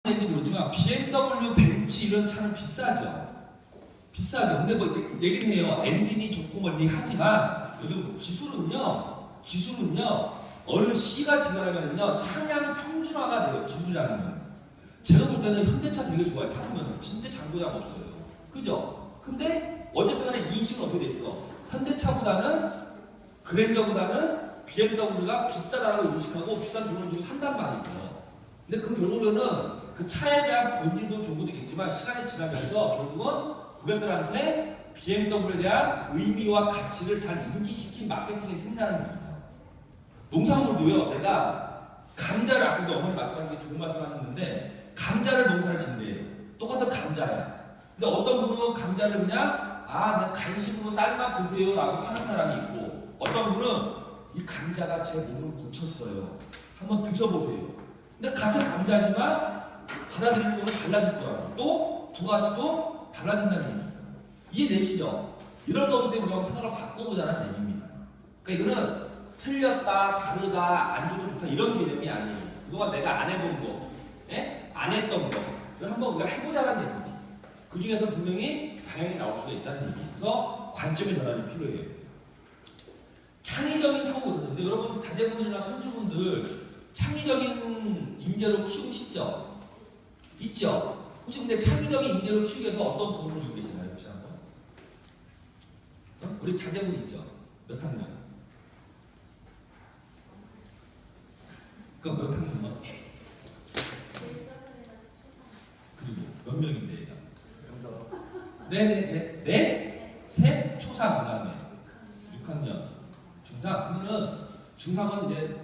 인지 모르지만 BMW, 벤츠 이런 차는 비싸죠. 비싸죠. 근데 뭐 얘기는 해요. 엔진이 좋고 뭐 얘기하지만 여러분 기술은요 어느 C가 지나가면요 상향 평준화가 돼요. 기술이라는 건. 제가 볼 때는 현대차 되게 좋아요. 타보면 진짜 장고장 없어요. 그죠? 근데 어쨌든 간에 인식은 어떻게 돼 있어? 현대차보다는 그랜저보다는 BMW가 비싸다고 인식하고 비싼 돈을 주고 산단 말이죠. 근데 그 결국에는 그 차에 대한 본질도 좋은 것도 있겠지만 시간이 지나면서 결국은 고객들한테 BMW에 대한 의미와 가치를 잘 인지시킨 마케팅이 생긴다는 얘기죠. 농산물도요. 내가 감자를 아까도 어머니 말씀하신 게 좋은 말씀하셨는데 감자를 농사를 짓는데요. 똑같은 감자야. 근데 어떤 분은 감자를 그냥 간식으로 쌀만 드세요라고 파는 사람이 있고 어떤 분은 이 감자가 제 몸을 고쳤어요. 한번 드셔보세요. 근데 같은 감자지만 받아들이는 건 달라질 거라고. 또 부가치도 달라진다는 얘기입니다. 이해되시죠? 이런 거기 때문에 우리가 생각을 바꿔보자는 얘기입니다. 그러니까 이거는 틀렸다, 다르다, 안 좋다, 좋다 이런 개념이 아니에요. 그동안 내가 안 해본 거, 안 했던 거 이걸 한번 우리가 해보자는 얘기지. 그 중에서 분명히 다양히 나올 수가 있다는 얘기. 그래서 관점의 전환이 필요해요. 창의적인 사고거든요. 여러분 자제분들이나 손주분들 창의적인 인재로 키우고 싶죠? 있죠? 혹시 근데 창의적인 인재로 키우기 위해서 어떤 도움을 주고 계시나요? 혹시 한번? 우리 자제분 있죠? 몇 학년? 그럼 몇 학년? 그리고 몇 명인데 얘가? 네? 셋? 초3 그 다음에 6학년 중3? 그러면은 중3은 이제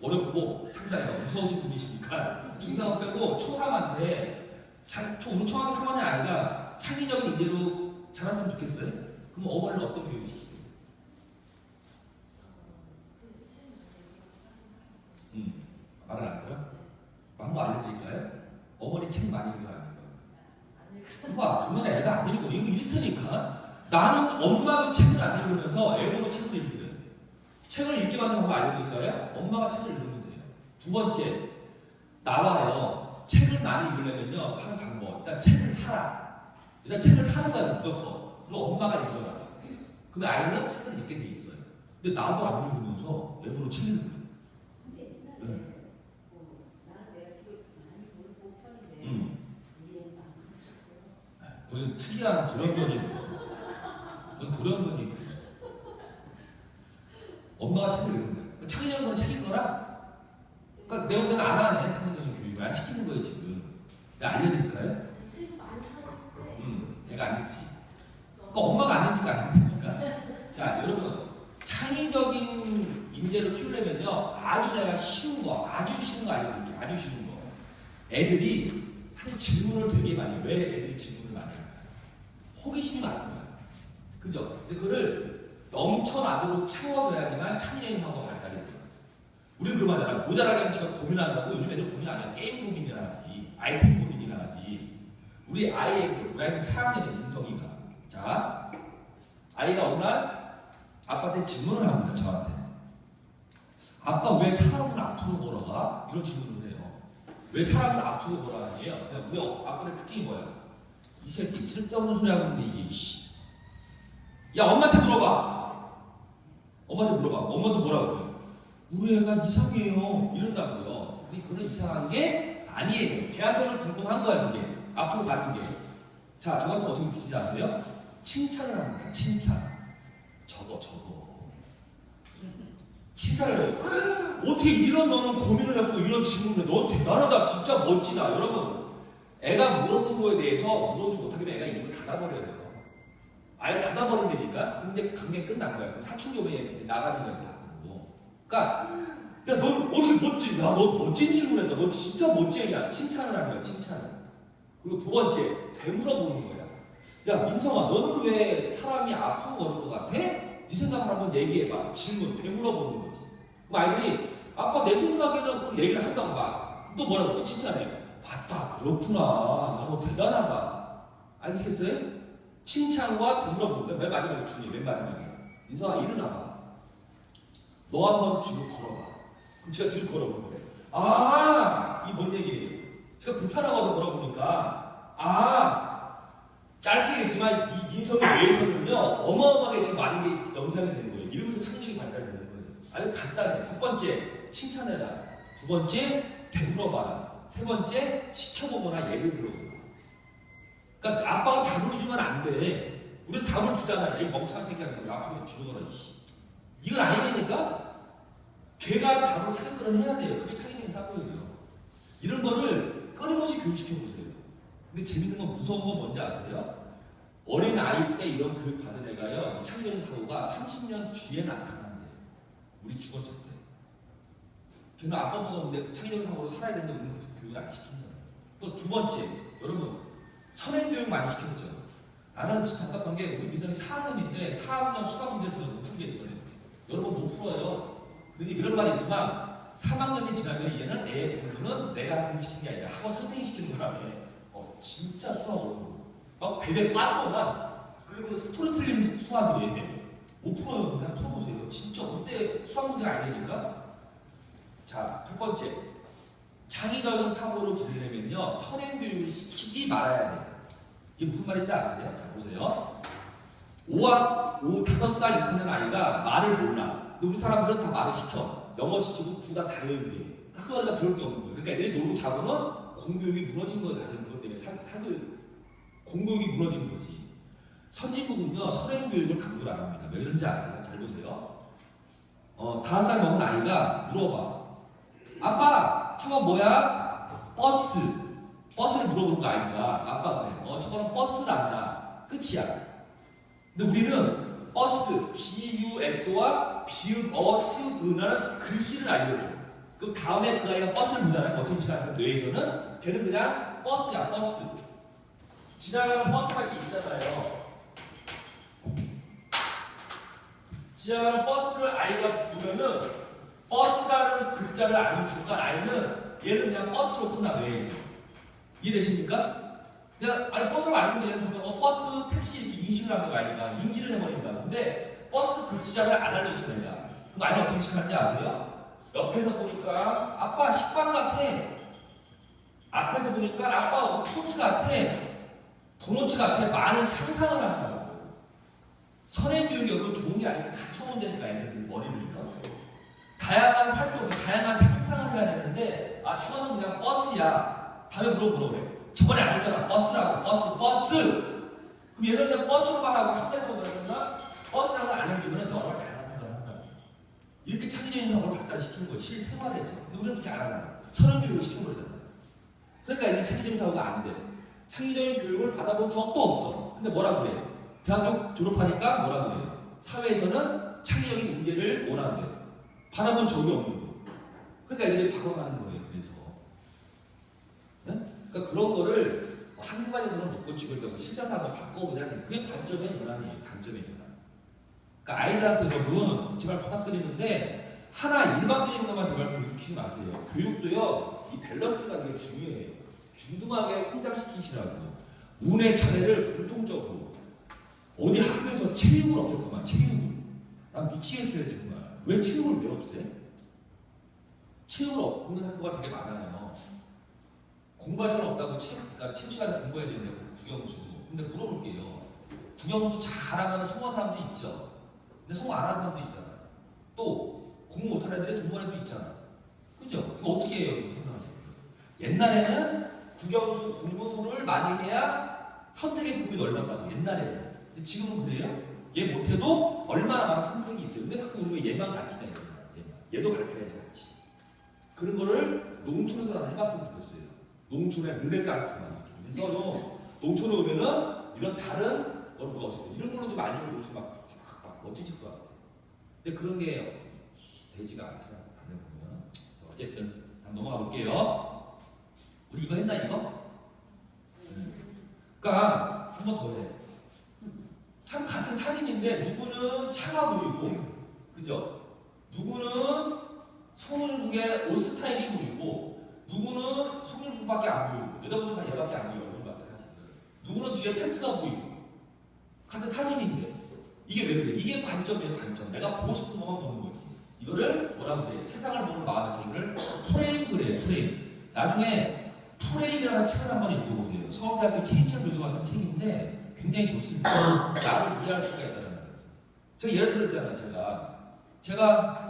어렵고 상당히 무서우신 분이시니까 중3 빼고 초3한테 우리 초학년 3학년이 아니라 창의적인 인재로 자랐으면 좋겠어요? 그럼 어머니는 어떤 교육을 시키세요? 말을 안 들어? 한번 알려드릴까요? 어머니 책 많이 읽어요? 안 읽어요? 봐봐, 그러면 애가 안 읽고 이거 이렇다니까 나는 엄마도 책을 안 읽으면서 애보고 책을 읽거든. 책을 읽게 만드는 방법 알려드릴까요? 엄마가 책을 읽으면 돼요. 두 번째, 나와요. 책을 많이 읽으려면요, 하는 방법. 일단 책을 사라. 일단 책을 사는 거야, 무조건. 그리고 엄마가 읽어라. 그러면 아이는 책을 읽게 돼 있어요. 근데 나도 안 읽으면서 애보고 책을 읽는 거예요. 그건 특이한 돌연변이고 그건 돌연변이고 엄마가 책을 읽는 거야. 창의적인 건 책 읽거라? 그러니까 내 혼자는 안 하네. 창의적인 교육을 안 시키는 거예요 지금. 내가 알려드릴까요? 얘가 안 읽지. 그러니까 엄마가 안 읽으니까 안 읽으니까. 자 여러분 창의적인 인재를 키우려면요 내가 쉬운 거 아주 쉬운 거 알려드릴게요. 아주 쉬운 거. 애들이 사실 질문을 되게 많이 해요. 왜 애들이 질문을 많이 할까요? 호기심이 많은 거야. 그죠? 근데 그거를 넘쳐나도록 채워줘야지만 창의적인 사고가 발달이 돼요. 우리는 그러잖아. 모자라면 제가 고민한다고 요즘 애들 고민 안 해요. 게임 고민이나 하지. 아이템 고민이나 하지. 우리 아이들 4학년의 민성이가. 자, 아이가 어느 날 아빠한테 질문을 합니다. 저한테. 아빠 왜 사람은 앞으로 걸어가? 이런 질문을 해요. 왜 사람을 앞으로 걸어가지요? 우리 아빠의 특징이 뭐야? 이 새끼 쓸데없는 소리 하고 있는데 이게 씨. 야 엄마한테 물어봐. 엄마한테 물어봐. 엄마도 뭐라고 그래요? 우리 애가 이상해요. 이런다고요. 근데 그건 이상한 게 아니에요. 걔한테는 궁금한 거야 그게. 앞으로 가는 게. 자, 저 같은 어떻게 느끼지 않으세요? 칭찬을 합니다. 칭찬. 저거. 칭찬을 해요. 어떻게 이런 너는 고민을 하고 이런 질문을 해. 너 대단하다. 진짜 멋지다. 여러분. 애가 물어본 거에 대해서 물어보지 못하게 애가 입을 닫아버려야 돼요. 아예 닫아버린다니까? 근데 강연 끝난 거야. 그럼 사춘기에 나가는 거야. 그러니까, 야, 너 어떻게 멋지? 야, 너 멋진 질문했다. 너 진짜 멋진 애야. 칭찬을 하는 거야, 칭찬을. 그리고 두 번째, 되물어보는 거야. 야, 민성아, 너는 왜 사람이 앞으로 걸을 것 같아? 네 생각을 한번 얘기해봐. 질문, 되물어보는 거지. 그럼 아이들이, 아빠 내 생각에는 그 얘기를 한다고 봐. 또 뭐라고? 또 칭찬해. 맞다, 그렇구나. 야, 너 대단하다. 알겠어요? 칭찬과 되물어봅니다. 맨 마지막에 중요해, 맨 마지막에. 민성아, 일어나봐. 너 한번 뒤로 걸어봐. 그럼 제가 뒤로 걸어보는 거예요. 이 뭔 얘기예요? 제가 불편하거든 물어보니까 짧게 얘기지만 이 민성의 뇌에서는요 어마어마하게 지금 많은 게 영상이 되는 거예요. 이러면서 창의력이 발달되는 거예요. 아주 간단해. 첫 번째 칭찬해라. 두 번째 되물어봐라. 세 번째 시켜보거나 예를 들어보라. 그러니까 아빠가 답을 주면 안 돼. 우리 답을 주잖아. 이 멍청한 새끼야. 앞으로 주거라. 이건 아니니까 걔가 답을 찾거나 해야 돼요. 그게 창의적인 사고예요. 이런 거를 끊임없이 교육시켜보세요. 근데 재밌는 건 무서운 건 뭔지 아세요? 어린 아이 때 이런 교육 받은 애가요, 창의적인 사고가 30년 뒤에 나타난대요. 우리 죽었을 때. 걔는 아빠보다 근데 그 창의적인 사고로 살아야 되는데 우리는 그 교육을 안 시킨다. 또 두 번째, 여러분 선행 교육 많이 시켰죠. 나는 진짜 답답한 게 우리 미선이 4학년인데 4학년 수학 문제 제가 못 풀겠어요. 여러분 못 풀어요. 근데 이런 말이 있지만 3학년이 지나면 얘는 애 공부는 내가 하는 시키는 게 아니라 학원 선생님이 시키는 거라며. 진짜 수학 어려워. 막 베베 빠져나. 그리고 스토리텔링 수학이에요. 못 풀어요. 그냥 풀어보세요. 진짜 그때 수학 문제가 아니니까. 자, 첫 번째. 창의적인 사고를 기르려면요 선행교육을 시키지 말아야 돼요. 이게 무슨 말인지 아세요? 자, 보세요. 5살, 6살 아이가 말을 몰라. 근데 우리 사람들은 다 말을 시켜. 영어 시키고 구다 달려있는 게. 학교 가니까 배울 게 없는 거예요. 그러니까 애들이 놀고 자고는 공교육이 무너진 거예요. 사실 그것 때문에 공교육이 무너진 거지. 선진국은요 선행교육을 강조를 안 합니다. 왜 그런지 아세요? 잘 보세요. 5살 먹은 아이가 물어봐. 아빠 저거 뭐야? 버스. 버스를 물어보는 거 아닙니다. 아빠가 그래. 저거는 버스란다. 끝이야. 근데 우리는 버스, BUS와 비읍, 어스으라는 글씨를 알려줘. 그 다음에 그 아이가 버스를 문다는 어떤 시간에서 뇌에서는 걔는 그냥 버스야, 버스. 지나가는 버스가 이렇게 있잖아요. 지나가는 버스를 아이가 보면은 버스라는 글자를 아는 순간 아이는 얘는 그냥 버스로 끝나, 뇌에서. 이해되십니까? 그냥 아니 버스를 아는 얘는 보면 버스, 택시 이렇게 인식을 하는 거 아니까 인지를 해버린다. 근데 버스 글자를 안 알려줘서 내가. 그럼 아이가 어떻게 시작하는지 아세요? 옆에서 보니까 아빠 식빵 같아. 앞에서 보니까 아빠 토트 같아. 도너츠 같아. 많은 상상을 한다고. 선행교육이 여러분 좋은 게 아니라 갖춰본다니까 애들이 머리를요. 다양한 활동, 다양한 상상을 해야 되는데 저거는 그냥 버스야. 다음에 물어보라 그래. 저번에 안 했잖아. 버스라고. 버스. 그럼 얘는 그냥 버스로만 하고 한대로 그러면 버스라고 안 해주면 너가 다양한 생각을 한다. 이렇게 창의적인 형을 발달시키는 거예요. 실생활에서. 근데 우리는 그렇게 안 하잖아. 선행교육을 시키는 거잖아. 그러니까 이게 창의적인 사고가 안 돼. 창의적인 교육을 받아본 적도 없어. 근데 뭐라 그래? 대학교 졸업하니까 뭐라 그래? 사회에서는 창의적인 인재를 원하는데 받아본 적이 없는 거예요. 그러니까 애들이 박어가는 거예요. 그래서. 네? 그러니까 그런 거를 한두 가지에서는 못 고치고 있다고 실생활 한번 바꿔보자니 그게 관점의 변화이에요. 관점의 변화. 그러니까 아이들한테 여러분 제발 부탁드리는데 하나 일반적인 것만 제발 교육시키지 마세요. 교육도요 이 밸런스가 되게 중요해요. 균등하게 성장시키시라고요. 운의 차례를 공통적으로 어디 학교에서 체육을 없었구만. 체육을. 난 미치겠어요 정말. 왜 체육을 왜 없애? 체육을 없는 학교가 되게 많아요. 공부할 시간 없다고 그러니까 체육 시간에 공부해야 되는데 국영수. 근데 물어볼게요. 국영수 잘하면 성공한 사람도 있죠. 근데 성공 안 하는 사람도 있잖아. 또 공부 못하는 애들이 동반 애도 있잖아. 그죠? 이거 어떻게 해요? 옛날에는 국영수 공부를 많이 해야 선택의 폭이 넓었다고. 옛날에는. 근데 지금은 그래요? 얘 못해도 얼마나 많은 선택이 있어요. 근데 자꾸 우리가 얘만 가르치냐. 얘도 가르쳐야지 같이. 그런 거를 농촌에서 나는 해봤으면 좋겠어요. 농촌의 르네상스만 이렇게 해서 농촌에 오면은 이런 다른 거를 넣었어요. 이런 걸로 좀 알면 농촌 막 멋지실 것 같아요. 근데 그런 게 되지가 않더라고요. 다녀보면. 어쨌든 한번 넘어가 볼게요. 우리 이거 했나 이거? 그러니까 한 번 더 해. 참 같은 사진인데 누구는 차가 보이고 그죠? 누구는 송일국의 옷 스타일이 보이고 누구는 송일국밖에 안 보이고 여자분은 다 얘밖에 안 보이고 얼굴밖에 사실은 누구는 뒤에 텐트가 보이고 같은 사진인데 이게 왜 그래? 이게 관점이에요. 관점. 내가 보고 싶은 것만 보는 거지. 이거를 뭐라 그래? 세상을 보는 마음의 책을 프레임 그래요. 프레임. 나중에 프레임이라는 책을 한번 읽어보세요. 서울대학교 최인철 교수가 쓴 책인데 굉장히 좋습니다. 나를 이해할 수가 있다는 거예요. 제가 예를 들었잖아요. 제가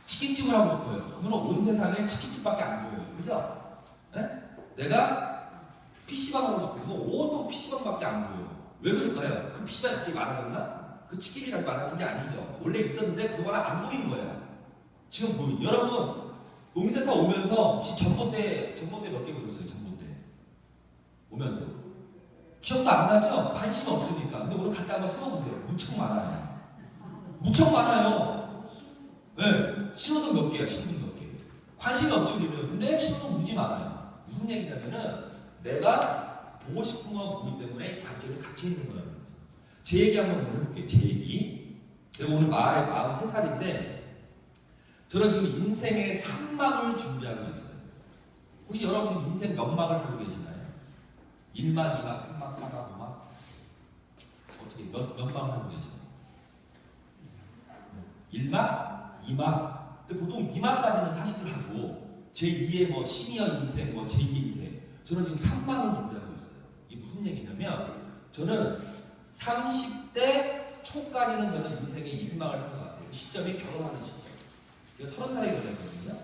치킨집을 하고 싶어요. 그러면 온 세상에 치킨집밖에 안 보여요. 그죠? 네? 내가 PC방 하고 싶어요. 그거 온통 PC방밖에 안 보여요. 왜 그럴까요? 그 PC방이 그렇게 많아졌나? 그 치킨이랑 많아진 게 아니죠. 원래 있었는데 그동안 안 보이는 거예요. 지금 보이죠? 여러분 농센터 오면서 혹시 전봇대 몇 개 보셨어요? 전봇대 오면서 기억도 안 나죠? 관심이 없으니까. 근데 오늘 갔다 한번 세워보세요. 무척 많아요. 무척 많아요. 네, 신호등 몇 개야? 신호등 몇 개. 관심이 없지 우리는. 근데 신호등 무지 많아요. 무슨 얘기냐면은 내가 보고 싶은 거 보기 때문에 관점이 갇혀 있는 거예요. 제 얘기 한번 해볼게요. 제 얘기. 제가 오늘 43살인데 저는 지금 인생의 3막을 준비하고 있어요. 혹시 여러분 인생 몇 막을 살고 계시나요? 1막, 2막, 3막, 4막, 5막? 어떻게 몇 막을 살고 계시나요? 1막, 2막. 근데 보통 2막까지는 사실을 하고 제2의 뭐 시니어 인생, 뭐 제2의 인생. 저는 지금 3막을 준비하고 있어요. 이게 무슨 얘기냐면 저는 30대 초까지는 저는 인생의 1막을 산 것 같아요. 그 시점이 결혼하는 시점. 제가 30살에 결혼했거든요.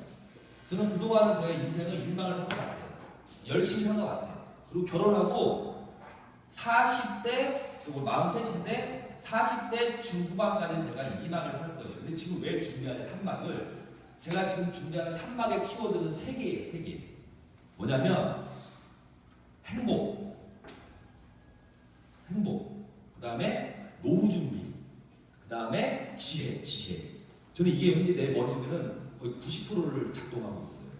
저는 그동안은 제가 인생을 1막을 산 것 같아요. 열심히 산 것 같아요. 그리고 결혼하고 40대, 그리고 43인데 40대 중후반까지는 제가 2막을 살 거예요. 근데 지금 왜 준비하는 3막을? 제가 지금 준비하는 3막의 키워드는 3개예요. 3개. 뭐냐면 행복, 그 다음에 노후 준비, 그 다음에 지혜. 저는 이게 현재 내 머릿속에는 거의 90%를 작동하고 있어요.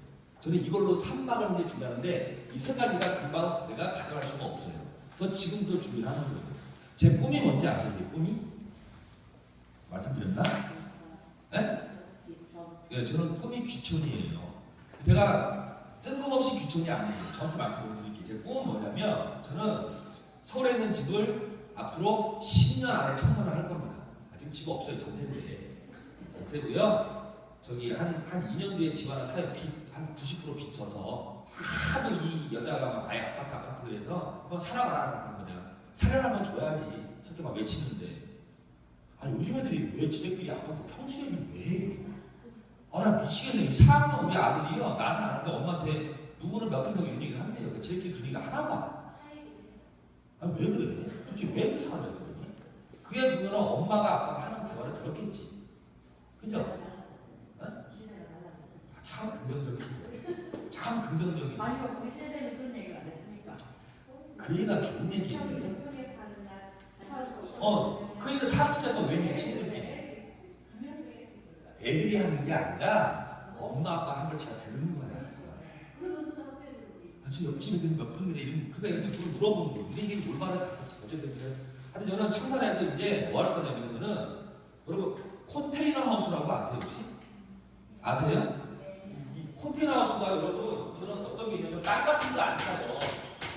저는 이걸로 3막을 현재 준비하는데 이 세 가지가 금방 내가 가져갈 수가 없어요. 그래서 지금부터 준비를 하는 거예요. 제 꿈이 뭔지 아세요? 제 꿈이? 말씀드렸나? 네? 네, 저는 꿈이 귀촌이에요. 제가 뜬금없이 귀촌이 아니에요. 정확히 말씀을 드릴게요. 제 꿈은 뭐냐면 저는 서울에 있는 집을 앞으로 10년 안에 청산을 할 겁니다. 지금 집 없어요. 전세고요. 저기 한 2년 뒤에 집 하나 사요. 한 90% 빚져서 하도 이 여자가 아예 아파트 그래서 한번 살아봐라 해서 내가 사례를 한번 줘야지. 저렇게 막 외치는데 아니 요즘 애들이 왜 지들끼리 아파트 평수액이 왜 해요? 아 나 미치겠네. 4학년 우리 아들이요. 나한테 안 하는데 엄마한테 누구는 몇 평 이런 얘기를 한대요. 지들끼리 그 얘기가 하나가 아니 왜 그래? 도대체 왜 그 사람을 했더니? 그게 보면 엄마가 아빠가 하는 대화를 들었겠지. 그죠? 참 긍정적이지. 아니요, 우리 세대는 그런 얘기를 안 했으니까. 그 얘기가 좋은 얘기예요. 그 얘기가 사업자가 왜 미치는지. 애들이 하는 게 아니라 엄마 아빠 한 걸 제가 들은 거야. 저 옆집 애들은 몇 평이래 이런 그러니까 이거 물어보는 거예요. 근데 이게 올바른 어쨌든 하여튼 저는 청산에서 이제 뭐 할 거냐면은 여러분 컨테이너 하우스라고 아세요 혹시? 아세요? 이 컨테이너 하우스가 여러분 저는 어떤 게 있냐면 땅 같은 거 안 사요.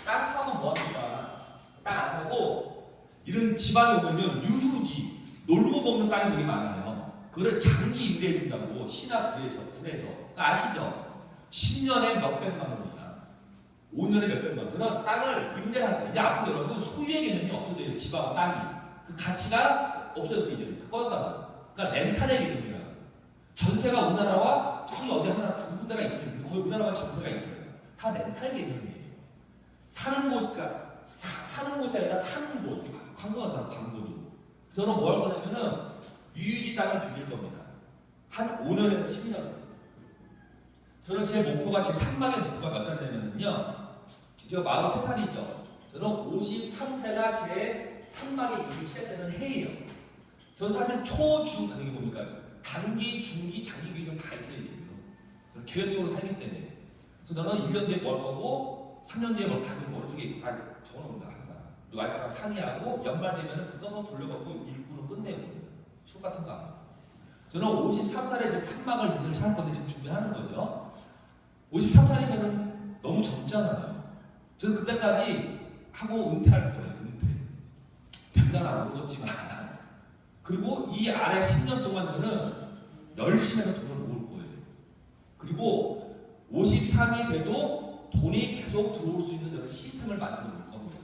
땅 사면 뭐 합니까? 땅 안 사고 이런 지방에 오면요 유휴지 놀고 먹는 땅이 되게 많아요. 그걸 장기 임대해 준다고 시나 구에서 그러니까 아시죠? 10년에 몇백만 원입니다. 5년에 몇백만 원. 저는 땅을 임대하는 거예요. 이제 앞으로 여러분 소유의 개념이 없어져요. 집하고 땅이. 그 가치가 없어졌어요. 이제 꺼졌다고. 그러니까 렌탈의 개념이에요. 전세가 우리나라와 저기 어디 하나 두 군데가 있거든요. 거의 우리나라만 전세가 있어요. 다 렌탈 개념이에요. 사는 곳이 사는 곳이 아니라 사는 곳. 광고가 광고도. 저는 뭐 할 거냐면은 유유지 땅을 빌릴 겁니다. 한 5년에서 10년. 저는 제 목표가 제 3막의 목표가 몇 살 되면은요. 제가 43살이죠. 저는 53세가 제 3막의 일이 시작되는 해예요. 저는 사실 여기 뭡니까? 단기, 중기, 장기 기준 다 있어요, 지금. 저는 계획적으로 살기 때문에. 그래서 너는 1년 뒤에 뭘 거고, 3년 뒤에 뭘 가지고 머릿속에 다 적어놓는다, 항상. 와이프랑 상의하고, 연말 되면은 그 써서 돌려갖고 일구는 끝내고, 술 같은 거 안 하고. 저는 53살에 제 3막을 인생을 살 건데 지금 준비하는 거죠. 53살이면은 너무 젊잖아요. 저는 그때까지 하고 은퇴할 거예요, 은퇴. 병난 안 먹었지만. 그리고 이 아래 10년 동안 저는 열심히 해서 돈을 모을 거예요. 그리고 53이 돼도 돈이 계속 들어올 수 있는 그런 시스템을 만들어 놓을 겁니다.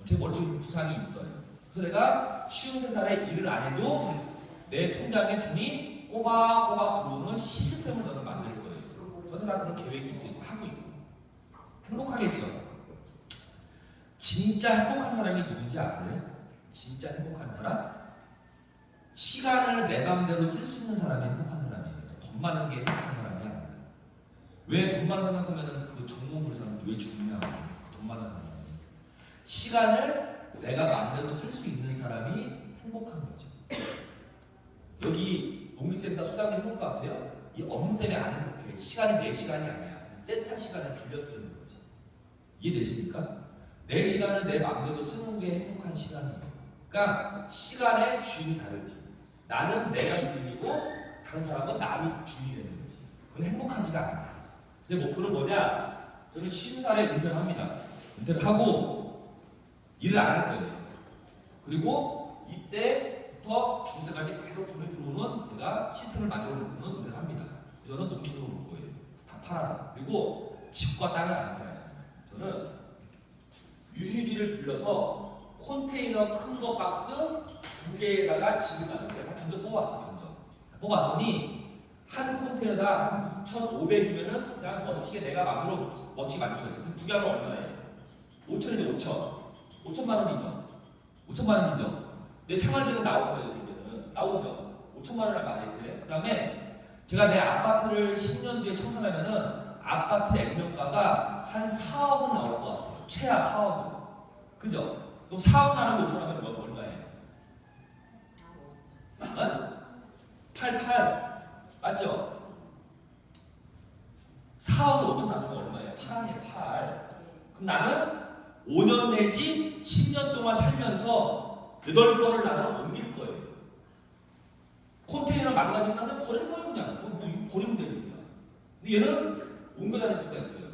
제 머릿속에 구상이 있어요. 그래서 내가 53살에 일을 안 해도 내 통장에 돈이 꼬박꼬박 들어오는 시스템을 저는 만들 거예요. 저는 다 그런 계획이 있어요. 하고 있고. 행복하겠죠? 진짜 행복한 사람이 누군지 아세요? 진짜 행복한 사람? 시간을 내 맘대로 쓸 수 있는 사람이 행복한 사람이에요. 돈 많은 게 행복한 사람이 아니에요. 왜 돈만 생각하면 그 전공 부는 사람 왜 죽냐? 돈 많은 사람이. 시간을 내가 마음대로 쓸 수 있는 사람이 행복한 거죠. 여기 농민센터 소장님 행복한 것 같아요? 이 업무 때문에 안 행복해요. 시간이 내 시간이 아니야. 센터 시간을 빌려 쓰는 거지. 이해되십니까? 내 시간을 내 마음대로 쓰는 게 행복한 시간이에요. 그러니까 시간의 주인이 다르지. 나는 내가 주인이고 다른 사람은 남이 주인이 되는 거지. 그건 행복하지가 않아. 내 목표는 뭐냐? 저는 50살에 은퇴를 합니다. 은퇴를 하고 일을 안 할 거예요. 그리고 이때부터 죽을 때까지 계속 돈이 들어오는 제가 시스템을 만들어 놓고는 은퇴를 합니다. 저는 농촌으로 올 거예요. 다 팔아서. 그리고 집과 땅을 안 사요. 저는 유휴지를 빌려서 컨테이너 큰 거 박스 2개에다가 집을 만들어요. 다 견적 뽑아왔어, 견적. 뽑았더니 한 컨테이너다 한 2,500이면은 그냥 멋지게 내가 만들어 멋지게 만들 수 있어. 2개 하면 얼마예요? 5천이죠, 5천. 5천만 원이죠. 5천만 원이죠. 내 생활비는 나올 거예요, 지금은. 나오죠. 5천만 원을 많이 그래. 그 다음에 제가 내 아파트를 10년 뒤에 청산하면은 아파트 액면가가 한 4억은 나올 것 같아요. 최하 4억은. 그죠? 그럼 4억 나누고 5천 하면 얼마예요? 88. 맞죠? 4억을 5천 나누면 얼마예요? 8 아니에요, 8. 그럼 나는 5년 내지 10년 동안 살면서 8번을 나는 옮길 거예요. 컨테이너 망가지면 나는 버릴 거예요, 그냥. 뭐 이거 버리면 되니까. 근데 얘는 옮겨 다닐 수가 있어요.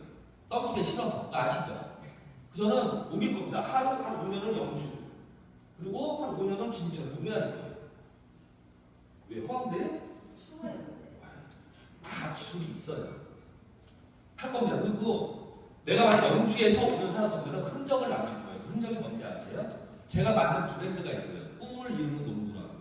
떠기게 싫어서. 아시죠? 저는 옮길 겁니다. 한 5년은 영주. 그리고 한 5년은 김천. 옮겨 다닐 거예요. 왜? 허황돼요? 다 기술이 있어요. 할 겁니다. 그리고 내가 만약 영주에서 5년 살았으면 흔적을 남길 거예요. 그 흔적이 뭔지 아세요? 제가 만든 브랜드가 있어요. 꿈을 이루는 농구라고.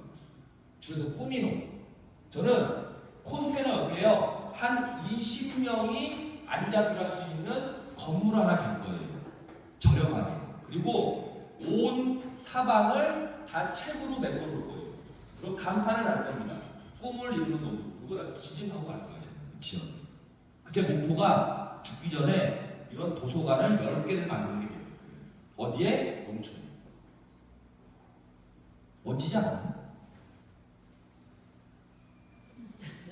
줄여서 꿈이농. 저는 콘테이너 옆에요. 한 20명이 앉아 들어갈 수 있는 건물 하나 질 거예요. 저렴하게. 그리고 온 사방을 다 책으로 메꿔 놓을 거예요. 그리고 간판을 할 겁니다. 꿈을 이루는 농구. 그거 기증하고 갈 거예요. 지원. 제 목표가 죽기 전에 이런 도서관을 10개를 만드는 게 돼요. 어디에? 농촌에. 멋지지 않아요?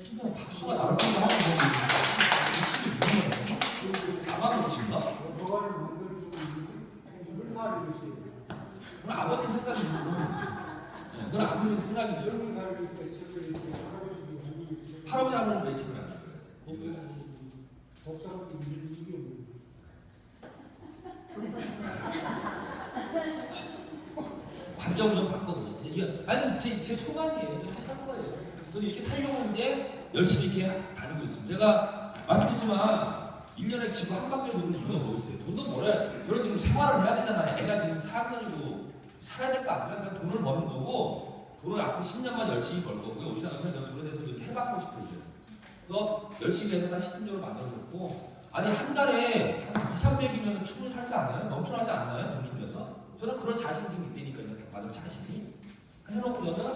진짜 박수가 나올 때가 하는 거지. 나만 그렇지인가? 도서관을 만들어주고 회사를 있어요. 그건 아버님 생각이 있고, 그건 아버님 생각이 있어요. 젊은 사람이 있어요. 책을 읽고 할아버지도 공부 있고. 할아버지 하면 왜 책을 안 읽어요? 독서하면서 이게 뭐예요? 관점을 좀 바꿔보세요. 아니, 제 초반이에요. 이렇게 살 거예요. 저는 이렇게 살려고 하는데 열심히 이렇게 다니고 있습니다. 제가 말씀드렸지만 1년에 지금 한 방에 보는 이유가 뭐 있어요? 돈도 벌어야, 저는 지금 생활을 해야 되잖아요. 애가 지금 4학년이고 살아야 될 거 아니라 그냥 돈을 버는 거고, 돈을 앞으로 10년만 열심히 벌 거고요. 우리 사람은 돈에 대해서 좀 해봤고 싶어요. 그래서 열심히 해서 다 시스템적으로 만들어놓고, 아니 한 달에 한 2, 300이면 충분히 살지 않아요? 넘쳐나지 않나요? 농촌에서? 저는 그런 자신이 좀 있다니까요. 맞은 자신이. 해놓고 저는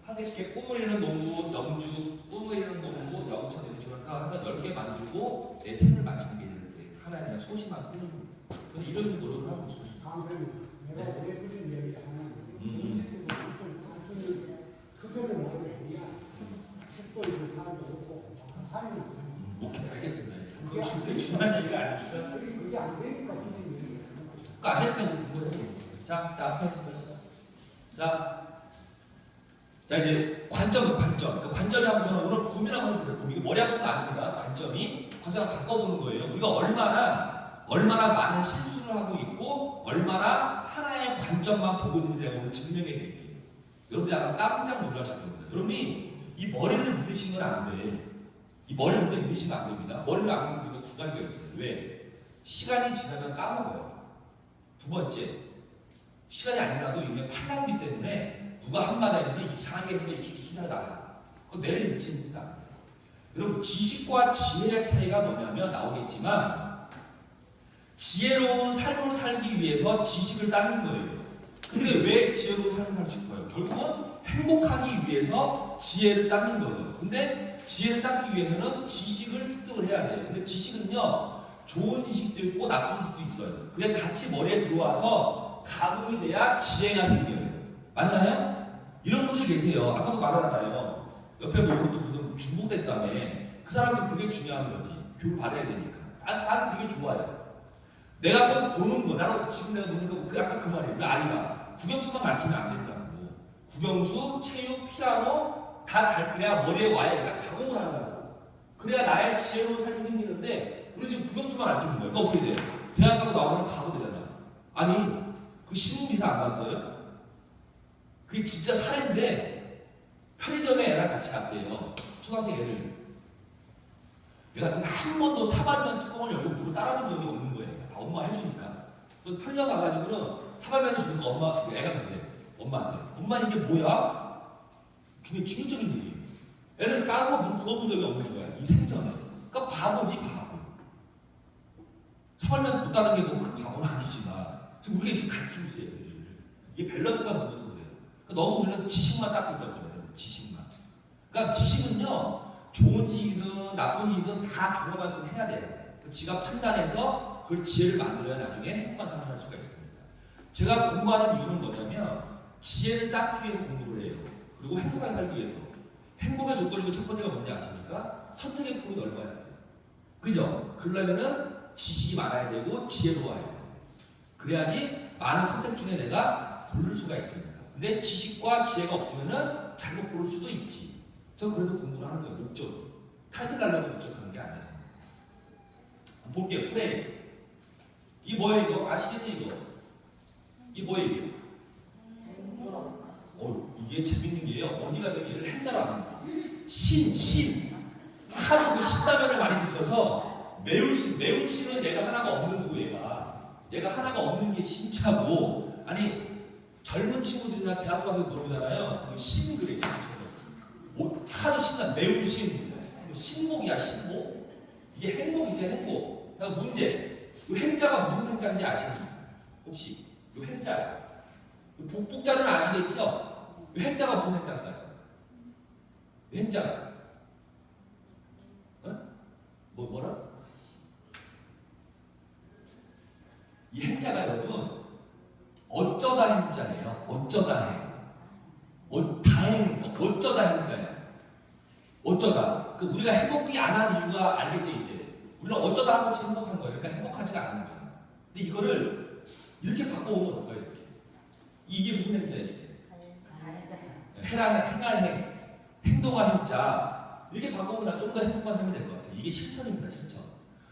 한 개씩 이렇게 꿈을 이루는 농구, 영주, 꿈을 이루는 농구, 영천 이런 식으로 해서 10개 만들고 내 생을 마치는 게 이렇게 하나의 그냥 소심한 꿈입니다. 저는 이런 노력을 하고 있어요. 강사님, 내가 오래 꾸린 이야기 하나 있어요. 그거를 말해야 책도 읽는 사람도 없고 사람이 오케이, 알겠습니다. 그게 중요한 얘기가 아니니까. 그게 안 되니까 안 되면 궁금해요. 자, 앞에 자, 이제 관점. 그 관점이 한번 저는 오늘 고민하고 있어요. 이게 머리 아픈 거 아닙니다. 관점을 바꿔보는 거예요. 우리가 얼마나 많은 실수를 하고 있고, 얼마나 하나의 관점만 보고 있는지 내가 오늘 증명해 드릴게요. 여러분들 약간 깜짝 놀라실 겁니다. 여러분이 이 머리를 믿으시면 안 돼. 이 머리를 그때 믿으시면 안 됩니다. 머리를 안 믿는 이유가 두 가지가 있어요. 왜? 시간이 지나면 까먹어요. 두 번째, 시간이 안 지나도 이게 팔랑기 때문에 누가 한마디 하면 이상하게 해서 이렇게 나가요. 그거 내를 미치는 짓 아니에요. 여러분, 지식과 지혜의 차이가 뭐냐면 나오겠지만 지혜로운 삶을 살기 위해서 지식을 쌓는 거예요. 근데 왜 지혜로운 삶을 살 수 있어요? 결국은 행복하기 위해서 지혜를 쌓는 거죠. 근데 지혜를 쌓기 위해서는 지식을 습득을 해야 돼요. 근데 지식은요, 좋은 지식도 있고 나쁜 지식도 있어요. 그게 같이 머리에 들어와서 가공이 돼야 지혜가 생겨요. 맞나요? 이런 분들 계세요. 아까도 말하잖아요. 옆에 보고 또 무슨 중복됐다며. 그 사람들 그게 중요한 거지. 교육 받아야 되니까. 난 되게 좋아요. 내가 또 보는 거, 나는 지금 내가 보니까 아까 그 말이에요. 그 아이가 국영수만 가르치면 안 된다고. 국영수, 체육, 피아노 다 가르쳐야 머리에 와야 얘가 가공을 한다고. 그래야 나의 지혜로운 삶이 생기는데 우리 지금 국영수만 가르치는 거예요. 그럼 어떻게 돼? 대학 가고 나오면 바보 되잖아. 아니, 그 신문기사 안 봤어요? 그게 진짜 사례인데 편의점에 애랑 같이 갔대요. 초등학생 애를. 얘가 한 번도 사발면 뚜껑을 열고 물을 따라본 적이 없는 거예요. 다 엄마 해주니까. 또 편의점 가가지고는 사발면을 주니까 애가 그래. 엄마한테. 엄마 이게 뭐야? 굉장히 충격적인 일이에요. 애는 따서 물 부어본 적이 없는 거야. 이 생전에. 그러니까 바보지 바보. 사발면 못 따는 게 뭐 큰 바보는 아니지만 지금 우리가 이렇게 가르치고 있어요. 애들을. 이게 밸런스가 무너서 그래요. 그러니까 너무 우리는 지식만 쌓고 있다고 줘야 돼요. 지식만. 그러니까 지식은요, 좋은 지식이든 나쁜 지식이든 다 경험만큼 해야 돼요. 지가 판단해서 그 지혜를 만들어야 나중에 행복한 삶을 할 수가 있습니다. 제가 공부하는 이유는 뭐냐면 지혜를 쌓기 위해서 공부를 해요. 그리고 행복하게 살기 위해서. 행복의 조건이 첫 번째가 뭔지 아십니까? 선택의 폭이 넓어야 돼요. 그죠? 그러려면은 지식이 많아야 되고 지혜로워야 돼요. 그래야지 많은 선택 중에 내가 고를 수가 있습니다. 근데 지식과 지혜가 없으면은 잘못 고를 수도 있지. 저 그래서 공부를 하는 거예요. 목적. 타이틀 달라고 목적하는 게 아니죠. 볼게요. 프레임. 이게 뭐예요 이거? 아시겠지 이거? 이게 뭐예요 이게? 이게 재밌는 게요. 어디 가면 얘를 한자로 안 합니다. 신. 하도 그 신라면을 많이 드셔서 매운 신은 얘가 하나가 없는 거고 얘가 하나가 없는 게 신자고. 아니 젊은 친구들이나 대학 가서 물어보잖아요. 그 신 그래 신처럼. 하도 신나 매운 신. 신목이야 신목. 이게 행복이지 행복. 그럼 문제. 이 행자가 무슨 행자인지 아십니까? 혹시 이 행자. 복자는 아시겠죠? 이 행자가 무슨 행자인가요? 이 행자가 뭐라? 이 행자가 여러분 어쩌다 행자예요. 어쩌다 행. 다행. 어쩌다 행자예요. 어쩌다. 우리가 행복이 안 한 이유가 알겠지 이제. 우리는 어쩌다 한 번씩 행복한 거예요. 그러니까 행복하지가 않은 거예요. 근데 이거를 이렇게 바꿔보면 어떨까요? 이렇게. 이게 무슨 행자예요? 행할 행. 행동할 행자. 이렇게 바꿔보면 좀 더 행복한 삶이 될 것 같아요. 이게 실천입니다. 실천.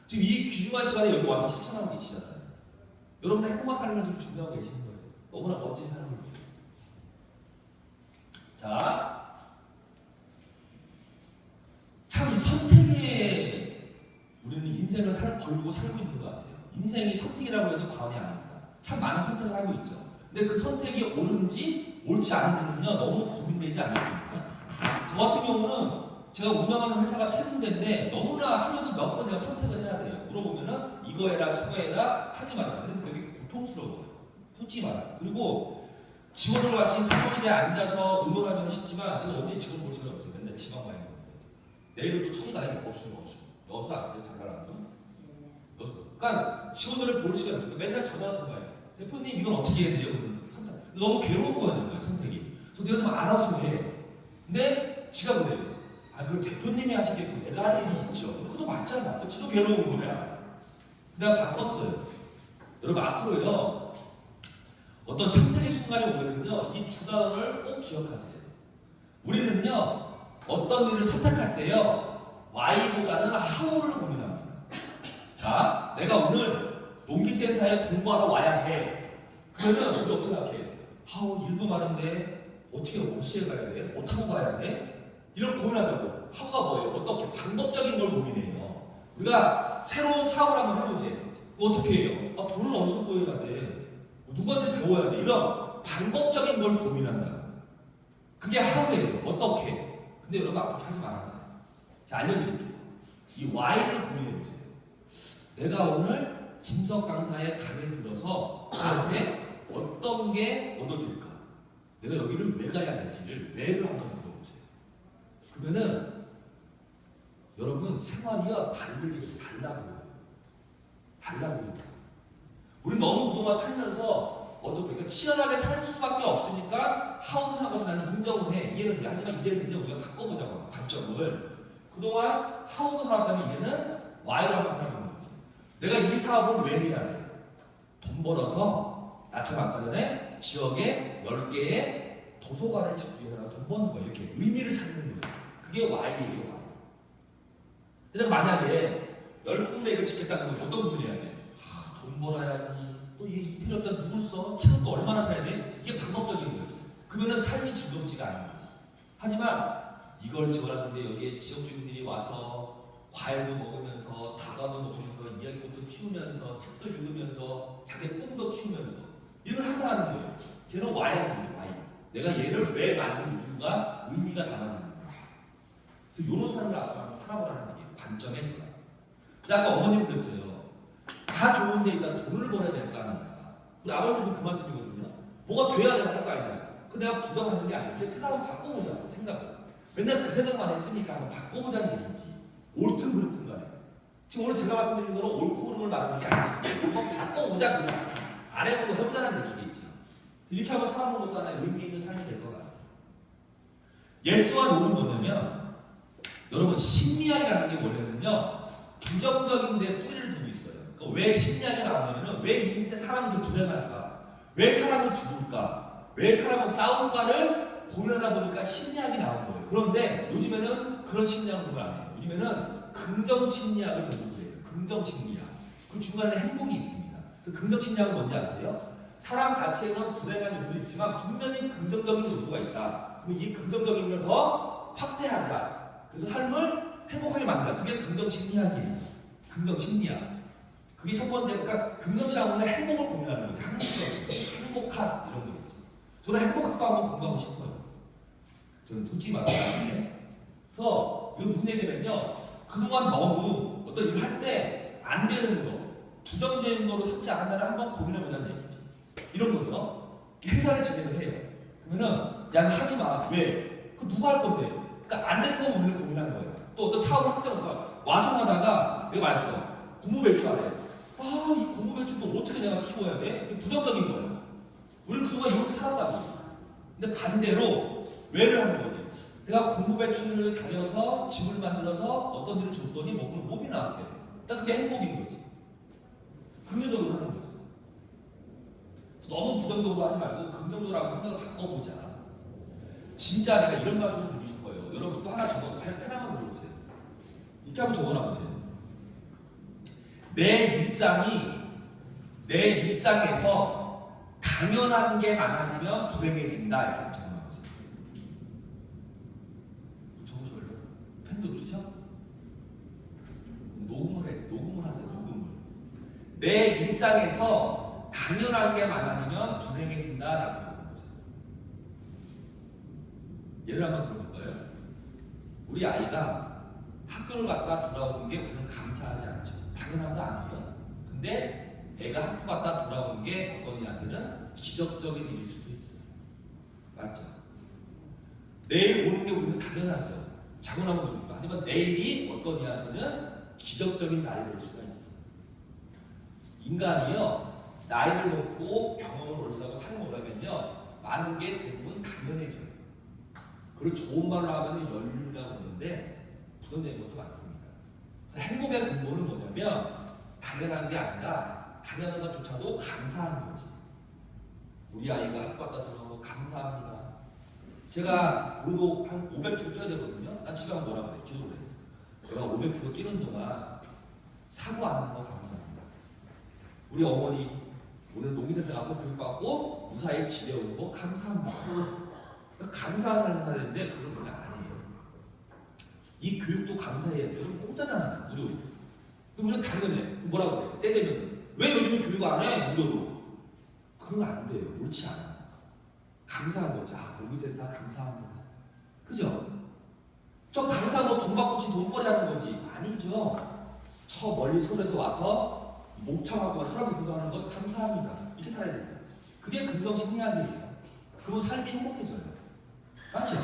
지금 이 귀중한 시간에 여기 와서 실천하고 계시잖아요. 여러분은 행복한 삶을 지금 준비하고 계시는 거예요. 너무나 멋진 삶을 위해서. 자, 참 이 선택에 우리는 인생을 걸고 살고 있는 것 같아요. 인생이 선택이라고 해도 과언이 아닙니다. 참 많은 선택을 하고 있죠. 근데 그 선택이 옳은지 옳지 않은지는요 너무 고민되지 않습니까? 저 같은 경우는 제가 운영하는 회사가 세 군데인데 너무나 하루에도 몇 번 제가 선택을 해야 돼요. 물어보면은 이거 해라 저거 해라 하지 말라. 근데 되게 고통스러워요. 솔직히 말하면. 그리고 직원들 같이 사무실에 앉아서 의논하면 쉽지만 제가 언제 직원 볼 시간이 없어요. 맨날 지방 와 있는 건데. 내일은 또 천이 나이 여수 아세요? 장가라는 거? 여수. 그러니까 직원들을 볼 시간이 없어요. 맨날 전화 통화해요. 대표님 이건 어떻게 해야 돼요? 선택. 너무 괴로운 거예요. 선택이. 그래서 내가 좀 알아서 해. 근데 지가 그래요. 그럼 대표님이 하시겠고 내가 할 일이 있죠. 그것도 맞잖아. 지도 괴로운 거야. 내가 바꿨어요. 여러분 앞으로요. 어떤 선택의 순간이 오면요. 이 두 단어를 꼭 기억하세요. 우리는요. 어떤 일을 선택할 때요. Y보다는 How를 고민합니다. 자, 내가 오늘 농기센터에 공부하러 와야 해. 그러면 우리 어떻게 생각해? How 일도 많은데 어떻게 몇 시에 가야 돼? 뭐 타고 가야 돼? 이런 고민한다고. 하우가 뭐예요? 어떻게 방법적인 걸 고민해요. 우리가 새로운 사업을 한번 해보지. 어떻게 해요? 돈을 어디서 구해야 돼? 누구한테 배워야 돼? 이런 방법적인 걸 고민한다. 그게 하우예요. 어떻게? 근데 여러분 앞으로 하지 말았어요. 자, 알려드릴게요. 이 Y를 고민해보세요. 내가 오늘 김석 강사의 강의를 들어서 나한테 어떤 게 얻어질까? 내가 여기를 왜 가야 되지를 왜를 한번 물어보세요. 그러면은 여러분 생활이요 달라고요. 달라고요. 우리 너무 그동안 살면서 어떻게 그러니까 치열하게 살 수밖에 없으니까 하우스 사업을 나는 인정을 해. 이해는 돼. 하지만 이제는 그냥 우리가 바꿔보자고 관점을. 그동안 하우스 살았다면 이제는 Y로 한번 살아보는 거죠. 내가 이 사업을 왜 해야 돼? 돈 벌어서 나처럼 아까 전에 지역에 10개의 도서관을 짓기 위해서 돈 버는 거예요. 이렇게 의미를 찾는 거예요. 그게 Y예요. Y. 근데 만약에 10군데 이걸 짓겠다는 거죠. 어떤 부분이 해야 돼? 돈 벌어야지. 또 이 이태리였다 누굴 써? 책은 또 얼마나 사야 돼? 이게 방법적인 거지. 그러면은 삶이 즐겁지가 않은 거지. 하지만 이걸 지어놨는데 여기에 지역 주민들이 와서 과일도 먹으면서 다과도 먹으면서 이야기꽃도 피우면서 책도 읽으면서 자기 꿈도 키우면서 이걸 상상하는 거예요. 걔는 Y라는 거예요. Y. 내가 얘를 왜 만든 이유가 의미가 담아지는 거예요. 그래서 이런 삶을 앞으로 한번 살아보라는 얘기예요. 관점에서. 근데 아까 어머님 그랬어요. 다 좋은데 일단 돈을 벌어야 될 거 아니야. 우리 아버님도 그 말씀이거든요. 뭐가 돼야 내가 할 거 아니야. 그 내가 부정하는 게 아닌데 생각을 바꿔보자. 생각을. 맨날 그 생각만 했으니까 한번 바꿔보자는 얘기지. 옳든 그렇든 간에. 지금 오늘 제가 말씀드린 거는 옳고 그름을 말하는 게 아니에요. 한번 바꿔보자 그냥. 안 해보고 해보자는 얘기겠지. 이렇게 한번 살아보는 것도 하나의 의미 있는 삶이 될 것 같아요. 예스와 노는 뭐냐면 여러분 심리학이라는 게 원래는요. 부정적인 데 뿌리를 두고 있어요. 그러니까 왜 심리학이 나오냐면 왜 인생 사람들 불행할까? 왜 사람은 죽을까? 왜 사람은 싸울까를 고민하다 보니까 심리학이 나온 거예요. 그런데 요즘에는 그런 심리학을 보면 안 해요. 요즘에는 긍정 심리학을 연구해요. 긍정 심리학. 그 중간에 행복이 있습니다. 그 긍정 심리학은 뭔지 아세요? 사람 자체는 불행한 요소도 있지만 분명히 긍정적인 요소가 있다. 그럼 이 긍정적인 걸 더 확대하자. 그래서 삶을 행복하게 만들자. 그게 긍정 심리학이에요. 긍정 심리학. 그게 첫 번째, 그러니까 긍정 심리학은 행복을 고민하는 거죠. 행복한 이런 거겠지. 저는 행복학도 한번 공부하고 싶어요. 저는 솔직히 말하면. 그래서 이거 무슨 얘기냐면요. 그동안 너무 어떤 일을 할 때 안 되는 거, 부정적인 거로 삼지 않는다를 한번 고민해보자는 얘기지. 이런 거죠. 행사를 진행을 해요. 그러면은 야 이거 하지 마. 왜? 그 누가 할 건데? 그러니까 안 되는 거 우리는 고민하는 거예요. 또 어떤 사업을 확정하다가 와서하다가 내가 말했어. 공모 배출하래. 이 공모 배출도 어떻게 내가 키워야 돼? 이게 부정적인 거예요. 우리는 그동안 이렇게 살았다고. 근데 반대로 왜를 하는 거지? 내가 공모 배출을 다녀서 집을 만들어서 어떤 일을 줬더니 뭐 그런 몸이 나왔대. 일단 그게 행복인 거지. 긍정적으로 하는 거죠. 너무 부정적으로 하지 말고 긍정적으로 하고 생각을 바꿔보자. 진짜 내가 이런 말씀을 드리고 싶어요. 여러분 또 하나 펜 한번 들어보세요. 이렇게 한번 적어놔보세요. 내 일상에서 당연한 게 많아지면 불행해진다. 이렇게 한번 적어놔보세요. 적으실래요? 펜도 없으셔? 녹음을 하세요. 녹음을. 내 일상에서 당연한 게 많아지면 불행해진다라고 적어보세요. 예를 한번 들어볼까요? 우리 아이가 학교를 갔다 돌아오는 게 우리는 감사하지 않죠. 당연한 거 아니에요. 근데 애가 학교 갔다 돌아오는 게 어떤 이한테는 기적적인 일일 수도 있어요. 맞죠? 내일 오는 게 우리는 당연하죠. 자고 나면 모르니까. 하지만 내일이 어떤 이한테는 기적적인 날이 될 수가 있어요. 인간이요. 나이를 먹고 경험을 올싸고 삶을 오라면요. 많은 게 대부분 당연해져요. 그리고 좋은 말로 하면 연륜이라고 그러는데 부정적인 것도 많습니다. 그래서 행복의 근본은 뭐냐면 당연한 게 아니라 당연한 것조차도 감사하는 거지. 우리 아이가 학교 갔다 들어오고 감사합니다. 제가 오늘도 한 500km 뛰어야 되거든요. 난 집에 가면 뭐라 그래? 기도를 해. 내가 500km 뛰는 동안 사고 안 난 거 감사합니다. 우리 어머니 오늘 농기센터 가서 교육받고 무사히 집에 온 거 감사합니다. 그러니까 감사한 삶을 살아야 되는데 그건 원래 아니에요. 이 교육도 감사해야 돼요. 여러분 공짜잖아요. 무료. 우리는 당연해. 뭐라고 그래? 때 되면 왜 요즘은 교육 안 해? 무료로. 그건 안 돼요. 옳지 않아. 감사한 거죠. 아, 놀이센터 감사합니다. 그죠? 저 감사한 거 돈 받고 지 돈벌이 하는 거지. 아니죠. 저 멀리 서울에서 와서 목청하고 혈압이 고정하는 거 감사합니다. 이렇게 살아야 됩니다. 그게 긍정심리학이에요. 그러면 삶이 행복해져요. 맞죠?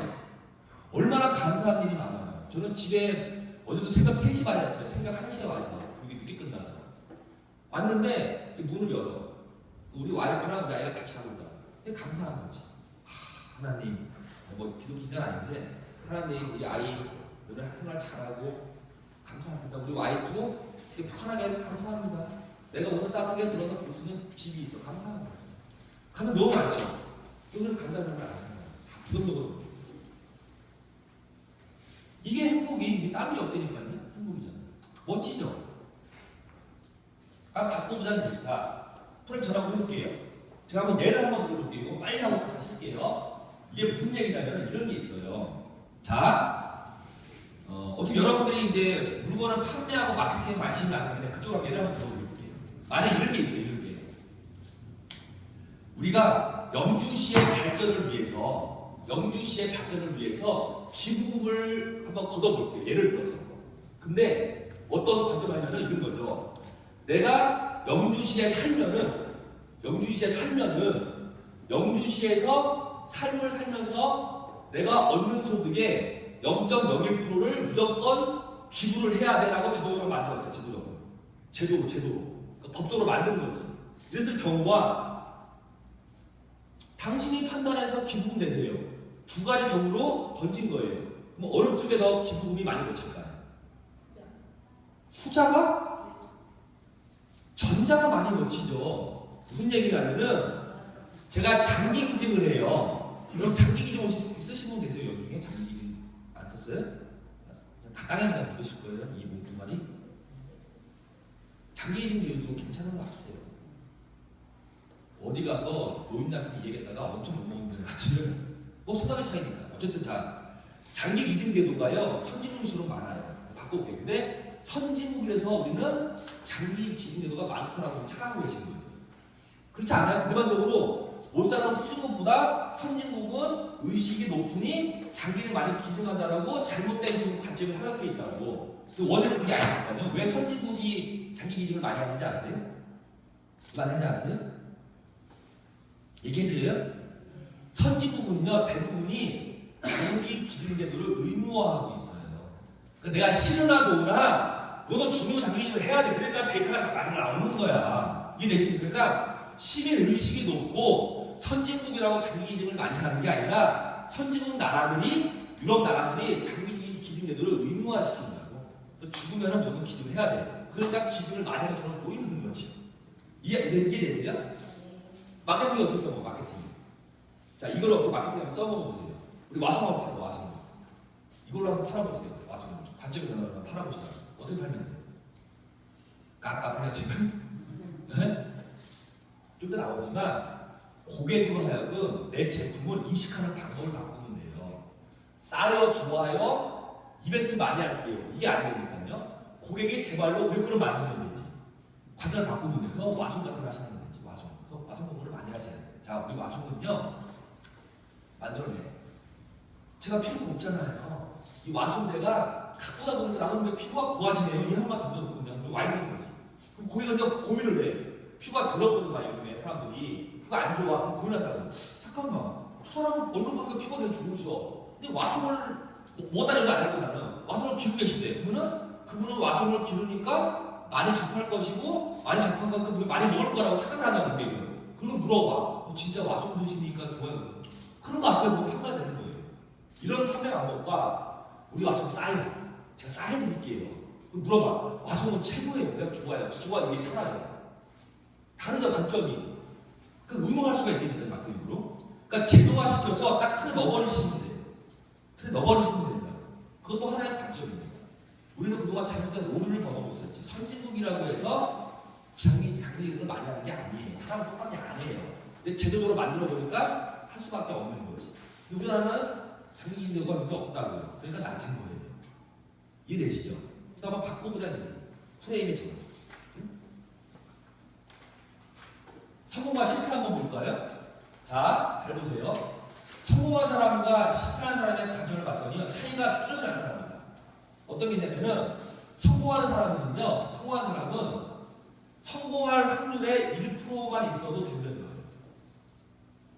얼마나 감사한 일이 많아요. 저는 집에 어제도 새벽 3시 반에 왔어요. 새벽 1시에 와서 여기 늦게 끝나서 왔는데 문을 열어. 우리 와이프랑 우리 아이가 같이 자고 있다. 그게 감사한 거지. 하나님, 뭐 기도 기도는 아닌데 하나님 우리 아이 오늘 생활 잘하고 감사합니다. 우리 와이프도 되게 편하게 감사합니다. 내가 오늘 따뜻하게 들어가 볼 수 있는 집이 있어. 감사합니다. 감사 너무 많죠. 오늘 감사하는 말 안 해요. 다 부정적으로. 이게 행복이 이게 딴 게 없다니까요. 행복이잖아요. 멋지죠? 아, 바꿔보자는 얘기다. 프로젝트 전화 한번 해볼게요. 제가 한번 예를 한번 들어볼게요. 빨리 하고 하실게요. 이게 무슨 얘기냐면 이런 게 있어요. 자, 어떻게 여러분들이 이제 물건을 판매하고 마케팅에 관심이 많으면 그쪽으로 예를 한번 들어볼게요. 만약에 이런 게 있어요. 이런 게. 우리가 영주시의 발전을 위해서 기부금을 한번 걷어볼게요. 예를 들어서. 근데 어떤 관점이냐면 이런 거죠. 내가 영주시에 살면은 영주시에서 삶을 살면서 내가 얻는 소득의 0.01%를 무조건 기부를 해야 되라고 제도를 만들었어요. 제도로. 그러니까 법적으로 만든 거지. 이랬을 경우가 당신이 판단해서 기부금 내세요. 두 가지 경우로 던진 거예요. 그럼 어느 쪽에 더 기부금이 많이 거칠까요? 후자가? 전자가 많이 거치죠. 무슨 얘기냐면은 제가 장기 기증을 해요. 그럼 장기 기증 혹시 쓰신 분 계세요? 여기 중에 장기 기증 안 썼어요? 다 까내면 묻으실 거예요. 이 몽둥아리. 장기 기증 계획도 괜찮은 것 같아요. 어디 가서 노인한테 얘기했다가 엄청 욕먹는 사실은 뭐 생각의 차이니까. 어쨌든 자, 장기 기증 제도가요 선진국으로 많아요. 바꿔볼게요. 근데 선진국에서 우리는 장기 기증 제도가 많더라고 착각하고 계신 거예요. 그렇지 않아요? 일반적으로 못 사는 후진국보다 선진국은 의식이 높으니 장기를 많이 기증한다라고 잘못된 지금 관점이 하나 돼 있다고. 원인은 그게 아니니까요. 왜 선진국이 장기 기증을 많이 하는지 아세요? 얘기해드려요? 선진국은요 대부분이 장기 기증 제도를 의무화하고 있어요. 그러니까 내가 싫으나 좋으나 너는 중요 장기 기증을 해야 돼. 그러니까 데이터가 많이 나오는 거야. 이해되십니까? 그러니까 시민 의식이 높고 선진국이라고 장기 기증을 많이 하는 게 아니라 선진국 나라들이 유럽 나라들이 장기 기증 제도를 의무화시킨다고. 죽으면 무조건 기증을 해야 돼. 그러니까 기증을 많이 하는 것처럼 보이는 거지. 이해되세요? 마케팅이 어떻게 써먹어? 마케팅. 자, 이걸 어떻게 마케팅 한번 써먹어보세요. 우리 와송 한번 팔아, 와송. 이걸로 한번 팔아보세요. 와송. 관점에 한번 팔아보시다. 어떻게 팔면 돼요? 깝깝해요, 지금? 네? 좀 더 나오지만, 고객으로 하여금 내 제품을 인식하는 방법을 바꾸면 돼요. 싸요, 좋아요, 이벤트 많이 할게요. 이게 아니니까요. 고객이 제발로 왜 그걸 만들면 되지? 관점을 바꾸면 돼서 와송 같은 거 하시는 거지. 와송. 그래서 와송 공부를 많이 하셔야 돼요. 자, 우리 와송은요, 만들어내. 제가 피부가 없잖아요. 이 와송제가 갖고다 보니까 나는 왜 피부가 고와지네요? 이 한번 던져놓고 그냥 와 있는 거지. 그럼 고객은 이제 고민을 해. 피부가 더럽거든, 막 이러네, 사람들이. 그거 안 좋아. 그럼 고민한다고. 잠깐만. 그 사람은 얼굴 보니까 피부가 되게 좋으셔. 근데 와송을 뭐 따져도 안 할 거잖아. 와송을 기르고 계시대. 그분은 와송을 기르니까 많이 접할 것이고, 많이 접한 만큼 많이 먹을 거라고 착각한다는 거예요. 그리고 물어봐. 진짜 와송 드시니까 좋아요. 그런 거 같아요. 보면 판매가 되는 거예요. 이런 판매 방법과 우리 와송 싸요. 제가 싸게 드릴게요. 물어봐. 와송은 최고예요. 내가 좋아요. 소가 이게 살아요. 다르죠, 관점이. 그 응용할 수가 있겠는데, 마케팅으로. 그러니까 제도화시켜서 딱 틀에 넣어버리시면 돼요. 틀에 넣어버리시면 됩니다. 그것도 하나의 관점입니다. 우리는 그동안 잘못된 오류를 범하고 있었지. 선진국이라고 해서 장기 기증을 많이 하는 게 아니에요. 사람은 똑같이 안 해요. 근데 제도적으로 만들어 보니까 할 수밖에 없는 거지. 우리나라는 장기 기증제도가 그렇게 없다고요. 그러니까 낮은 거예요. 이해되시죠? 또 한번 바꿔보자는 얘기. 프레임의 정의. 성공과 실패 한번 볼까요? 자, 잘 보세요. 성공한 사람과 실패한 사람의 관점을 봤더니 차이가 뚜렷이 나타납니다. 어떤 게 있냐면은 성공하는 사람은 성공할 확률의 1%만 있어도 된다는 거예요.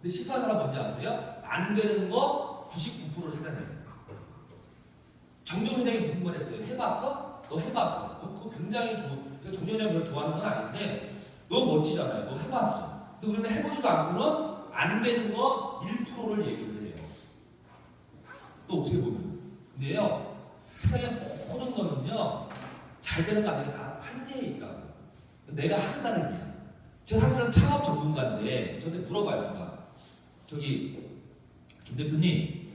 근데 실패한 사람 뭔지 아세요? 안 되는 거 99%를 찾아내요. 정경 회장이 무슨 말 했어요? 해봤어? 너 해봤어. 너 그거 굉장히 좋은. 제가 정경 회장을 별로 좋아하는 건 아닌데 너 멋지잖아요. 너 해봤어. 근데 우리는 해보지도 않고는 안 되는 거 1%를 얘기를 해요. 또 어떻게 보면. 근데요, 세상에 모든 거는요, 잘 되는 거 아니라 다 산재에 있다고. 내가 한다는 게. 제가 사실은 창업 전문가인데, 저한테 물어봐요, 누가. 저기, 김 대표님,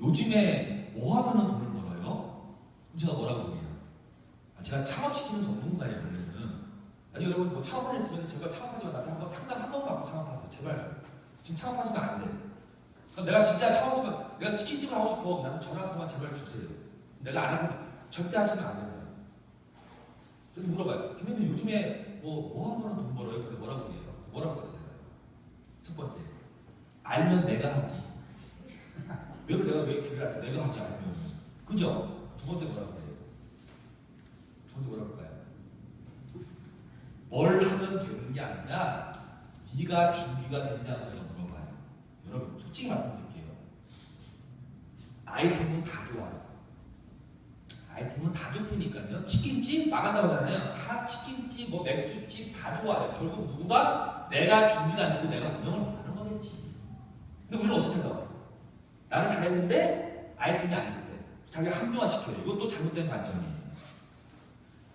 요즘에 뭐 하면 돈을 벌어요? 그럼 제가 뭐라고 그래요? 제가 창업시키는 전문가예요, 원래는. 아니, 여러분, 뭐 창업을 했으면 제가 창업하지 마. 나한테 한번 상담 한 번 받고 창업하세요. 제발. 지금 창업하시면 안 돼. 그럼 내가 진짜 창업하시면, 내가 치킨집을 하고 싶어. 나한테 전화 한 통만 제발 주세요. 내가 안 하면 절대 하시면 안 돼요. 그래서 물어봐요. 김 대표님, 요즘에 뭐 하면 돈 벌어요? 근데 뭐라고 그래요? 뭐라고 같아요? 첫 번째. 알면 내가 하지. 왜 길을 알까? 내가 하지 알면. 그죠? 두 번째 뭐라고 그래요? 두 번째 뭐라고 할까요? 뭘 하면 되는 게 아니라 네가 준비가 됐냐고 물어봐요. 여러분 솔직히 말씀드릴게요. 아이템은 다 좋아요. 아이템은 다 좋다니까요. 치킨집 망한다고 하잖아요. 다 치킨집, 뭐 맥주집 다 좋아요. 결국 누가 내가 준비가 안 되고 내가 운영을 못하는 거겠지. 근데 우리는 어떻게 생각해요? 나는 잘했는데 아이템이 안 돼. 자기가 합리화시켜요. 이것도 잘못된 관점이에요.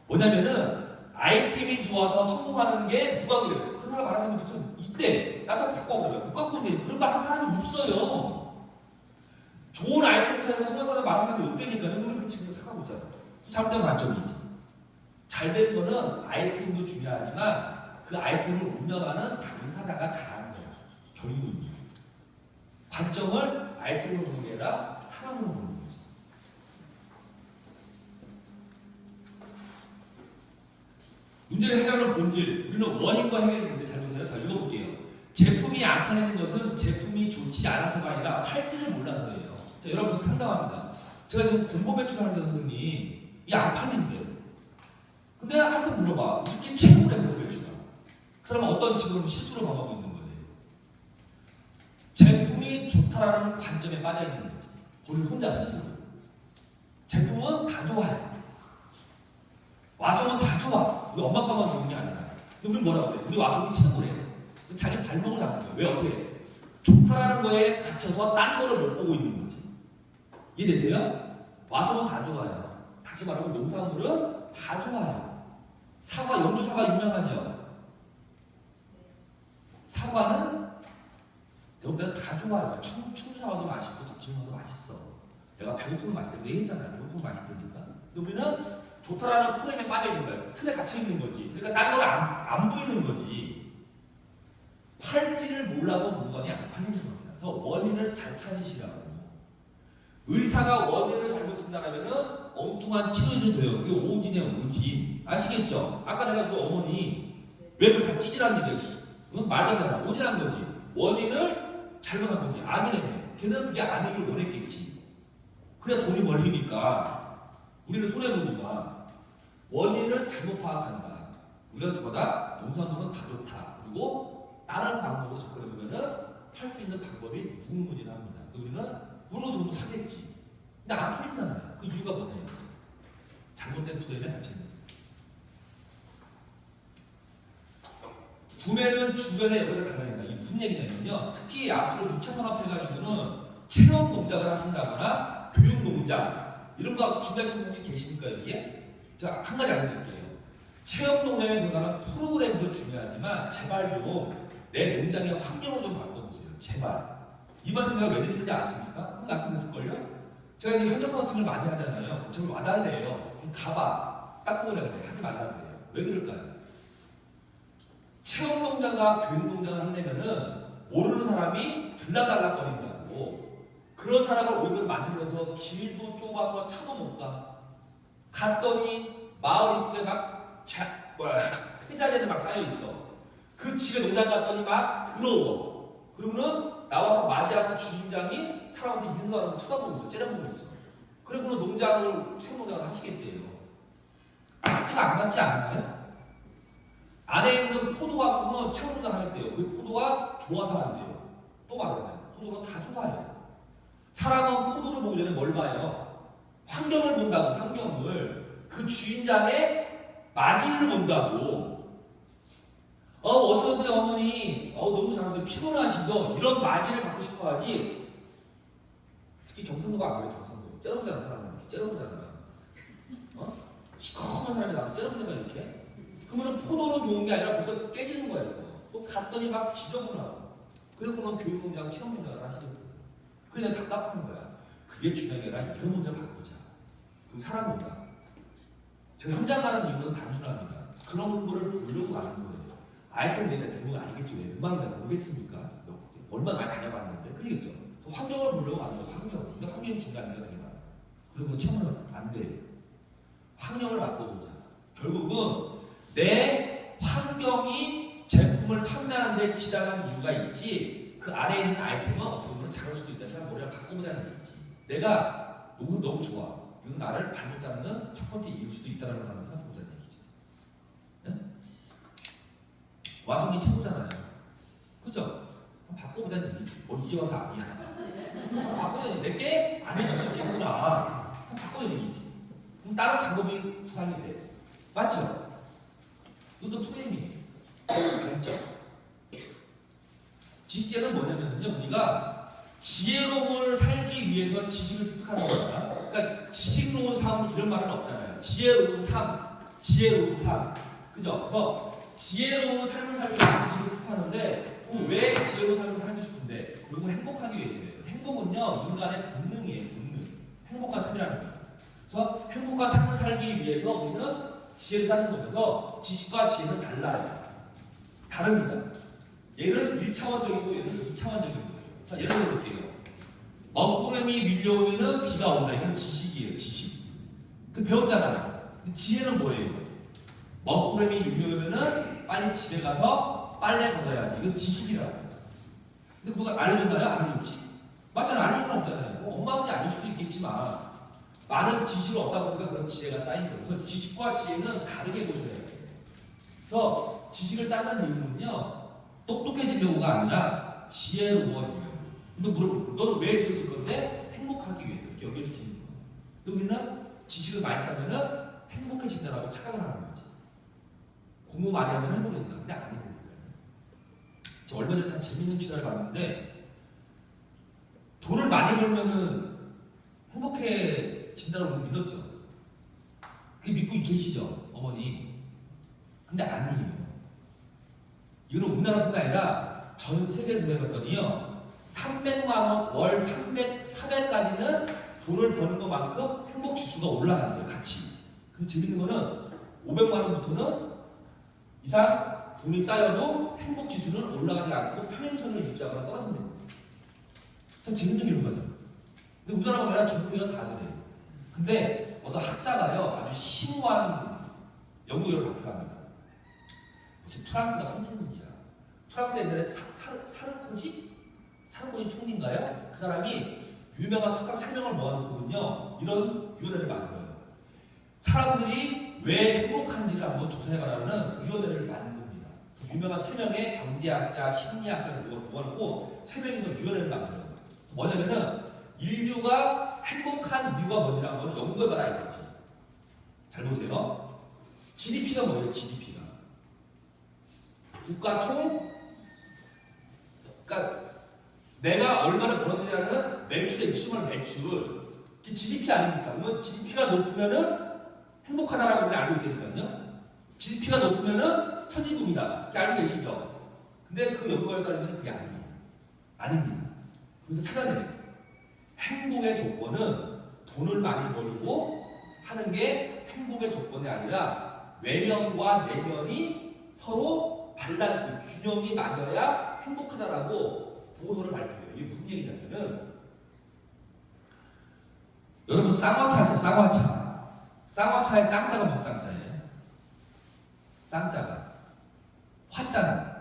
뭐냐면은 아이템이 좋아서 성공하는 게 누가 그래요? 그 사람 말하자면 이때 나도 갖고 오라고요. 못 갖고 온대. 그런 말 한 사람이 없어요. 좋은 아이템 찾아서 성공하는 말하는 게 없다니까요. 우리는 지금 생각하고 있잖아요. 잘못된 관점이지. 잘 된 거는 아이템도 중요하지만 그 아이템을 운영하는 당사자가 잘하는 거예요. 결국은 관점을 아이템으로 보는 게 아니라 사람으로 보는 거지. 문제를 해결하는 본질, 우리는 원인과 해결인데 잘 보세요. 자, 읽어볼게요. 제품이 안 팔리는 것은 제품이 좋지 않아서가 아니라 팔지를 몰라서예요. 자, 여러분 상담합니다. 제가 지금 공보 배출하는 선생님, 이 안 팔린대요. 근데 하여튼 물어봐. 이게 최고래 공보 배출가. 그 사람은 어떤 지금 실수로 방하고 있는 거예요. 제품이 좋다라는 관점에 빠져 있는 거지. 본인 혼자 스스로. 제품은 다 좋아요. 와송은 다 좋아. 우리 엄마 아빠만 좋은 게 아니라. 근데 우리 뭐라고 그래? 우리 와송이 최고래. 자기 발목을 잡는 거야. 왜 어떻게 해? 좋다라는 거에 갇혀서 딴 거를 못 보고 있는 거지. 이해되세요? 와송은 다 좋아요. 다시 말하면 농산물은 다 좋아요. 사과, 영주 사과 유명하죠? 사과는 대부분 다 좋아요. 충주 사과도 맛있고 접시 사과도 맛있어. 내가 배고프면 맛있다고 얘기했잖아요. 배고프면 맛있다니까. 근데 우리는 좋다라는 프레임에 빠져 있는 거예요. 틀에 갇혀 있는 거지. 그러니까 딴 건 안 보이는 거지. 팔지를 몰라서 물건이 안 팔리는 겁니다. 그래서 원인을 잘 찾으시라고. 의사가 원인을 잘못 찾는다면 엉뚱한 치료도 돼요. 그게 오진의 오진. 아시겠죠? 아까 내가 그 어머니 왜 그걸 다 찌질한 일이야? 그건 말하잖아. 오진한 거지. 원인을 잘못한 거지. 암이네. 걔는 그게 아니길 원했겠지. 그래야 돈이 벌리니까 우리는 손해보지만 원인을 잘못 파악한다. 우리가 저보다 농산물은 다 좋다. 그리고 다른 방법으로 접근해보면 팔 수 있는 방법이 무궁무진합니다. 우리는 물론 저도 사겠지. 근데 안 팔리잖아요. 그 이유가 뭐냐면 잘못된 프레임에 갇혀있는 거예요. 구매는 주변에 여기다 달라진다. 이게 무슨 얘기냐면요. 특히 앞으로 6차 산업해가지고는 체험 농장을 하신다거나 교육 농장 이런 거 준비하시는 분 혹시 계십니까 여기에? 제가 한 가지 알려드릴게요. 체험 농장에 들어가는 프로그램도 중요하지만 제발 좀 내 농장의 환경을 좀 바꿔보세요. 제발. 이 말씀 내가 왜 드리는지 아십니까? 말씀드렸을걸요? 제가 이제 현장 컨설팅을 많이 하잖아요. 저를 와달래요. 좀 가봐. 딱 보라 그래. 하지 말라 그래요. 왜 그럴까요? 체험 농장과 교육 농장을 하려면은 모르는 사람이 들락달락거린다고. 그런 사람을 오히려 만들면서 길도 좁아서 차도 못 가. 갔더니 마을 입구에 회자재들 막 쌓여 있어. 그 집에 농장 갔더니 막 더러워. 그러고는 나와서 맞이하는 주인장이 사람한테 인사하고 쳐다보고 있어. 째려보고 있어. 그리고는 농장을 새로운 농장을 하시겠대요. 앞뒤가 안 맞지 않나요? 안에 있는 포도 갖고는 채무 농장 하겠대요. 그 포도가 좋아서 한대요. 또 말하잖아요. 포도는 다 좋아해요. 사람은 포도를 보기 전에 뭘 봐요? 환경을 본다고, 환경을. 그 주인장의 마진을 본다고. 어서오세요, 어머니. 너무 잘하세요. 피곤하시죠? 이런 마진을 받고 싶어 하지. 특히 경상도가 안 그래, 경상도. 째려보잖아, 사람은. 이렇게 째려보잖아. 시커먼 사람이 나와서 째려보잖아, 이렇게. 그러면 포도는 좋은 게 아니라 벌써 깨지는 거야, 그래서. 또 갔더니 막 지저분하고. 그리고는 교육공장, 체험공장을 하시겠고. 그냥 답답한 거야. 그게 중요한 게 아니라 이런 문제 바꾸자. 그럼 사람 온다. 제가 현장 가는 이유는 단순합니다. 그런 거를 보려고 가는 거예요. 아이템 내가 들은 건 아니겠죠. 왜 웬만하면 모르겠습니까? 얼마나 많이 다녀봤는데. 그러겠죠. 환경을 보려고 가는 거예요. 환경. 근데 환경이 중요한 게 되게 많아요. 그리고 체험은 안 돼요. 환경을 바꿔보자. 결국은 내 환경이 제품을 판매하는 데 지장한 이유가 있지, 그 아래에 있는 아이템은 어떻게 보면 작을 수도 있다. 그냥 머리를 바꿔보자는 얘기지. 내가 너무 좋아. 이건 나를 발목 잡는 첫 번째 이유일 수도 있다는 걸 생각해보자는 얘기죠. 응? 와송이 최고잖아요. 그죠? 바꿔보자는 얘기지. 이제 와서 아니야. 바꿔보자는 얘기. 내게 아닐 수도 있겠구나. 바꿔보자는 얘기지. 그럼 다른 방법이 구상이 돼. 맞죠? 이것도 프레임이에요. 알죠? 직제는 뭐냐면요, 우리가 지혜로움을 살기 위해서 지식을 습득하는 거야. 그러니까 지식로운 삶 이런 말은 없잖아요. 지혜로운 삶, 지혜로운 삶, 그죠? 그래서 지혜로운 삶을 살기 위해서 지식을 습득하는데, 왜 지혜로운 삶을 살고 싶은데? 그리고 행복하기 위해서예요. 행복은요, 인간의 본능이에요, 본능. 행복한 삶이라는 거예요. 그래서 행복한 삶을 살기 위해서 우리는 지혜를 쌓는 거면서 지식과 지혜는 달라요. 다릅니다. 얘는 1차원적이고 얘는 2차원적인 거예요. 자, 예를 들어 볼게요. 먹구름이 밀려오면 비가 온다. 이건 지식이에요, 지식. 그 배웠잖아요. 지혜는 뭐예요? 먹구름이 밀려오면 빨리 집에 가서 빨래 걷어야지. 이건 지식이라고. 근데 누가 알려줬나요? 안 알려줬지? 맞잖아, 알려줄 건 없잖아요. 엄마들이 알릴 수도 있겠지만 많은 지식이 없다 보니까 그런 지혜가 쌓인 거예요. 그래서 지식과 지혜는 다르게 보셔야 돼요. 그래서 지식을 쌓는 이유는요, 똑똑해지려고가 아니라 지혜로워지려고. 너 물어볼 너는 왜 지혜로울 건데? 행복하기 위해서 이렇게 연결시키는 거예요. 우리는 지식을 많이 쌓으면 행복해진다라고 착각을 하는 거지. 공부 많이 하면 행복해진다. 근데 아닌 거예요. 저 얼마 전에 참 재밌는 기사를 봤는데, 돈을 많이 벌면은 행복해진다고 믿었죠. 그게 믿고 계시죠, 어머니. 근데 아니에요. 이거는 우리나라뿐만 아니라 전 세계에서 해봤더니요, 300만원, 월 400까지는 돈을 버는 것만큼 행복지수가 올라가는 거예요, 같이. 근데 재밌는 거는 500만원부터는 이상 돈이 쌓여도 행복지수는 올라가지 않고 평행선을 유지하거나 떨어진다는 거예요. 참 재밌는 이런 거죠. 근데 우리나라가 아니라 전 세계가 다 그래요. 근데 어떤 학자가요, 아주 심오한 연구결을 발표합니다. 지금 프랑스가 선진국이야. 프랑스 옛날에 사르코지 총리인가요? 그 사람이 유명한 석학 3명을 모아놓고는요, 이런 위원회를 만들어요. 사람들이 왜 행복한지를 한번 조사해봐라는 위원회를 만든 겁니다. 유명한 3명의 경제학자, 심리학자를 모아놓고 3명이서 위원회를 만들어요. 뭐냐면은 인류가 행복한 이유가 뭔지 한번 연구해봐라 이거지. 잘 보세요. GDP가 뭐예요? GDP가 국가 총, 그러니까 내가 얼마나 벌어들이냐는 매출의 수만 매출. 이게 GDP 아닙니까? 그러면 GDP가 높으면은 행복하다라고 우리는 알고 있다니까요. GDP가 높으면은 선진국이다. 이렇게 알고 계시죠? 근데 그 연구에 따르면 그게 아니에요. 아닙니다. 그래서 찾아내요. 행복의 조건은 돈을 많이 벌고 하는 게 행복의 조건이 아니라 외면과 내면이 서로 밸런스, 균형이 맞아야 행복하다라고 보고서를 발표해요. 이게 무슨 얘기냐면은, 여러분 쌍화차 아세요? 쌍화차. 쌍화차의 쌍자가 무슨 쌍자예요? 쌍자가 화자는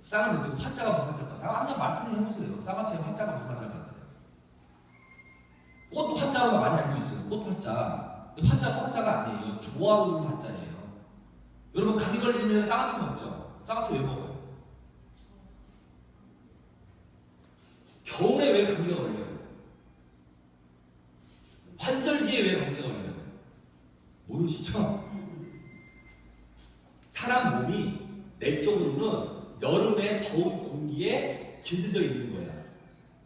쌍은 어떻게 화자가 무슨 화자일까? 한번 말씀 좀 해보세요. 쌍화차의 화자가 무슨 화자 같아요? 꽃도 화자로 많이 알고 있어요. 꽃 화자. 화자 꽃 화자가 아니에요. 조화로운 화자예요. 여러분 감기 걸리면 쌍화차 먹죠? 쌍화차 왜 먹어요? 겨울에 왜 감기가 걸려요? 환절기에 왜 감기가 걸려요? 모르시죠? 사람 몸이 내적으로는 여름에 더운 공기에 길들여 있는 거야.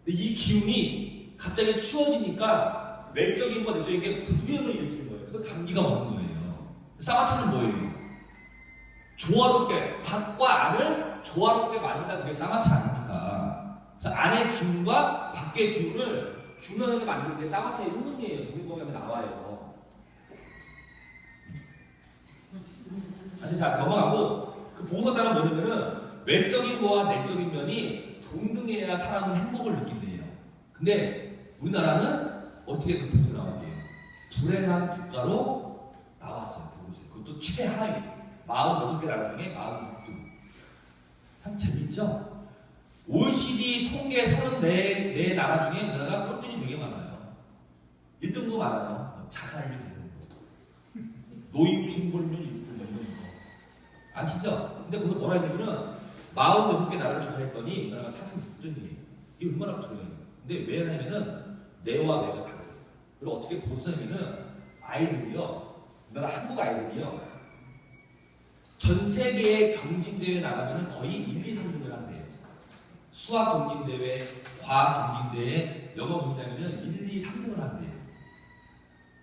근데 이 기운이 갑자기 추워지니까 외적인 거 내적인 게 불균형을 일으키는 거예요. 그래서 감기가 오는 거예요. 쌍화차는 뭐예요? 조화롭게 밖과 안을 조화롭게 만든다. 그게 쌍화차 아닙니까? 그래서 안의 기운과 밖의 기운을 균형하게 만드는 게 쌍화차의 효능이에요. 동일공감에 나와요. 자, 넘어가고 그 보고서단은 뭐냐면은 외적인 거와 내적인 면이 동등해야 사람은 행복을 느낀대요. 근데 우리나라는 어떻게 그 보고서 나왔게요? 불행한 국가로 나왔어요. 보고서에. 그것도 최하위 46개 나라 중에 46등. 참 재밌죠? OECD 통계 34 나라 중에 우리나라가 꼴등이 되게 많아요. 1등도 많아요. 자살률 1등도. 노인 빈곤율 1등. 아시죠? 근데 거기서 뭐라 했냐면은 46개 나라를 조사했더니 우리나라가 46등이에요. 이게 얼마나 부러워요. 근데 왜 하냐면은 뇌와 뇌가 다르요. 그리고 어떻게 보자면은 아이들이요. 우리나라 한국 아이들이요. 전 세계의 경진대회 나가면은 거의 1, 2, 3등을 한대요. 수학 경진대회, 과학 경진대회, 영어 경진대회는 1, 2, 3등을 한대요.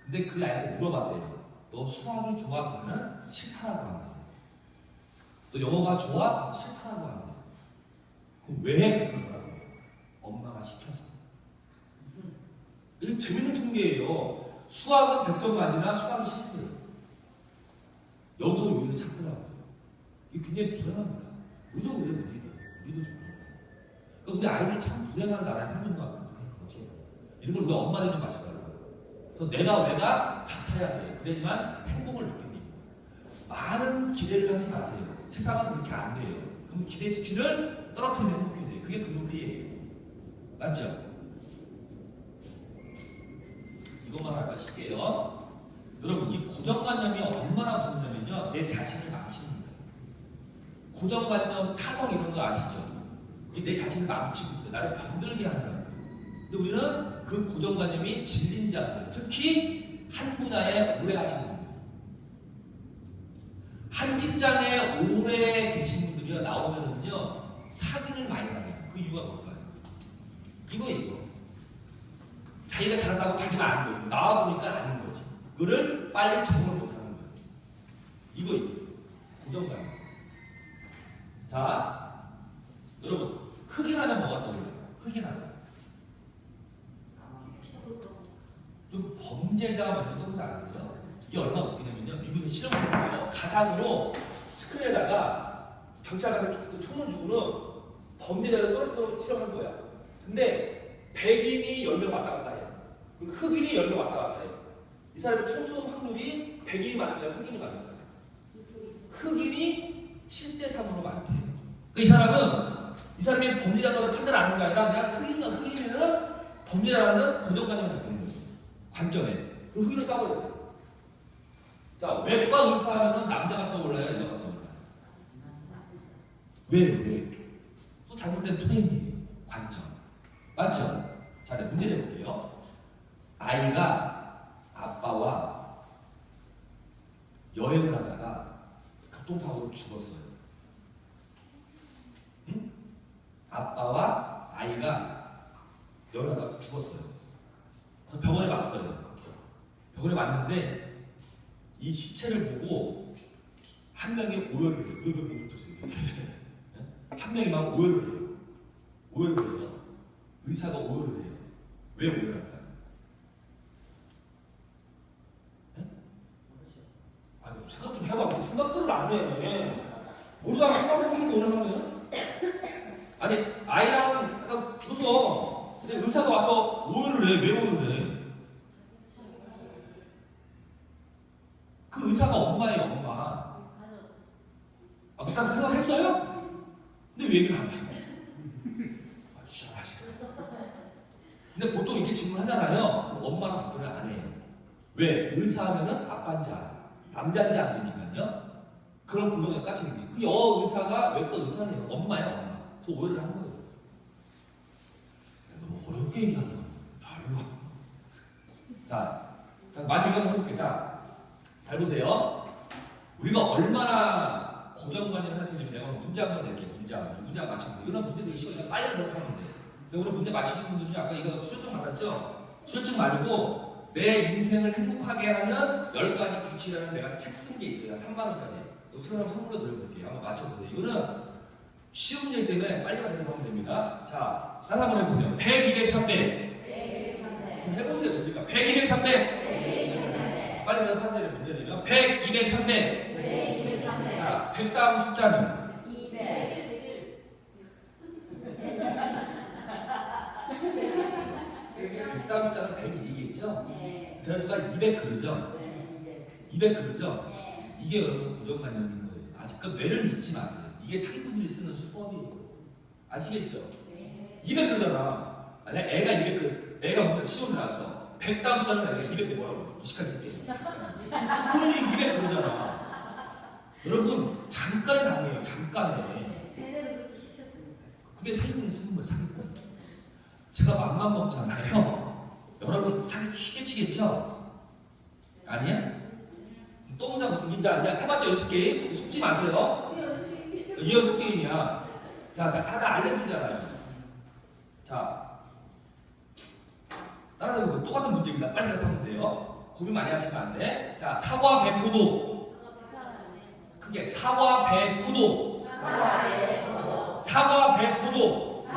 근데 그 아이한테 물어봤대요. 너 수학이 좋아? 그러면 싫다라고 한대요. 너 영어가 좋아? 싫다라고 한대요. 그럼 왜 해? 그러더라고요. 엄마가 시켜서. 이게 재밌는 통계예요. 수학은 100점 맞으나 수학이 싫대요. 여기서 요인을 찾더라고요. 이게 굉장히 불행합니다. 우리도 그래요, 우리도 좀 그렇고. 그러니까 우리 아이들이 참 불행한 나라에 사는 것 같아요. 이런 걸 우리 엄마들이 좀 마시더라고요. 그래서 내가 같아야 돼. 그래야지만 행복을 느낍니다. 많은 기대를 하지 마세요. 세상은 그렇게 안 돼요. 그럼 기대 수치를 떨어뜨리면 행복해야 돼요. 그게 그 논리예요. 맞죠? 이것만 알고 하실게요. 여러분, 이 고정관념이 얼마나 무섭냐면요. 내 자신을 망칩니다. 고정관념, 타성 이런 거 아시죠? 내 자신을 망치고 있어요. 나를 병들게 하는 거예요. 근데 우리는 그 고정관념이 질린 자세요. 특히 한 분야에 오래 하시는 분들. 한 직장에 오래 계신 분들이 나오면은요, 사기를 많이 당해요. 그 이유가 뭘까요? 이거. 자기가 잘한다고 자기만 아는 거예요. 나와보니까 아닌 거지. 그거를 빨리 적응을 못하는 거예요. 이거. 고정관념. 자, 여러분, 흑인하면 뭐가 떠올려요? 흑인하면. 좀 범죄자가 먼저 떠오르지 않으세요? 이게 얼마나 웃기냐면요. 미국에서 실험을 했고요. 가상으로 스크린에다가 경찰관을 총을 주고는 범죄자를 썰어 실험한 거야. 근데 백인이 10명 왔다 갔다 해요. 그리고 흑인이 10명 왔다 갔다 해요. 이 사람의 총 쏜 확률이 백인이 많은 게 아니라 흑인이 많은 거예요. 흑인이 7대3으로 많대요. 그러니까 이 사람이 범죄자를 판단 안 하는 게 아니라 그냥 흑인이면 범죄자라는 고정관념을 갖고 있는 거예요. 관점에. 그리고 흑인을 싸버려야 돼요. 자, 외과 의사 하면은 남자가 떠올라요? 여자가 떠올라요? 왜? 또 잘못된 프레임이에요. 관점. 맞죠? 자, 네, 문제 내볼게요. 아이가 아빠와 여행을 하다가 교통사고로 죽었어요. 응? 아빠와 아이가 여행을 하다가 죽었어요. 그래서 병원에 왔어요. 병원에 왔는데 이 시체를 보고 한 명이 오열을 해요. 왜 못했어요? 이렇게. 한 명이 막 오열을 해요. 의사가 오열을 해요. 왜 오열할까요? 아니, 생각 좀 해봐. 생각들을 안 해. 모르다가 생각해보시고 오열하면. 아니, 아이랑 죽어서 근데 의사가 와서 오열을 해. 왜 오열을 해? 근데 왜 얘기를 안 해요? 아, 시원하지. 근데 보통 이렇게 질문하잖아요. 그럼 엄마는 답변을 안 해요. 왜? 의사하면은 아빠인지 알아. 남자인지 안 되니까요. 그런 고정에 까치는 게. 그 여의사가 외과 의사예요. 엄마야, 엄마. 그래서 오해를 한 거예요. 너무 어렵게 얘기하는 거예요. 별로. 자, 많이 이거 해볼게요. 자, 잘 보세요. 우리가 얼마나 고정관념을 생각했는지 내가 문제 한번 낼게요. 문제 맞추는 거. 이런 문제 되게 쉬워요. 빨리 대답하면 돼. 근데 우리 문제 맞히신 분들 중에 아까 이거 수료증 받았죠? 수료증 말고 내 인생을 행복하게 하는 10가지 규칙이라는 내가 책 쓴 게 있어요. 3만원짜리. 이거 선물로 드려볼게요. 한번 맞춰보세요. 이거는 쉬운 문제이기 때문에 빨리 대답하면 됩니다. 자, 다시 한번 해보세요. 100, 200, 300. 100, 300. 그럼 해보세요. 저니까 100, 200, 300. 100, 200, 300. 빨리 대답하세요. 문제는요. 100, 200, 300. 100, 200, 300. 자, 100 다음 숫자는 200. 100 다음 숫자는 100이겠죠? 네. 대수가 200 그러죠? 네, 200 그러죠? 네. 이게 여러분 고정관념인 거예요. 아직 그 뇌를 믿지 마세요. 이게 사기꾼들이 쓰는 수법이에요. 아시겠죠? 네. 200 그러잖아. 아니, 애가 200 그랬어. 애가 먼저 시험을 나왔어. 100 다음 숫자는 애가 200이 뭐라고? 무식한 새끼. 그러니 200 그러잖아. 여러분, 잠깐의 당해요. 잠깐에. 세대를 그렇게 시켰으니까. 그게 사기꾼이 쓰는 거예요. 사기꾼. 제가 맘만 먹잖아요. 여러분 사기 쉽게 치겠죠? 아니야? 또 혼자 무슨 민다 아니야? 해봤자 연습 게임? 속지 마세요. 이 연습 게임이야. 자, 다들 알려드리잖아요. 자, 따라해보세요. 똑같은 문제입니다. 빨리 대답하면 돼요. 고민 많이 하시면 안 돼. 자, 사과 배포도. 크게 사과 배포도. 사과 배포도.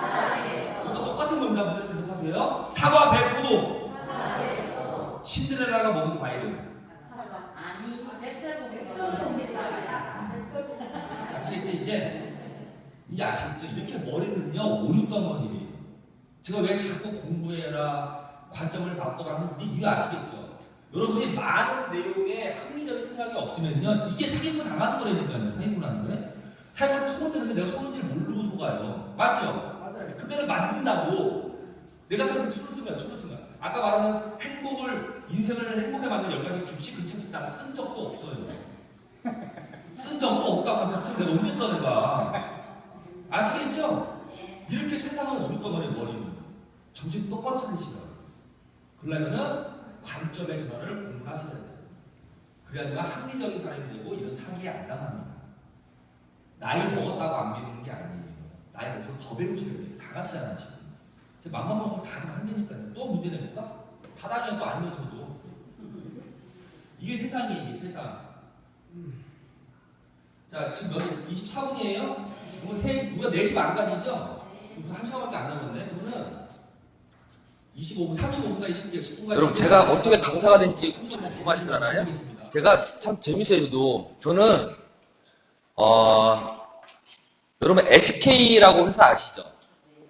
이것도 똑같은 겁니다. 문제 대답하세요. 사과 배포도. 신데렐라가 먹은 과일은? 아니, 백설공주 사과야. 아시겠죠 이제? 이제 아시겠죠? 이렇게 머리는요 오륙덩어리예요. 제가 왜 자꾸 공부해라 관점을 바꿔라 하는 이유 아시겠죠? 여러분이 많은 내용에 합리적인 생각이 없으면요 이게 사기꾼 당하는 거라니까요. 사기꾼하는 거예요. 사기꾼한테 속았다는데 내가 속는지 모르고 속아요. 맞죠? 맞아요. 그때는 만든다고 내가 저렇게 술을 쓴 거야. 아까 말하는 행복을 인생을 행복하게 만드는 10가지 규칙 그 책을 나쓴 적도 없어요. 쓴 적도 없다고 하면 내가 언제 써 내가. 아시겠죠? 이렇게 세상을 오랫동안에 머리는 정신 똑바로 차리시라. 그러려면은 관점의 전환을 공부하셔야 돼요. 그래야 내가 합리적인 사람이 되고 이런 사기에 안 당합니다. 나이 먹었다고 안 믿는 게 아니에요. 나이 먹어서 더 배우셔야 돼요. 다 같이잖아 지금. 제 맘만 먹고 다 한다니까요. 또 문제 내볼까? 다 당해도 또 아니면서도. 이게 세상이에요. 이게 세상. 자, 지금 몇 시? 24분이에요? 그러면 우리가 4시 반까지죠? 그래서 1시간밖에 안 남았네. 그러면 25분, 35분까지 쉬게 10분까지. 여러분, 제가 어떻게 강사가 된지 혹시 궁금하시잖아요? 제가 참 재밌어요, 또. 저는, 여러분, SK라고 회사 아시죠?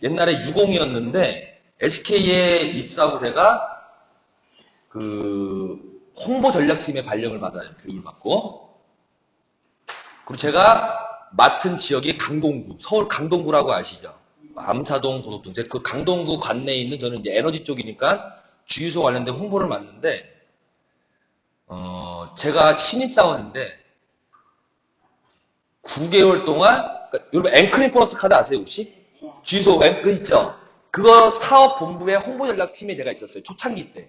옛날에 유공이었는데, SK에 입사하고 제가, 홍보 전략팀의 발령을 받아요. 교육을 받고. 그리고 제가 맡은 지역이 강동구, 서울 강동구라고 아시죠? 암사동, 고속동. 그 강동구 관내에 있는 저는 이제 에너지 쪽이니까 주유소 관련된 홍보를 맡는데, 제가 신입사원인데, 9개월 동안, 그러니까 여러분 앵커링 보너스 카드 아세요, 혹시? 주유소 앵커 있죠? 그거 사업본부의 홍보 전략팀에 제가 있었어요. 초창기 때.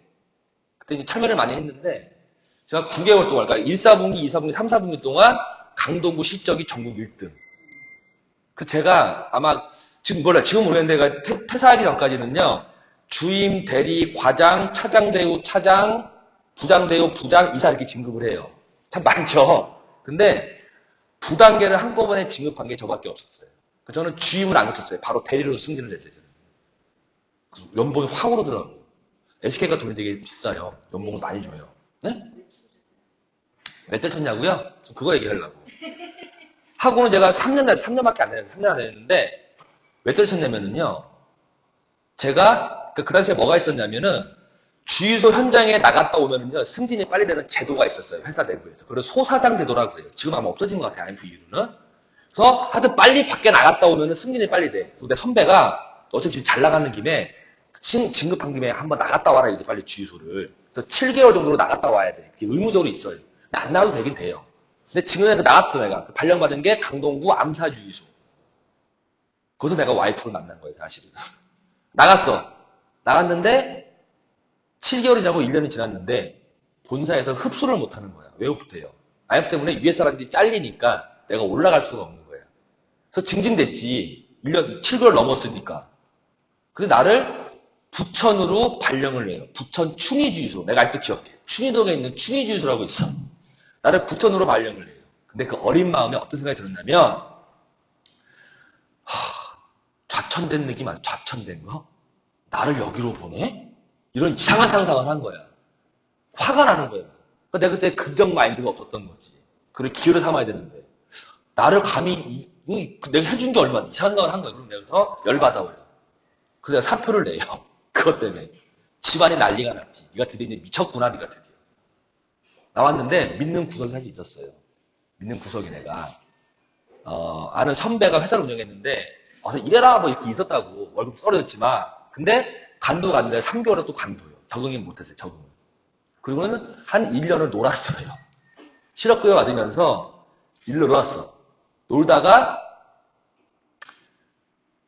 그때 이제 참여를 많이 했는데, 제가 9개월 동안, 그러니까 1, 4분기, 2, 4분기, 3, 4분기 동안 강동구 실적이 전국 1등. 그 제가 아마 지금 모르겠는데 제가 퇴사하기 전까지는요. 주임, 대리, 과장, 차장, 대우, 차장, 부장, 대우, 부장, 이사 이렇게 진급을 해요. 참 많죠. 근데 두 단계를 한꺼번에 진급한 게 저밖에 없었어요. 저는 주임을 안 거쳤어요. 바로 대리로 승진을 했어요. 연봉이 확 오르더라고요. SK가 돈이 되게 비싸요. 연봉을 많이 줘요. 네? 몇 대 쳤냐고요? 그거 얘기하려고. 하고는 제가 3년밖에 안 됐는데, 3년 안 됐는데, 몇 대 쳤냐면요. 제가, 그 당시에 뭐가 있었냐면은, 주유소 현장에 나갔다 오면은요, 승진이 빨리 되는 제도가 있었어요. 회사 내부에서. 그래서 소사장 제도라고 해요. 지금 아마 없어진 것 같아요. IMF 이후로는. 그래서 하여튼 빨리 밖에 나갔다 오면 승진이 빨리 돼. 그래서 내 선배가 어차피 지금 잘 나가는 김에 진급한 김에 한번 나갔다 와라 이제 빨리 주유소를. 그래서 7개월 정도로 나갔다 와야 돼. 그게 의무적으로 있어요. 근데 안 나가도 되긴 돼요. 근데 지금에 나갔어 내가. 발령받은 게 강동구 암사주유소. 거기서 내가 와이프를 만난 거예요 사실은. 나갔어. 나갔는데 7개월이 지나고 1년이 지났는데 본사에서 흡수를 못하는 거야. 왜 못해요? IMF 때문에 위에 사람들이 잘리니까 내가 올라갈 수가 없는 거야. 그래서 징징댔지. 1년 7개월 넘었으니까. 그래서 나를 부천으로 발령을 내요. 부천 충의주유소. 내가 아직도 기억해. 충의동에 있는 충의주유소라고 있어. 나를 부천으로 발령을 내요. 근데 그 어린 마음에 어떤 생각이 들었냐면 좌천된 느낌 아니야? 좌천된 거? 나를 여기로 보내? 이런 이상한 상상을 한 거야. 화가 나는 거야. 그러니까 내가 그때 긍정 마인드가 없었던 거지. 그걸 기회를 삼아야 되는데 나를 감히 내가 해준 게 얼마나 이상한 생각을 한 거야. 그럼 내가 그래서 열받아버려. 그래서 내가 사표를 내요. 그것 때문에. 집안이 난리가 났지. 네가 드디어 이제 미쳤구나, 네가 드디어. 나왔는데 믿는 구석이 사실 있었어요. 믿는 구석이 내가 아는 선배가 회사를 운영했는데 와서 일해라 뭐 이렇게 있었다고. 월급 썰어졌지만 근데 간도가 3개월에 또 간도요. 적응이 못했어요. 적응을. 그리고는 한 1년을 놀았어요. 실업급여 받으면서 일로 놀았어. 놀다가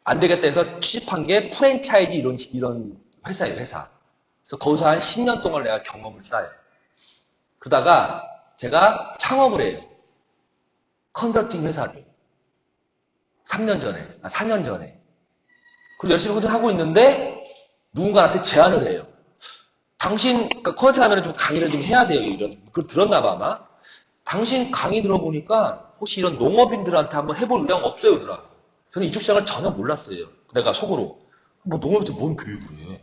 안 되겠다 해서 취직한 게 프랜차이즈 이런 회사예요, 회사. 그래서 거기서 한 10년 동안 내가 경험을 쌓아요. 그러다가 제가 창업을 해요. 컨설팅 회사를. 4년 전에. 그리고 열심히 하고 있는데 누군가한테 제안을 해요. 당신, 그러니까 컨설팅 하면 좀 강의를 좀 해야 돼요. 이런. 그걸 들었나 봐, 아마. 당신 강의 들어보니까 혹시 이런 농업인들한테 한번 해볼 의향 없어요? 그러더라고요. 저는 이쪽 시장을 전혀 몰랐어요. 내가 속으로. 뭐 농업인한테 뭔 교육을 해?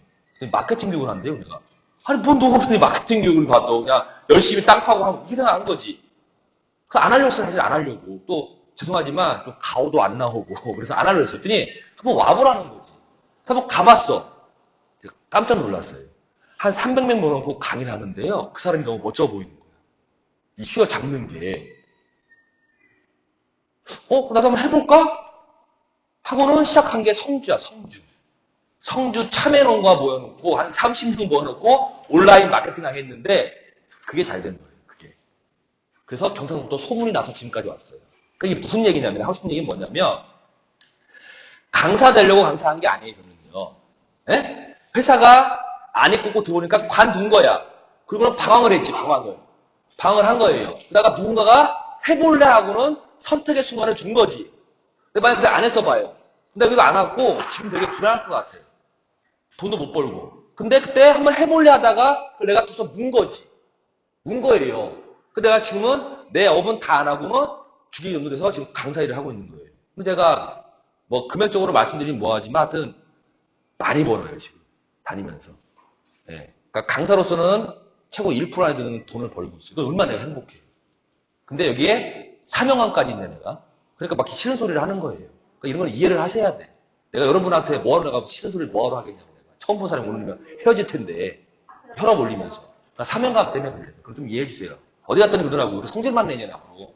마케팅 교육을 한대요, 내가. 아니, 뭔 농업인이 마케팅 교육을 봐도 그냥 열심히 땅 파고 하고 이렇게 생각한 거지. 그래서 안 하려고 했어요, 사실 안 하려고. 또, 죄송하지만, 좀 가오도 안 나오고. 그래서 안 하려고 했어요. 했더니, 한번 와보라는 거지. 한번 가봤어. 깜짝 놀랐어요. 한 300명 모아놓고 강의를 하는데요. 그 사람이 너무 멋져 보이는 거예요. 이 휘어 잡는 게. 나도 한번 해볼까? 하고는 시작한 게 성주야, 성주. 성주 참외농가 모여놓고, 한 30명 모여놓고, 온라인 마케팅 하겠는데, 그게 잘 된 거예요, 그게. 그래서 경상북도 소문이 나서 지금까지 왔어요. 그러니까 이게 무슨 얘기냐면, 하고 싶은 얘기는 뭐냐면, 강사 되려고 강사한 게 아니에요, 저는요. 예? 회사가 안에 꽂고 들어오니까 관둔 거야. 그리고는 방황을 했지, 방황을. 방황을 한 거예요. 그러다가 누군가가 해볼래 하고는 선택의 순간을 준 거지. 근데 만약 그때 안 했어봐요. 근데 그거 안 하고 지금 되게 불안할 것 같아. 돈도 못 벌고. 근데 그때 한번 해볼래 하다가 내가 또서 문 거지. 문 거예요. 근데 내가 지금은 내 업은 다 안 하고는 주기 연도돼서 지금 강사 일을 하고 있는 거예요. 근데 제가 뭐 금액적으로 말씀드리면 뭐하지만 하여튼 많이 벌어요, 지금. 다니면서. 예. 그러니까 강사로서는 최고 1% 안에 드는 돈을 벌고 있어요. 그건 얼마나 내가 행복해. 근데 여기에 사명감까지 있네, 내가. 그러니까 막 싫은 소리를 하는 거예요. 그러니까 이런 걸 이해를 하셔야 돼. 내가 여러분한테 뭐하러 나가고 싫은 소리를 뭐하러 하겠냐고. 내가. 처음 본 사람이 오르면 헤어질 텐데. 혈압 올리면서. 그러니까 사명감 때문에 그래요. 그걸 좀 이해해 주세요. 어디 갔더니 그러더라고. 성질만 내냐, 앞으로.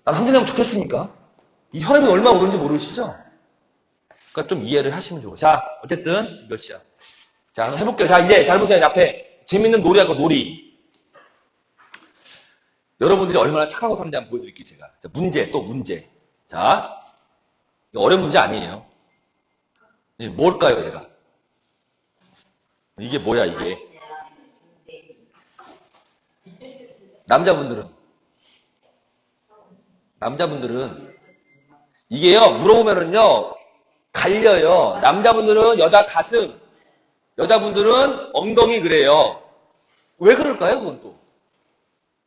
난 성질내면 좋겠습니까? 이 혈압이 얼마나 오르는지 모르시죠? 그러니까 좀 이해를 하시면 좋아요. 자, 어쨌든 몇 시야? 자, 한번 해볼게요. 자, 이제 잘 보세요. 앞에 재밌는 놀이하고 놀이. 여러분들이 얼마나 착하고 사는지 한번 보여드릴게요, 제가. 자, 문제, 또 문제. 자, 이거 어려운 문제 아니에요. 이게 뭘까요, 얘가? 이게 뭐야, 이게? 남자분들은 이게요, 물어보면은요, 갈려요. 남자분들은 여자 가슴, 여자분들은 엉덩이 그래요. 왜 그럴까요, 그건 또?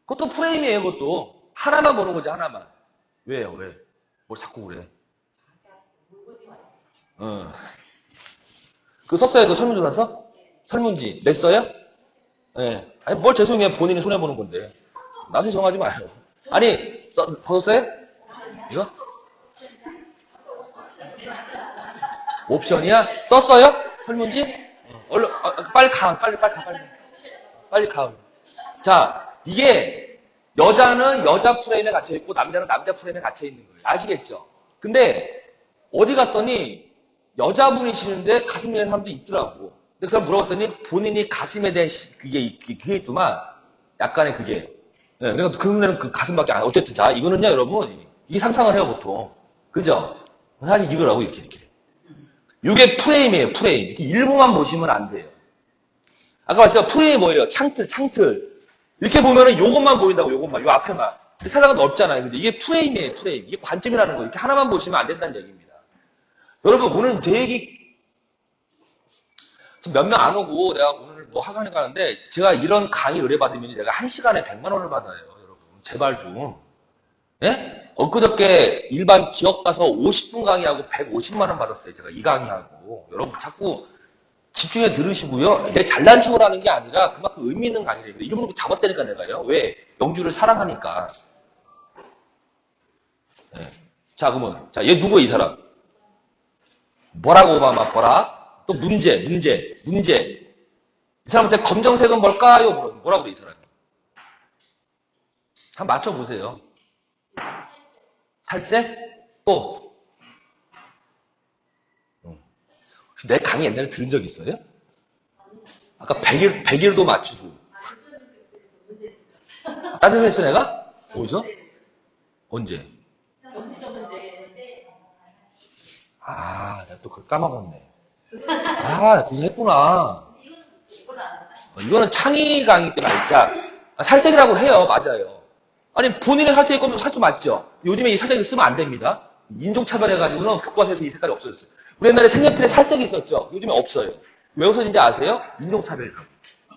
그것도 프레임이에요, 그것도. 하나만 보는 거지, 하나만. 왜요, 왜? 뭘 자꾸 그래? 그거 썼어요, 그 설문조사서? 설문지. 냈어요? 예. 네. 아니, 뭘 죄송해요, 본인이 손해보는 건데. 나한테 정하지 마요. 아니, 벗었어요? 이거? 옵션이야? 썼어요? 설문지? 얼른, 빨리 가. 자, 이게 여자는 여자 프레임에 갇혀 있고 남자는 남자 프레임에 갇혀 있는 거예요. 아시겠죠? 근데 어디 갔더니 여자분이시는데 가슴이 있는 사람도 있더라고. 근데 그 사람 물어봤더니 본인이 가슴에 대한 그게 있더만 약간의 그게. 네, 그러니까 그 눈에는 그 가슴밖에 안. 어쨌든 자 이거는요 여러분 이게 상상을 해요 보통. 그죠? 사실 이거라고 이렇게. 이게 프레임이에요 프레임. 이렇게 일부만 보시면 안 돼요. 아까 말했죠 프레임이 뭐예요? 창틀. 이렇게 보면은 요것만 보인다고 요것만 요 앞에만. 세상은 넓잖아요. 근데 이게 프레임이에요 프레임. 이게 관점이라는 거. 이렇게 하나만 보시면 안 된다는 얘기입니다. 여러분 오늘 제 얘기 지금 몇 명 안 오고 내가 오늘 뭐 하가는 가는데 제가 이런 강의 의뢰받으면 내가 1시간에 100만 원을 받아요. 여러분 제발 좀. 예? 엊그저께 일반 기업 가서 50분 강의하고 150만 원 받았어요. 제가 이 강의하고. 여러분 자꾸 집중해 들으시고요. 내 잘난 척을 하는 게 아니라 그만큼 의미 있는 강의입니다. 일부러 잡았다니까 내가요. 왜? 영주를 사랑하니까. 예. 자 그러면 얘 누구 이 사람? 버락 오바마 버락. 또 문제. 이 사람한테 검정색은 뭘까요? 뭐라고 그래 이 사람이? 한번 맞춰보세요. 살색? 또? 혹시 내 강의 옛날에 들은 적 있어요? 아까 100일도 맞추고. 따뜻했어 내가? 어디서? 언제? 아, 내가 또 그걸 까먹었네. 아, 그거 했구나. 이거는 창의 강의 때문에 하니까 살색이라고 해요. 맞아요. 아니 본인의 살색이 거면 살색 맞죠? 요즘에 이 살색을 쓰면 안 됩니다. 인종차별해가지고는 교과서에서 이 색깔이 없어졌어요. 우리 옛날에 색연필에 살색이 있었죠? 요즘에 없어요. 왜 없어진지 아세요? 인종차별이라고.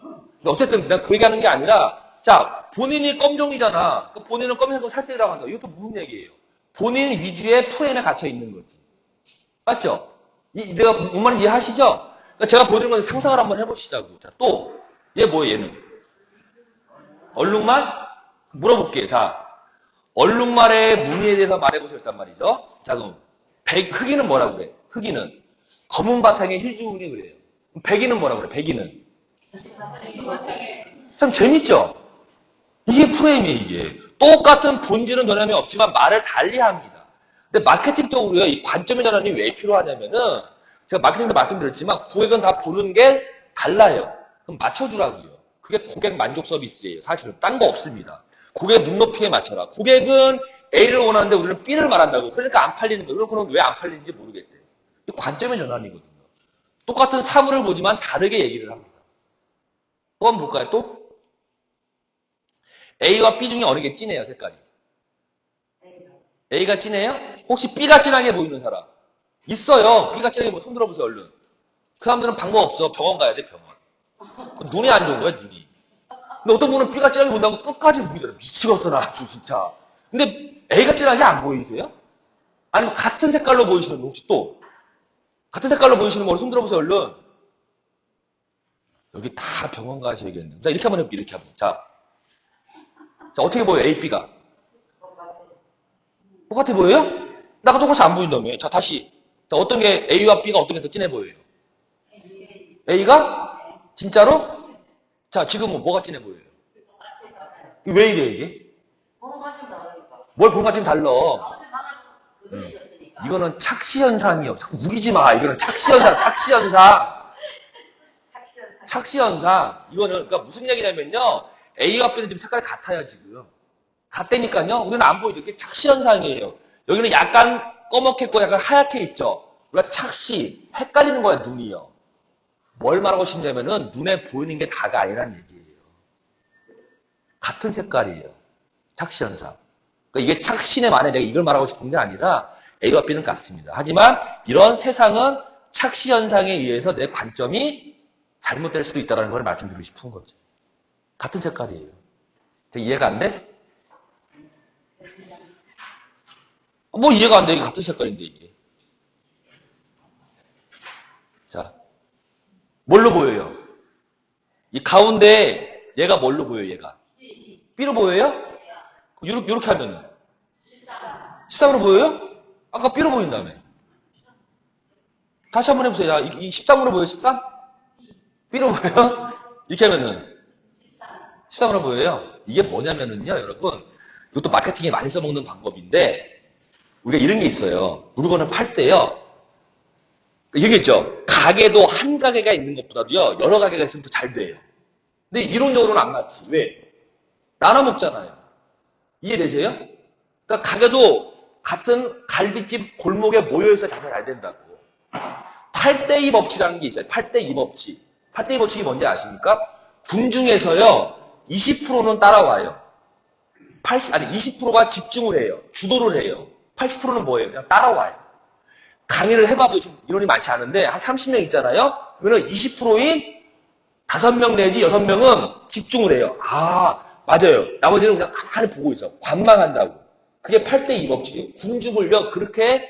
근데 어쨌든 내가 그 얘기하는 게 아니라 자 본인이 검정이잖아. 본인은 검정색은 살색이라고 한다. 이것도 무슨 얘기예요? 본인 위주의 프레임에 갇혀 있는 거지. 맞죠? 내가 뭔 말인지 이해하시죠? 그러니까 제가 보여드린 건 상상을 한번 해보시자고. 자, 또, 얘 뭐예요, 얘는? 얼룩말? 물어볼게요. 자, 얼룩말의 무늬에 대해서 말해보셨단 말이죠? 자, 그럼, 흑인은 뭐라고 그래? 흑인은. 검은 바탕에 힐주문이 그래요. 백인은 뭐라고 그래? 백인은. 참 재밌죠? 이게 프레임이에요, 이게. 똑같은 본질은 변함이 없지만 말을 달리 합니다. 근데 마케팅적으로요, 이 관점의 전환이 왜 필요하냐면은, 제가 마케팅도 말씀드렸지만, 고객은 다 보는 게 달라요. 그럼 맞춰주라고요. 그게 고객 만족 서비스예요. 사실은. 딴 거 없습니다. 고객 눈높이에 맞춰라. 고객은 A를 원하는데 우리는 B를 말한다고. 그러니까 안 팔리는 거예요. 그럼 왜 안 팔리는지 모르겠대요. 이 관점의 전환이거든요. 똑같은 사물을 보지만 다르게 얘기를 합니다. 또 한번 볼까요, 또? A와 B 중에 어느 게 진해요, 색깔이? A가 진해요? 혹시 B가 진하게 보이는 사람? 있어요. B가 진하게 보이는 손 들어보세요, 얼른. 그 사람들은 방법 없어. 병원 가야 돼, 병원. 눈이 안 좋은 거야, 눈이. 근데 어떤 분은 B가 진하게 본다고 끝까지 보이더라고요. 미치겠어, 나 아주, 진짜. 근데 A가 진하게 안 보이세요? 아니면 같은 색깔로 보이시는 분 혹시 또? 같은 색깔로 보이시는 분 손 들어보세요, 얼른. 여기 다 병원 가셔야겠네. 자, 이렇게 한번 해볼게요, 이렇게 한번. 자, 어떻게 보여요, A, B가? 똑같아 보여요? 나가 똑같이 안 보인다며. 자, 다시. 자, 어떤 게 A와 B가 어떤 게 더 진해 보여요? A가? 진짜로? 자, 지금은 뭐가 진해 보여요? 왜 이래, 이게? 뭘 보는 것 같으면 달라. 이거는 착시현상이요. 자꾸 우기지 마. 이거는 착시현상. 이거는, 그러니까 무슨 얘기냐면요. A와 B는 지금 색깔이 같아요, 지금. 같다니까요. 우리는 안 보이죠. 이게 착시현상이에요. 여기는 약간 꺼멓겠고 약간 하얗게 있죠. 우리가 착시, 헷갈리는 거야, 눈이요. 뭘 말하고 싶냐면은 눈에 보이는 게 다가 아니란 얘기예요. 같은 색깔이에요. 착시현상. 그러니까 이게 착신에 만에 내가 이걸 말하고 싶은 게 아니라 A와 B는 같습니다. 하지만 이런 세상은 착시현상에 의해서 내 관점이 잘못될 수도 있다는 걸 말씀드리고 싶은 거죠. 같은 색깔이에요. 이해가 안 돼? 뭐 이해가 안 돼. 이게 같은 색깔인데 이게. 자, 뭘로 보여요? 이 가운데 얘가 뭘로 보여요? 얘가 B로 보여요? 요렇게 하면은 13으로 보여요? 아까 B로 보인다며. 다시 한번 해보세요. 야, 이 13으로 보여요? 13? B로 보여요? 이렇게 하면은 13으로 보여요? 이게 뭐냐면은요, 여러분. 이것도 마케팅에 많이 써먹는 방법인데, 우리가 이런 게 있어요. 물건을 팔 때요. 얘기했죠. 가게도 한 가게가 있는 것보다도요, 여러 가게가 있으면 더 잘 돼요. 근데 이론적으로는 안 맞지. 왜? 나눠 먹잖아요. 이해되세요? 그러니까 가게도 같은 갈비집 골목에 모여있어야 장사가 잘 된다고. 8대2 법칙이라는 게 있어요. 8대2 법칙. 8대2 법칙이 뭔지 아십니까? 군중에서요, 20%는 따라와요. 20%가 집중을 해요. 주도를 해요. 80%는 뭐예요? 그냥 따라와요. 강의를 해봐도 좀 인원이 많지 않은데, 한 30명 있잖아요? 그러면 20%인 5명 내지 6명은 집중을 해요. 아, 맞아요. 나머지는 그냥 가만히 보고 있어. 관망한다고. 그게 8대2 법칙이에요. 군중을요, 그렇게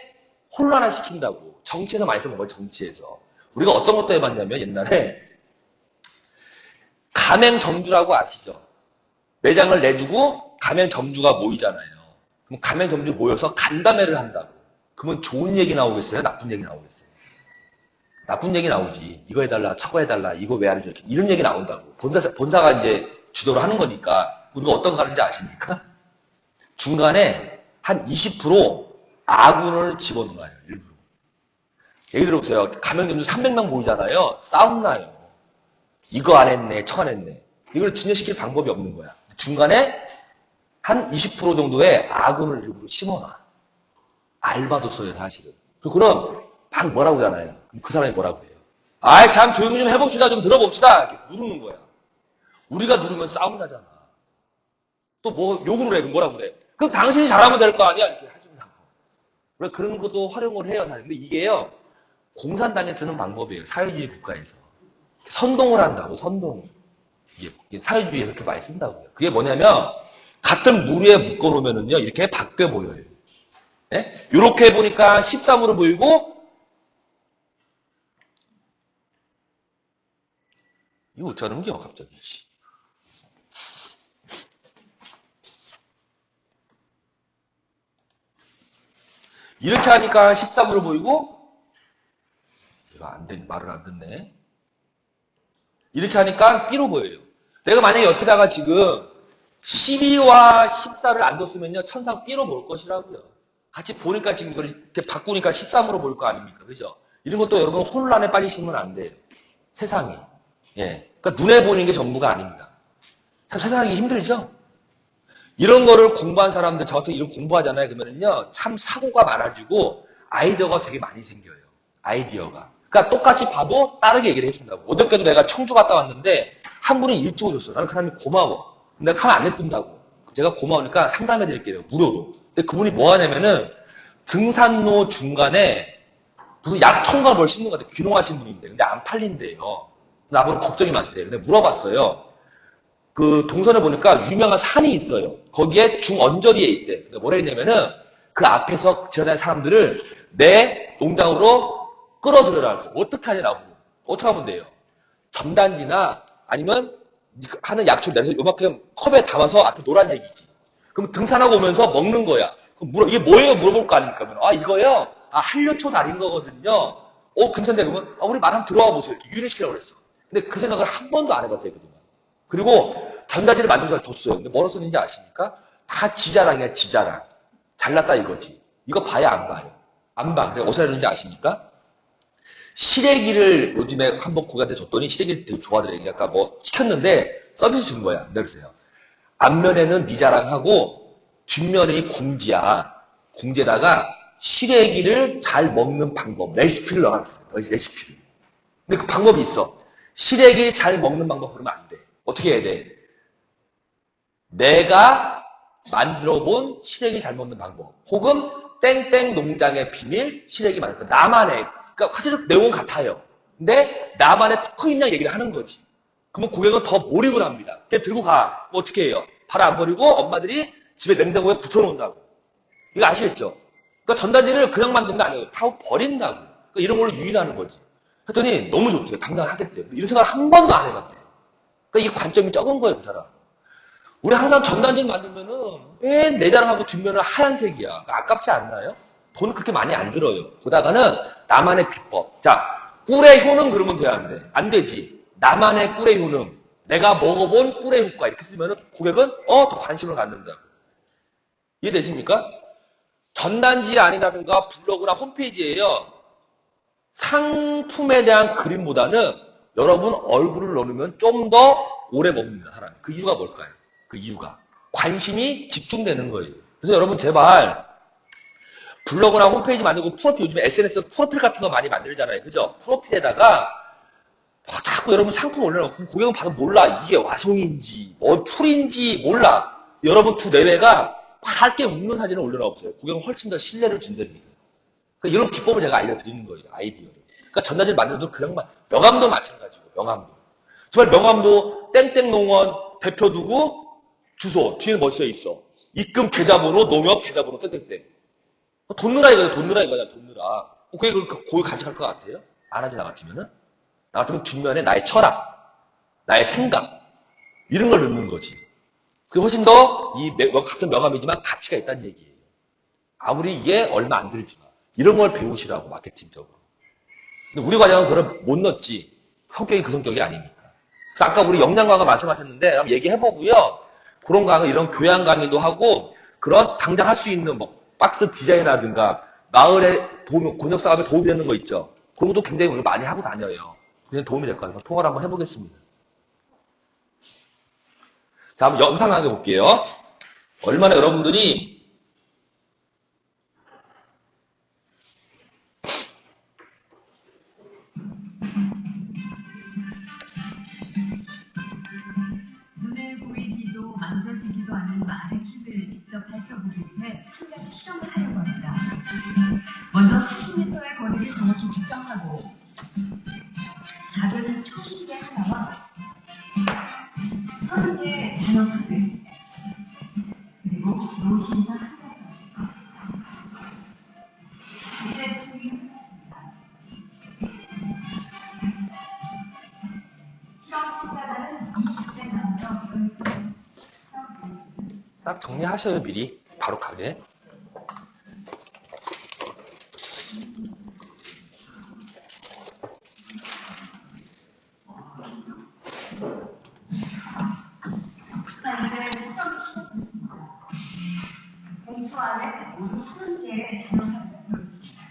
혼란화시킨다고. 정치에서 많이 써먹은 거예요, 정치에서. 우리가 어떤 것도 해봤냐면, 옛날에, 가맹점주라고 아시죠? 매장을 내주고, 가맹점주가 모이잖아요. 그럼 가맹점주 모여서 간담회를 한다고. 그러면 좋은 얘기 나오겠어요? 나쁜 얘기 나오겠어요? 나쁜 얘기 나오지. 이거 해달라, 저거 해달라, 이거 왜 안 해? 이런 얘기 나온다고. 본사가 이제 주도를 하는 거니까. 우리가 어떤 거 하는지 아십니까? 중간에 한 20% 아군을 집어넣어요, 일부러. 예를 들어보세요. 가맹점주 300명 모이잖아요. 싸움 나요. 이거 안 했네, 저거 안 했네. 이걸 진정시킬 방법이 없는 거야. 중간에 한 20% 정도의 아군을 일부러 심어놔. 알바도 써요, 사실은. 그럼 막 뭐라고 하잖아요. 그럼 그 사람이 뭐라고 해요? 아이, 참 조용히 좀 해봅시다, 좀 들어봅시다. 이렇게 누르는 거야. 우리가 누르면 싸움 나잖아. 또 뭐 욕을 해, 그럼 뭐라고 그래? 그럼 당신이 잘하면 될 거 아니야? 이렇게 해준다고. 그래, 그런 것도 활용을 해요, 사실. 근데 이게요, 공산당에 쓰는 방법이에요. 사회주의 국가에서. 선동을 한다고, 선동을. 이게 사회주의에 그렇게 많이 쓴다고요. 그게 뭐냐면, 같은 무리에 묶어놓으면은요, 이렇게 바뀌어 보여요. 예? 이렇게 해보니까 13으로 보이고, 이거 어쩌는 겨, 갑자기. 이렇게 하니까 13으로 보이고, 얘가 말을 안 듣네. 이렇게 하니까 B로 보여요. 내가 만약에 옆에다가 지금 12와 14를 안 뒀으면요, 천상 B로 볼 것이라고요. 같이 보니까 지금 이걸 이렇게 바꾸니까 13으로 보일 거 아닙니까? 그죠? 이런 것도 여러분 혼란에 빠지시면 안 돼요. 세상이. 예. 그러니까 눈에 보이는 게 전부가 아닙니다. 참 세상이 힘들죠? 이런 거를 공부한 사람들, 저 같은 이런 공부하잖아요. 그러면은요, 참 사고가 많아지고 아이디어가 되게 많이 생겨요. 아이디어가. 그러니까 똑같이 봐도 다르게 얘기를 해준다고. 어저께도 내가 청주 갔다 왔는데 한 분이 일찍 오셨어. 나는 그 사람이 고마워. 내가 가만 안 냅둔다고. 제가 고마우니까 상담해드릴게요. 무료로. 근데 그분이 뭐 하냐면은 등산로 중간에 무슨 약통과 뭘 심는 것 같아요. 귀농하신 분인데. 근데 안 팔린대요. 나보고 걱정이 많대요. 근데 물어봤어요. 그 동선에 보니까 유명한 산이 있어요. 거기에 중언저리에 있대. 근데 뭐라 했냐면은 그 앞에서 지나다니는 사람들을 내 농장으로 끌어들여라. 어떻게 하냐고. 어떻게 하면 돼요? 전단지나 아니면 하는 약초 내려서 요만큼 컵에 담아서 앞에 놓으란 얘기지. 그럼 등산하고 오면서 먹는 거야. 그럼 이게 뭐예요? 물어볼 거 아닙니까? 아, 이거요? 아, 한려초 달인 거거든요. 괜찮대. 그러면, 우리 말 한번 들어와 보세요. 이렇게 유인시키라고 그랬어. 근데 그 생각을 한 번도 안 해봤대요, 그동안. 그리고 전단지를 만들어서 뒀어요. 근데 뭐로 쓰는지 아십니까? 다 지자랑이야, 지자랑. 잘났다 이거지. 이거 봐야 안 봐요. 안 봐. 근데 어디서 했는지 아십니까? 시래기를 요즘에 한번 고객한테 줬더니 시래기를 되게 좋아하더래요. 그러니까 뭐 시켰는데 서비스 준 거야. 내려주세요. 앞면에는 미자랑하고 뒷면이 공지야. 공지에다가 시래기를 잘 먹는 방법, 레시피를 넣어놨어요. 레시피를. 근데 그 방법이 있어. 시래기 잘 먹는 방법 그러면 안 돼. 어떻게 해야 돼? 내가 만들어본 시래기 잘 먹는 방법. 혹은 땡땡 농장의 비밀 시래기 만들 거. 나만의. 그러니까 사실은 내용은 같아요. 근데 나만의 특허 있냐 얘기를 하는 거지. 그러면 고객은 더 몰입을 합니다. 그냥 들고 가. 뭐 어떻게 해요? 바로 안 버리고 엄마들이 집에 냉장고에 붙여놓는다고. 이거 아시겠죠? 그러니까 전단지를 그냥 만드는 거 아니에요. 다 버린다고. 그러니까 이런 걸로 유인하는 거지. 했더니 너무 좋대요. 당당하겠대요. 이런 생각을 한 번도 안 해봤대요. 그러니까 이게 관점이 적은 거예요, 그 사람. 우리 항상 전단지를 만들면은 맨 내장하고 뒷면은 하얀색이야. 그러니까 아깝지 않나요? 돈 그렇게 많이 안 들어요. 보다가는 나만의 비법. 자, 꿀의 효능 그러면 돼, 안 돼? 안 되지. 나만의 꿀의 효능. 내가 먹어본 꿀의 효과 이렇게 쓰면은 고객은 더 관심을 갖는다. 이해되십니까? 전단지 아니라든가 블로그나 홈페이지에요. 상품에 대한 그림보다는 여러분 얼굴을 넣으면 좀 더 오래 먹습니다, 사람. 그 이유가 뭘까요? 그 이유가. 관심이 집중되는 거예요. 그래서 여러분 제발 블로그나 홈페이지 만들고 프로필, 요즘에 SNS 프로필 같은 거 많이 만들잖아요. 그죠? 프로필에다가 자꾸 여러분 상품 올려놓고 고객은 봐도 몰라. 이게 와송인지, 뭐 풀인지 몰라. 여러분 두 내외가 밝게 웃는 사진을 올려놓으세요. 고객은 훨씬 더 신뢰를 준답니다. 그러니까 이런 기법을 제가 알려드리는 거예요. 아이디어를. 그러니까 전단지를 만들어도 그냥 명함도 마찬가지고, 명함도. 정말 명함도 땡땡농원 대표 누구 주소 뒤에 뭐 써 있어. 입금 계좌번호, 농협 계좌번호 땡땡땡. 돈 넣으라 이거야. 돈 넣으라 이거야. 돈 넣으라. 고객 거기 가져갈 것 같아요? 안 하지 나 같으면은? 나 같으면 뒷면에 나의 철학, 나의 생각 이런 걸 넣는 거지. 그게 훨씬 더 이 같은 명함이지만 가치가 있다는 얘기예요. 아무리 이게 얼마 안 들지만 이런 걸 배우시라고 마케팅적으로. 근데 우리 과장은 그걸 못 넣었지. 성격이 그 성격이 아니니까. 그래서 아까 우리 역량 강의 말씀하셨는데 한번 얘기해보고요. 그런 강의, 이런 교양 강의도 하고 그런 당장 할 수 있는 뭐 박스 디자인이라든가 마을에 도움, 권역 사업에 도움이 되는 거 있죠. 그런 것도 굉장히 우리가 많이 하고 다녀요. 그냥 도움이 될 것 같아서 통화를 한번 해보겠습니다. 자, 한번 영상 강의 볼게요. 얼마나 여러분들이 눈에 보이지도 만져지지도 않는 말의 힘을 직접 밝혀보기 위해 한 가지 실험을 하려고 합니다. 먼저 40m의 거리를 정확히 측정하고 작은 초시계 하나와 30개의 단어 카드 그리고 노트나 하나 이제 실험 참가자는 20대 남녀 딱 정리하셔요, 미리. 바로 가게. 자, 이제 시험이 시작됐습니다. 봉투 안에 모두 30개의 단어 카드가 들어있습니다.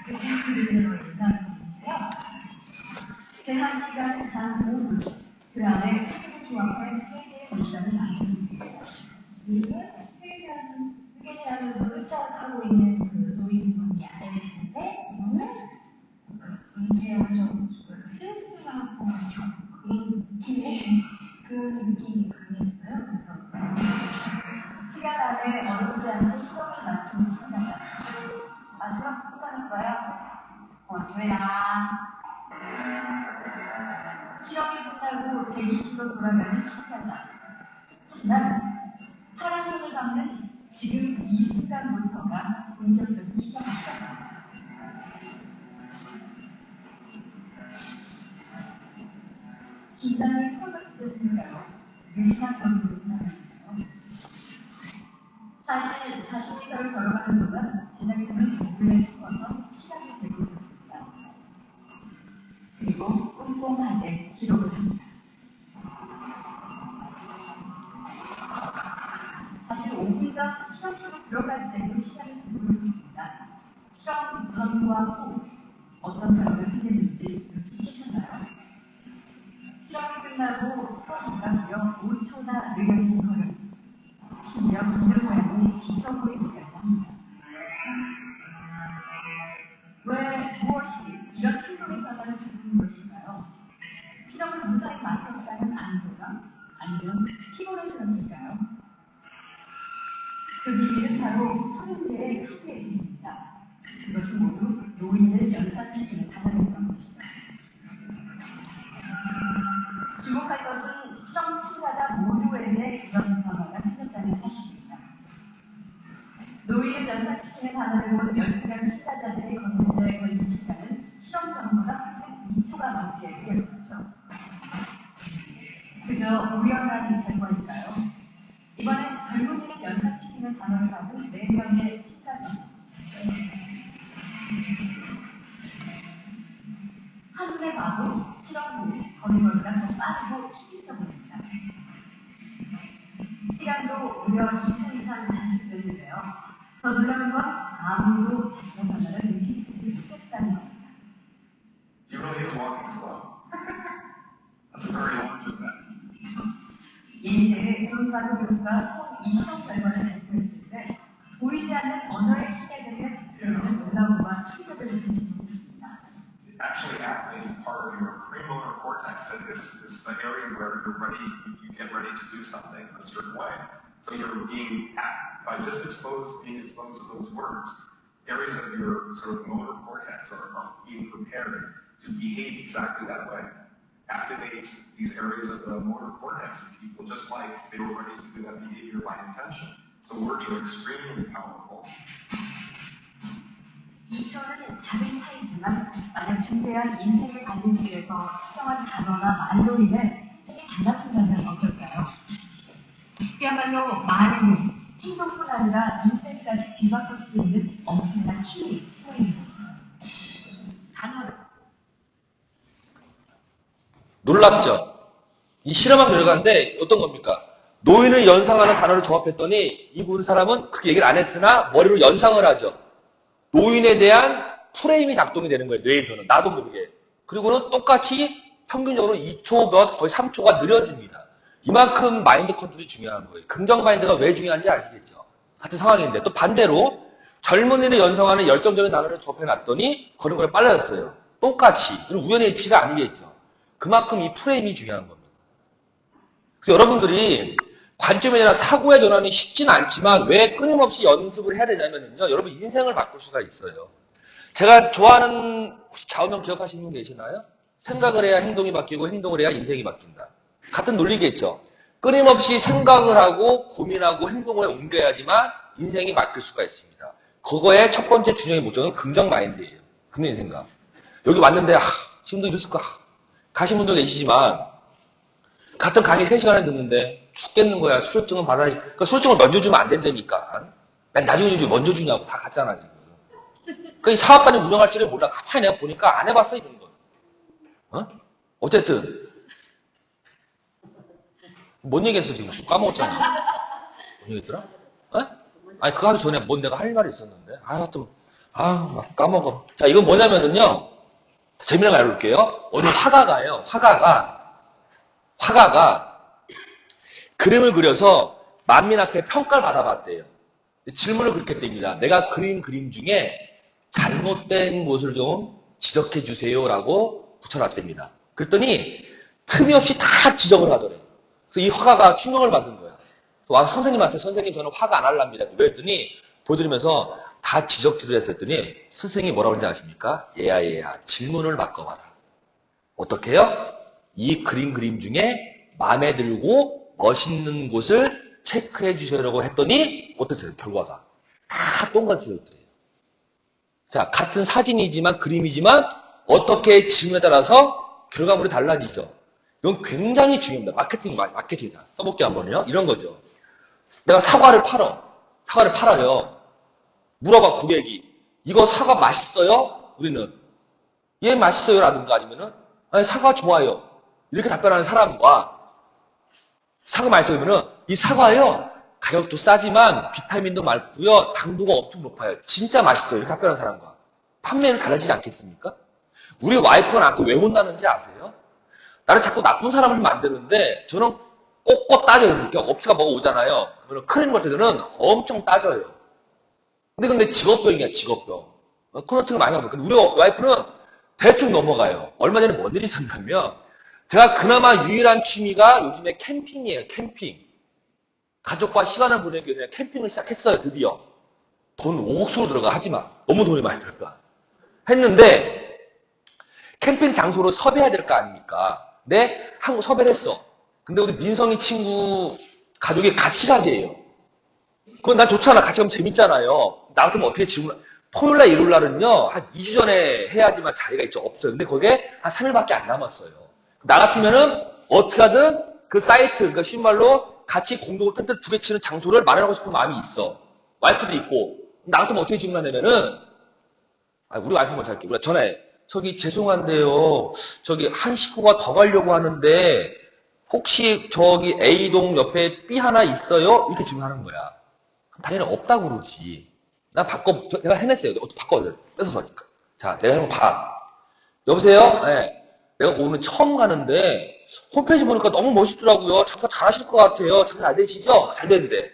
드실 그림으로 일단은요. 제한 시간 단 5분. 그 안에 사진을 조합해 3개의 문장을 만듭니다. 그리고 회계시하면서 흡착하고 있는 그 노인분이 앉아계시는데 이거는 이제요 좀 슬슬하고 그런 느낌이 강했어요. 그래서 시간 안에 어렵지 않은 시험을 마친 참가자 마지막 평가할 거야. 고맙습니다. 시험이 끝나고 대기실로 돌아가는 참가자. 하지만 파란 손을 감는 지금 이 순간부터가 본격적인 시험입니다. 긴장이 풀어지는가요? 유심한 얼굴로 나가시나요? 사실 40m를 걸어가는 동안 제작진은 몰래 숨어서 시간을 재고 있었습니다. 그리고 꼼꼼하게 기록을 합니다. 사실 5분 전 실험실로 들어갈 때도 시간을 재고 있었습니다. 실험 전과 후 어떤 단어가 생겼는지 눈치채셨나요? 실험이 끝나고 처음과 무려 5초나 느려진 걸음. 심지어 그들 모양이 지쳐 보이기까지 합니다. 왜 무엇이 이런 행동의 변화를 주는 것일까요? 실험을 무사히 마쳤다는 안도감? 아니면 피곤해서였을까요? 그 비밀은 바로 30개의 카드에 있습니다. 그것이 모두 노인을 연사시키는 단어였던 것이죠. 주목할 것은 실험 참가자 모두에게 이런 변화가 생겼다는 사실입니다. 노인을 연상시키는 단어를 본 12명 참가자들이 걷는데 걸린 시간은 실험 전보다 2초가 넘게 이어졌죠. 그저 우연한 결과일까요? 이번엔 젊은이를 연상시키는 단어를 가진 4명의 참가자. 시간도 무려 2초 이상 단축되는데요. 서둘러는 건 아무도 자신의 변화를 눈치채지 못했다는 겁니다. You really is walking slow. That's a very long movement. 이 대회 존사도 교수가 총 20억 결과를 발표했을 때 보이지 않는 언어의 힘에 대해 대표는 놀라움과 충격을 느끼지 못했습니다. Actually, acting is part of your premotor cortex. It's the area where you're ready, you get ready to do something in a certain way. So you're by just being exposed to those words, areas of your sort of motor cortex are being prepared to behave exactly that way. Activates these areas of the motor cortex in people just like they were ready to do that behavior by intention. So words are extremely powerful. 2초는 작은 차이지만 만약 준비한 인생을 달리기 위해서 특정한 단어나 말로 인해 힘이 달라진다면 어떨까요? 그야말로 말은 행동뿐 아니라 인생까지 뒤바꿀 수 있는 엄청난 힘이 숨어있는 거죠. 단어를 놀랍죠? 이 실험한 결과인데 어떤 겁니까? 노인을 연상하는 단어를 조합했더니 이분 사람은 그렇게 얘기를 안 했으나 머리로 연상을 하죠. 노인에 대한 프레임이 작동이 되는 거예요. 뇌에서는. 나도 모르게. 그리고는 똑같이 평균적으로 2초 몇 거의 3초가 느려집니다. 이만큼 마인드 컨트롤이 중요한 거예요. 긍정 마인드가 왜 중요한지 아시겠죠? 같은 상황인데 또 반대로 젊은이를 연상하는 열정적인 단어를 조합해놨더니 걸음걸이 빨라졌어요. 똑같이. 그리고 우연의 일치가 아니겠죠. 그만큼 이 프레임이 중요한 겁니다. 그래서 여러분들이 관점에 대한 사고의 전환이 쉽지는 않지만 왜 끊임없이 연습을 해야 되냐면요. 여러분 인생을 바꿀 수가 있어요. 제가 좋아하는 혹시 좌우명 기억하시는 분 계시나요? 생각을 해야 행동이 바뀌고 행동을 해야 인생이 바뀐다. 같은 논리겠죠. 끊임없이 생각을 하고 고민하고 행동을 옮겨야지만 인생이 바뀔 수가 있습니다. 그거의 첫 번째 준영의 목적은 긍정 마인드예요. 긍정의 생각. 여기 왔는데 지금도 이랬을까? 가신 분도 계시지만 같은 강의 3시간을 듣는데 죽겠는 거야. 수료증은 받아야 그러니까 수료증을 먼저 주면 안 된다니까. 난 나중에 주지 먼저 주냐고 다 갔잖아 지금. 그러니까 이 사업단이 운영할 줄을 몰라. 가만히 내가 보니까 안 해봤어 이런 거. 어쨌든 뭔 얘기했어 지금? 까먹었잖아. 뭔 얘기했더라? 아니 그거 하기 전에 뭔 내가 할 말이 있었는데. 까먹어. 자 이건 뭐냐면은요. 재미난 거 알려볼게요. 어느 화가가요. 화가가 그림을 그려서 만민 앞에 평가를 받아봤대요. 질문을 그렇게 했답니다. 내가 그린 그림 중에 잘못된 곳을 좀 지적해 주세요라고 붙여놨답니다. 그랬더니 틈이 없이 다 지적을 하더래요. 그래서 이 화가가 충격을 받은 거야. 와서 선생님한테 선생님 저는 화가 안 할랍니다. 그랬더니 보여드리면서 다 지적질을 했었더니 스승이 뭐라고 하는지 아십니까? 얘야 질문을 바꿔봐라. 어떻게 해요? 이 그림 중에 마음에 들고 멋있는 곳을 체크해 주시라고 했더니 어땠어요? 결과가 다 똑같이 있더래요. 자, 같은 사진이지만 그림이지만 어떻게 질문에 따라서 결과물이 달라지죠. 이건 굉장히 중요합니다. 마케팅이다. 써볼게요 한번요. 이런 거죠. 내가 사과를 팔아요. 물어봐 고객이 이거 사과 맛있어요? 우리는 예 맛있어요라든가 아니면은 아니, 사과 좋아요. 이렇게 답변하는 사람과 사과 맛있어요면은 이 사과요 가격도 싸지만 비타민도 많고요 당도가 엄청 높아요. 진짜 맛있어요. 이렇게 답변하는 사람과 판매는 달라지지 않겠습니까? 우리 와이프가 나한테 왜 혼나는지 아세요? 나를 자꾸 나쁜 사람을 만드는데 저는 꼭꼭 따져요. 이렇게 업체가 뭐가 오잖아요. 그러면 크림 같은 데는 엄청 따져요. 근데 직업병이야, 직업병. 코너팅을 많이 하고. 우리 와이프는 대충 넘어가요. 얼마 전에 뭔 일이 있었냐면, 제가 그나마 유일한 취미가 요즘에 캠핑이에요, 캠핑. 가족과 시간을 보내기 위해서 캠핑을 시작했어요, 드디어. 돈 5억수로 들어가, 하지마. 너무 돈이 많이 들어가. 했는데, 캠핑 장소로 섭외해야 될 거 아닙니까? 한국 섭외를 했어. 근데 우리 민성이 친구 가족이 같이 가재예요. 그건 난 좋잖아. 같이 가면 재밌잖아요. 나 같으면 어떻게 질문, 토요일날, 일요일날은요, 한 2주 전에 해야지만 자리가 있죠. 없어요. 근데 거기에 한 3일밖에 안 남았어요. 나 같으면은 어떻게 하든 그 사이트, 그러니까 쉬운 말로 같이 공동으로 텐트를 2개 치는 장소를 마련하고 싶은 마음이 있어. 와이프도 있고. 나 같으면 어떻게 질문하냐면은, 우리 와이프 먼저 할게. 우리가 전화해. 저기 죄송한데요. 저기 한 식구가 더 가려고 하는데, 혹시 저기 A동 옆에 B 하나 있어요? 이렇게 질문하는 거야. 그럼 당연히 없다고 그러지. 나 내가 해냈어요. 어떻게 바꿔요? 뺏어서니까. 자, 내가 한번 봐. 여보세요? 네. 내가 오늘 처음 가는데 홈페이지 보니까 너무 멋있더라고요. 장사 잘하실 것 같아요. 장사 잘 되시죠? 잘 되는데.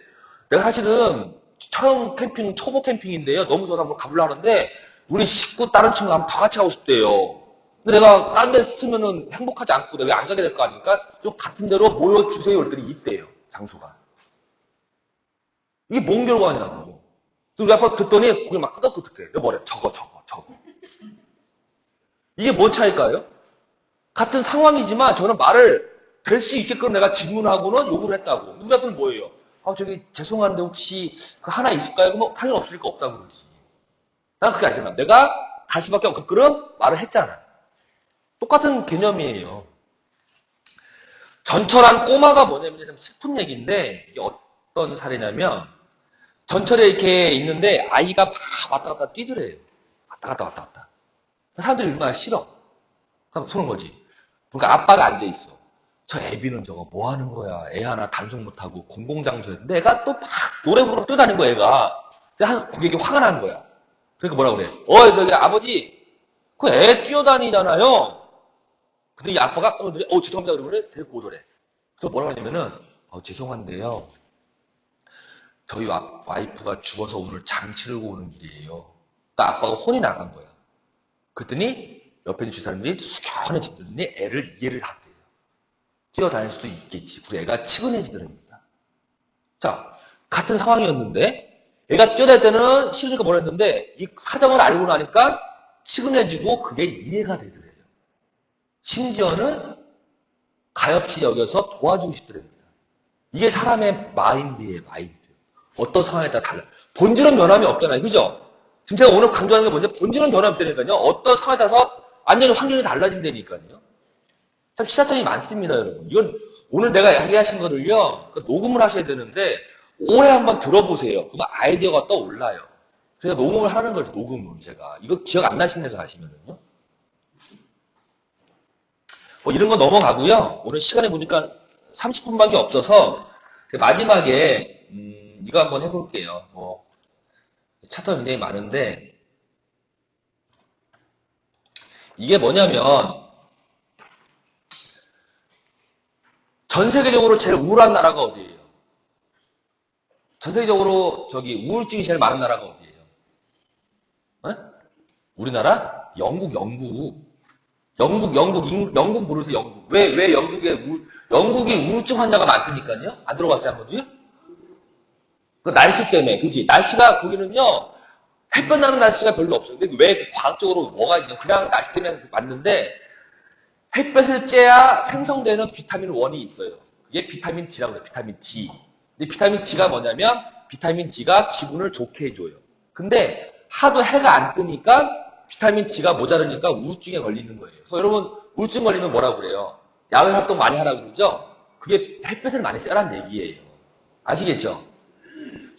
내가 사실은 처음 캠핑, 초보 캠핑인데요. 너무 좋아서 한번 가보려고 하는데 우리 식구 다른 친구 한번 다 같이 하고 싶대요. 근데 내가 딴 데 쓰면은 행복하지 않고 내가 안 가게 될 거 아닙니까? 좀 같은 데로 모여주세요. 그랬더니 있대요. 장소가. 이게 뭔 결과냐고. 우리 아빠 듣더니 고개 막 끄덕끄덕해. 여보래. 저거. 이게 뭔 차일까요? 같은 상황이지만 저는 말을 될 수 있게끔 내가 질문하고는 요구를 했다고. 우리 아빠는 뭐예요? 저기 죄송한데 혹시 그 하나 있을까요? 그럼 당연히 없으니까 없다고 그러지. 난 그게 아니잖아. 내가 갈 수밖에 없게끔 말을 했잖아. 똑같은 개념이에요. 전철한 꼬마가 뭐냐면 좀 슬픈 얘기인데 이게 어떤 사례냐면 전철에 이렇게 있는데 아이가 막 왔다 갔다 뛰더래요. 왔다 갔다. 사람들이 얼마나 싫어. 그럼 소는 거지. 그러니까 아빠가 앉아있어. 저 애비는 저거 뭐 하는 거야. 애 하나 단속 못하고 공공장소였는데 애가 또 막 노래 부르고 뛰어다닌 거야 애가. 고객이 화가 난 거야. 그러니까 뭐라 그래. 저기 아버지 그 애 뛰어다니잖아요. 근데 이 아빠가 죄송합니다 그러고 그래 데리고 오더래. 그래서 뭐라고 하냐면은 죄송한데요. 저희 와이프가 죽어서 오늘 장치를 오는 길이에요. 그러니까 아빠가 혼이 나간 거야. 그랬더니 옆에 있는 사람들이 숙연해지더니 애를 이해를 한대요. 뛰어다닐 수도 있겠지. 그리고 애가 치근해지더랍니다. 자, 같은 상황이었는데 애가 뛰어다닐 때는 싫으니까 뭐라 했는데 이 사정을 알고 나니까 치근해지고 그게 이해가 되더래요. 심지어는 가엾이 여겨서 도와주고 싶더랍니다. 이게 사람의 마인드예요. 마인드. 어떤 상황에 따라 달라요. 본질은 변함이 없잖아요. 그죠? 지금 제가 오늘 강조하는 게 뭐냐면 본질은 변함이 없다니까요. 어떤 상황에 따라서 완전히 환경이 달라진다니까요. 참 시사점이 많습니다, 여러분. 이건 오늘 내가 이야기하신 거를요, 녹음을 하셔야 되는데, 오래 한번 들어보세요. 그러면 아이디어가 떠올라요. 그래서 녹음을 하는 거죠, 녹음을 제가. 이거 기억 안 나시는 거 하시면은요. 뭐 이런 거 넘어가고요. 오늘 시간에 보니까 30분밖에 없어서, 마지막에, 이거 한번 해볼게요. 차트가 굉장히 많은데, 이게 뭐냐면, 전 세계적으로 제일 우울한 나라가 어디예요? 전 세계적으로 우울증이 제일 많은 나라가 어디예요? 우리나라? 영국 모르세요? 영국. 왜 영국이 우울증 환자가 많습니까요? 안 들어봤어요, 한 번도요? 그 날씨 때문에, 그지? 날씨가 거기는요, 햇볕 나는 날씨가 별로 없어요. 근데 왜 과학적으로 뭐가 있냐? 그냥 날씨 때문에 맞는데, 햇볕을 쬐야 생성되는 비타민 1이 있어요. 그게 비타민 D라고 해요. 비타민 D. 근데 비타민 D가 뭐냐면, 비타민 D가 기분을 좋게 해줘요. 근데 하도 해가 안 뜨니까 비타민 D가 모자르니까 우울증에 걸리는 거예요. 그래서 여러분, 우울증 걸리면 뭐라고 그래요? 야외 활동 많이 하라고 그러죠? 그게 햇볕을 많이 쐬라는 얘기예요. 아시겠죠?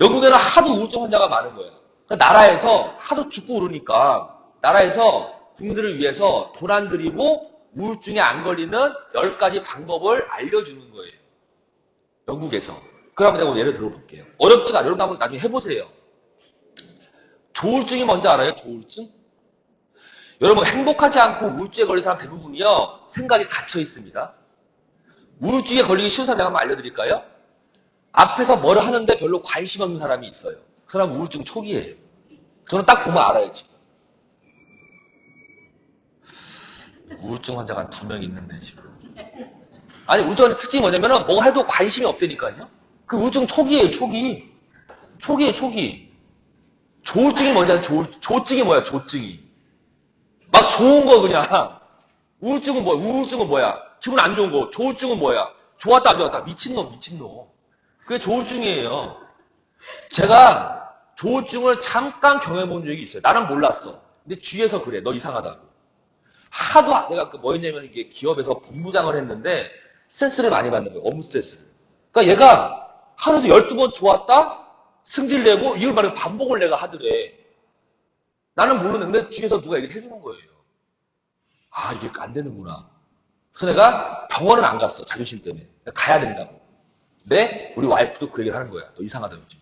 영국에는 하도 우울증 환자가 많은 거예요. 그러니까 나라에서 하도 죽고 그러니까 나라에서 국민들을 위해서 돈 안 들이고 우울증에 안 걸리는 10가지 방법을 알려주는 거예요. 영국에서. 그럼 내가 예를 들어볼게요. 어렵지가 않아요. 여러분 한번 나중에 해보세요. 조울증이 뭔지 알아요? 조울증? 여러분 행복하지 않고 우울증에 걸린 사람 대부분이요. 생각이 갇혀 있습니다. 우울증에 걸리기 쉬운 사람 내가 한번 알려드릴까요? 앞에서 뭘 하는데 별로 관심 없는 사람이 있어요. 그 사람 우울증 초기예요. 저는 딱 보면 알아요, 지금. 우울증 환자가 한 2명 있는데, 지금. 아니, 우울증 환자 특징이 뭐냐면은, 뭐 해도 관심이 없다니까요? 그 우울증 초기예요, 초기. 초기예요, 초기. 조울증이 뭔지 아세요? 조증이 뭐야, 조증이. 막 좋은 거, 그냥. 우울증은 뭐야? 우울증은 뭐야? 기분 안 좋은 거. 조울증은 뭐야? 좋았다, 안 좋았다. 미친놈. 그게 조울증이에요. 제가 조울증을 잠깐 경험해본 적이 있어요. 나는 몰랐어. 근데 주위에서 그래. 너 이상하다고. 하도 내가 뭐였냐면 이게 기업에서 본부장을 했는데 스트레스를 많이 받는 거예요. 업무 스트레스를. 그러니까 얘가 하루도 12번 좋았다? 승질 내고 이걸 말하면 반복을 내가 하더래. 나는 모르는데 주위에서 누가 얘기를 해주는 거예요. 아, 이게 안 되는구나. 그래서 내가 병원은 안 갔어. 자존심 때문에. 가야 된다고. 근데 우리 와이프도 그 얘기를 하는 거야. 너 이상하다 요즘.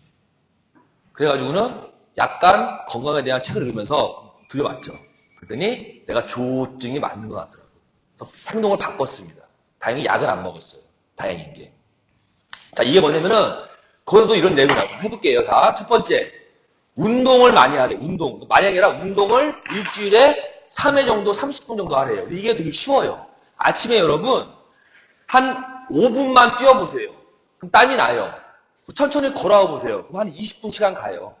그래가지고는 약간 건강에 대한 책을 읽으면서 들려봤죠. 그랬더니 내가 조증이 맞는 것 같더라고요. 그래서 행동을 바꿨습니다. 다행히 약을 안 먹었어요. 다행인 게. 자, 이게 뭐냐면은 거기서도 이런 내용이 나와요. 해볼게요. 자, 첫 번째. 운동을 많이 하래. 운동. 많이 아니라 운동을 일주일에 3회 정도, 30분 정도 하래요. 이게 되게 쉬워요. 아침에 여러분 한 5분만 뛰어보세요. 그럼 땀이 나요. 천천히 걸어와 보세요. 그럼 한 20분 시간 가요.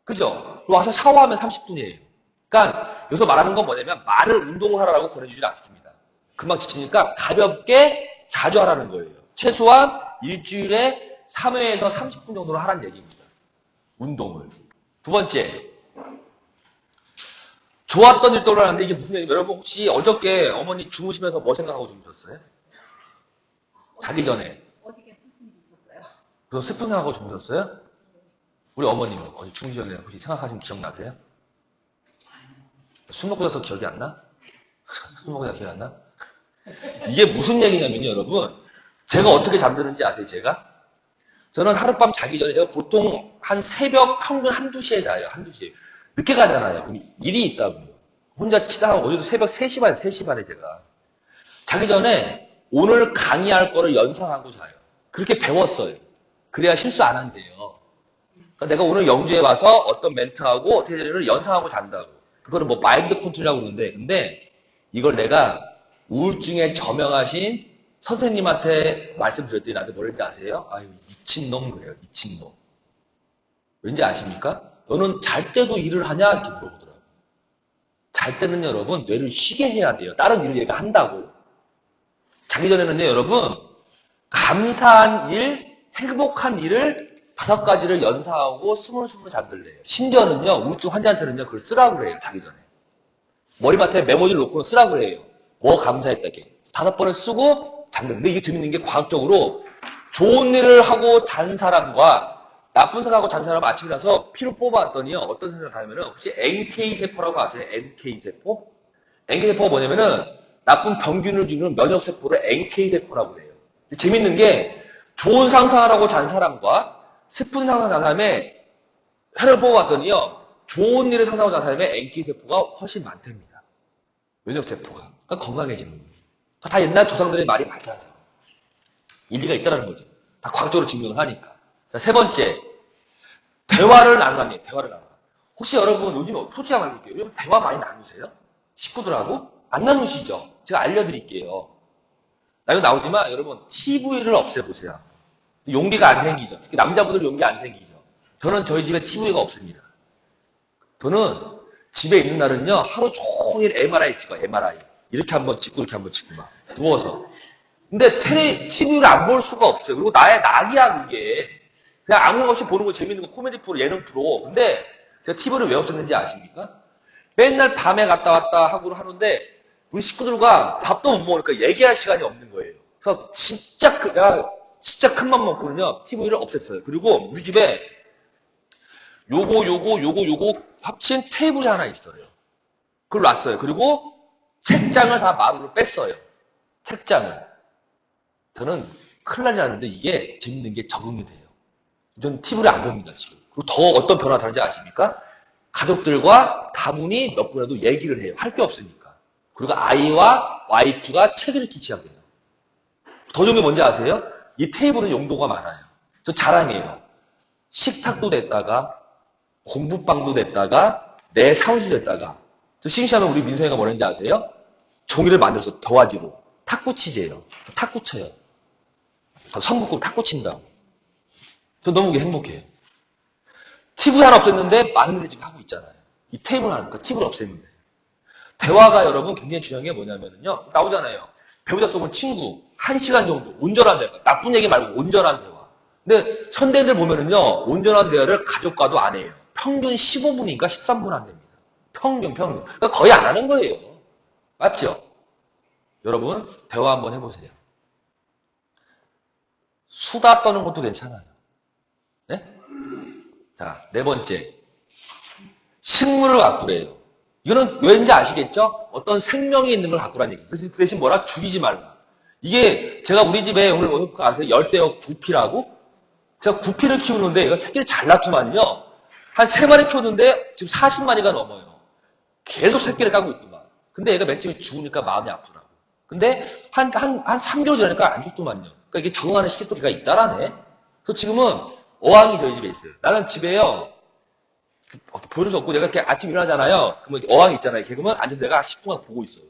그죠? 그리고 와서 샤워하면 30분이에요. 그러니까 여기서 말하는 건 뭐냐면 많은 운동을 하라고 권해주지 않습니다. 금방 지치니까 가볍게 자주 하라는 거예요. 최소한 일주일에 3회에서 30분 정도로 하라는 얘기입니다. 운동을. 두 번째. 좋았던 일들을 하는데 이게 무슨 얘기냐면 여러분 혹시 어저께 어머니 주무시면서 뭐 생각하고 주무셨어요? 자기 전에. 어떻게 슬픈 일 있었어요? 그래서 슬픈 생각하고 주무셨어요? 우리 어머님은 어제 주무시기 전에 혹시 생각하신 기억나세요? 술 먹고 자서 기억이 안 나? 술 먹고 자서 기억이 안 나? 이게 무슨 얘기냐면요, 여러분. 제가 어떻게 잠드는지 아세요, 제가? 저는 하룻밤 자기 전에 제가 보통 한 새벽 평균 한두 시에 자요, 한두 시에. 늦게 가잖아요. 그럼 일이 있다고요. 혼자 치다가 어제도 새벽 3시 반에 제가. 자기 전에 오늘 강의할 거를 연상하고 자요. 그렇게 배웠어요. 그래야 실수 안 한대요. 그러니까 내가 오늘 영주에 와서 어떤 멘트하고 어떻게 되는지를 연상하고 잔다고. 그거를 뭐 마인드 컨트롤이라고 그러는데, 근데 이걸 내가 우울증에 저명하신 선생님한테 말씀드렸더니 나한테 뭐랬는지 아세요? 아유, 미친놈 그래요, 미친놈. 왠지 아십니까? 너는 잘 때도 일을 하냐? 이렇게 물어보더라고요. 잘 때는 여러분, 뇌를 쉬게 해야 돼요. 다른 일을 얘가 한다고. 자기 전에는요, 여러분, 감사한 일, 행복한 일을 5가지를 연상하고 스물스물 잠들래요. 심지어는요, 우울증 환자한테는요, 그걸 쓰라고 그래요, 자기 전에. 머리맡에 메모지를 놓고는 쓰라고 그래요. 뭐 감사했다게. 5번을 쓰고 잠드는데 이게 재밌는 게 과학적으로 좋은 일을 하고 잔 사람과 나쁜 생각하고 잔 사람은 아침에 일어나서 피를 뽑아왔더니요, 어떤 생각을 하냐면은 혹시 NK세포라고 아세요? NK세포? NK세포가 뭐냐면은 나쁜 병균을 주는 면역세포를 NK세포라고 해요. 재밌는 게 좋은 상상을 하고 잔 사람과 슬픈 상상을 잔 사람의 혈을 뽑아왔더니요, 좋은 일을 상상하고 잔 사람의 NK세포가 훨씬 많답니다. 면역세포가. 그러니까 건강해지는 거예요. 다 옛날 조상들의 말이 맞아요. 일리가 있다는 거죠. 다 과학적으로 증명을 하니까. 자, 세 번째. 대화를 나누라니, 대화를 나누라. 혹시 여러분 요즘 솔직히 한번 해볼게요. 요즘 대화 많이 나누세요? 식구들하고? 안 나누시죠? 제가 알려드릴게요. 나 이거 나오지만 여러분 TV를 없애보세요. 용기가 안 생기죠. 특히 남자분들 용기 안 생기죠. 저는 저희 집에 TV가 없습니다. 저는 집에 있는 날은요, 하루 종일 MRI 찍어요, MRI. 이렇게 한번 찍고, 이렇게 한번 찍고, 막, 누워서. 근데 TV를 안 볼 수가 없어요. 그리고 나의 낙이야, 그게. 그냥 아무 생각 없이 보는 거 재밌는 거, 코미디 프로, 예능 프로. 근데 제가 TV를 왜 없앴는지 아십니까? 맨날 밤에 갔다 왔다 하고 하는데, 우리 식구들과 밥도 못 먹으니까 얘기할 시간이 없는 거예요. 그래서 진짜 진짜 큰 맘 먹고는요, TV를 없앴어요. 그리고 우리 집에 요거 합친 테이블이 하나 있어요. 그걸 놨어요. 그리고 책장을 다 마루로 뺐어요. 책장을. 저는 큰일 나지 않는데 이게 재밌는 게 적응이 돼요. 저는 TV를 안 봅니다, 지금. 그리고 더 어떤 변화가 다른지 아십니까? 가족들과 다분히 몇 분에도 얘기를 해요. 할 게 없으니까. 그리고 아이와 와이프가 책을 읽기 시작해요. 더 좋은 게 뭔지 아세요? 이 테이블은 용도가 많아요. 저 자랑해요. 식탁도 됐다가, 공부방도 됐다가, 내 사무실 됐다가. 저 싱시하면 우리 민성이가 뭐랬는지 아세요? 종이를 만들어서 도화지로. 탁구치재예요. 탁구 쳐요. 선긋고 탁구 친다고. 저 너무 행복해요. TV 하나 없앴는데 많은 일을 지금 하고 있잖아요. 이 테이블 하니까 TV를 없앴는데. 대화가 여러분 굉장히 중요한 게 뭐냐면요. 나오잖아요. 배우자 또 친구. 1시간 정도. 온전한 대화. 나쁜 얘기 말고 온전한 대화. 근데 선대들 보면은요. 온전한 대화를 가족과도 안 해요. 평균 15분인가 13분 안 됩니다. 평균. 그러니까 거의 안 하는 거예요. 맞죠? 여러분, 대화 한번 해보세요. 수다 떠는 것도 괜찮아요. 네? 자, 네 번째. 식물을 가꾸래요. 이거는 왠지 아시겠죠? 어떤 생명이 있는 걸 갖고라는 얘기. 그 대신 뭐라? 죽이지 말라. 이게 제가 우리 집에 오늘 아세요? 열대어 구피라고? 제가 구피를 키우는데 얘가 새끼를 잘 낳더만요. 한 3마리 키웠는데 지금 40마리가 넘어요. 계속 새끼를 까고 있더만. 근데 얘가 맨 처음에 죽으니까 마음이 아프더라고. 근데 한 3개월 지나니까 안 죽더만요. 그러니까 이게 적응하는 시기 또 걔가 있다라네. 그래서 지금은 어항이 저희 집에 있어요. 나는 집에요. 보여줄 수 없고 내가 이렇게 아침 일어나잖아요. 그러면 어항이 있잖아요. 그러면 앉아서 내가 10분 동안 보고 있어요.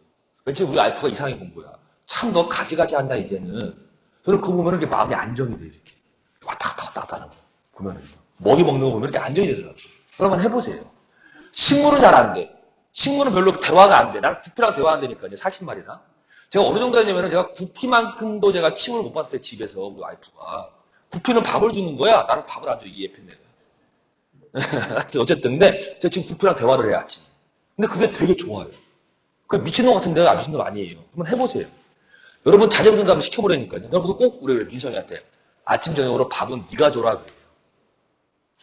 맨 처음에 우리 와이프가 이상하게 본 거야. 참 너 가지가지 한다 이제는. 저는 그거 보면 이렇게 마음이 안정이 돼 이렇게. 왔다 갔다 하는 거. 보면은 먹이 먹는 거 보면 이렇게 안정이 되더라고요. 그러면 해보세요. 식물은 잘 안 돼. 식물은 별로 대화가 안 돼. 나는 구피랑 대화 안 되니까요. 40마리나. 제가 어느 정도 했냐면 제가 구피만큼도 제가 침을 못 봤어요. 집에서 우리 와이프가. 구피는 밥을 주는 거야. 나는 밥을 안 줘. 이 예쁜 애가. 어쨌든 근데 제가 지금 구피랑 대화를 해야 아침. 근데 그게 되게 좋아요. 그 미친놈 같은 데가 미친놈 아니에요. 한번 해보세요. 여러분 자제분들 한번 시켜보라니까요. 그래서 꼭 우리 민성이한테 아침 저녁으로 밥은 네가 줘라 그래요.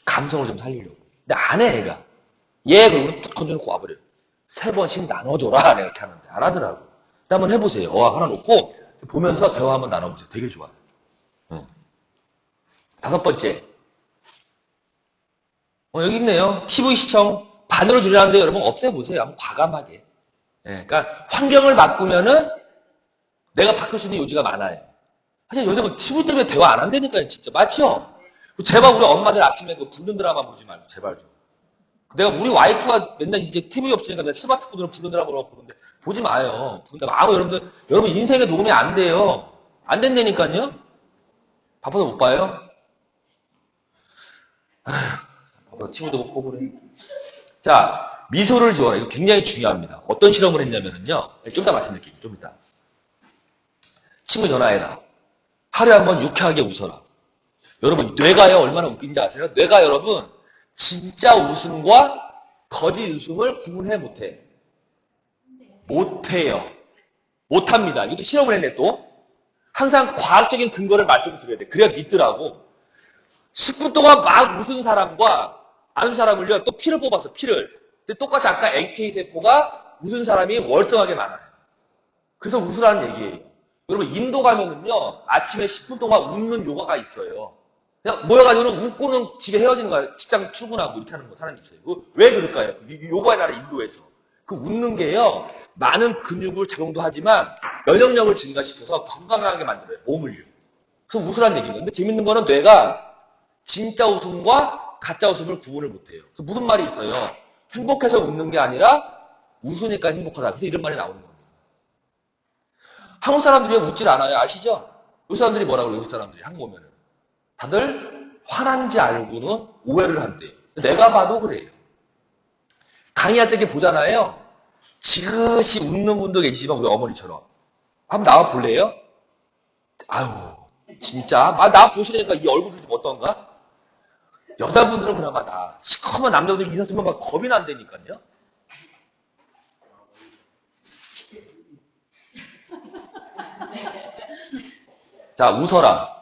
감성을 좀 살리려고. 근데 안 해 애가. 얘 그러고 툭 던져놓고 와버려요. 3번씩 나눠줘라 내가 이렇게 하는데 안 하더라고. 근데 한번 해보세요. 어항 하나 놓고 보면서 대화 한번 나눠보세요. 되게 좋아요. 5번째. 여기 있네요. TV 시청 반으로 줄이라는데 여러분 없애보세요. 한번 과감하게. 그러니까 환경을 바꾸면은 내가 바꿀 수 있는 요지가 많아요. 사실 요즘은 TV 때문에 대화 안 한다니까요. 진짜. 맞죠? 제발 우리 엄마들 아침에 그 불륜 드라마 보지 말고 제발 좀. 내가 우리 와이프가 맨날 이제 TV 없으니까 내가 스마트폰으로 불륜 드라마로 보는데 보지 마요. 아무 여러분 인생에 녹음이 안 돼요. 안 된다니까요. 바빠서 못 봐요. TV도 못 보고 그래. 자, 미소를 지어라. 이거 굉장히 중요합니다. 어떤 실험을 했냐면요. 좀 이따 말씀드릴게요. 좀 이따. 친구 전화해라. 하루에 한번 유쾌하게 웃어라. 여러분, 뇌가요, 얼마나 웃긴지 아세요? 뇌가 여러분, 진짜 웃음과 거짓 웃음을 구분해 못해. 못해요. 못합니다. 이것도 실험을 했네, 또. 항상 과학적인 근거를 말씀드려야 돼. 그래야 믿더라고. 10분 동안 막 웃은 사람과 안 웃은 사람을요, 또 피를 뽑았어, 피를. 근데 똑같이 아까 NK세포가 웃은 사람이 월등하게 많아요. 그래서 웃으라는 얘기예요. 여러분, 인도 가면은요, 아침에 10분 동안 웃는 요가가 있어요. 그냥 모여가지고는 웃고는 집에 헤어지는 거야. 직장 출근하고 이렇게 하는 거 사람이 있어요. 왜 그럴까요? 요가의 나라 인도에서. 그 웃는 게요, 많은 근육을 작용도 하지만 면역력을 증가시켜서 건강하게 만들어요. 몸을요. 그래서 웃으라는 얘기예요. 근데 재밌는 거는 뇌가 진짜 웃음과 가짜 웃음을 구분을 못해요. 그래서 무슨 말이 있어요? 행복해서 웃는 게 아니라 웃으니까 행복하다. 그래서 이런 말이 나오는 겁니다. 한국 사람들이 웃질 않아요. 아시죠? 외국 사람들이 뭐라고 그래요? 외국 사람들이 한국 오면은. 다들 화난지 알고는 오해를 한대요. 내가 봐도 그래요. 강의할 때 이렇게 보잖아요. 지그시 웃는 분도 계시지만 우리 어머니처럼. 한번 나와 볼래요? 아유, 진짜? 나 보시니까 이 얼굴이 좀 어떤가? 여자분들은 그나마 나. 시커먼 남자분들 인사 쓰면 막 겁이 난다니까요. 자, 웃어라.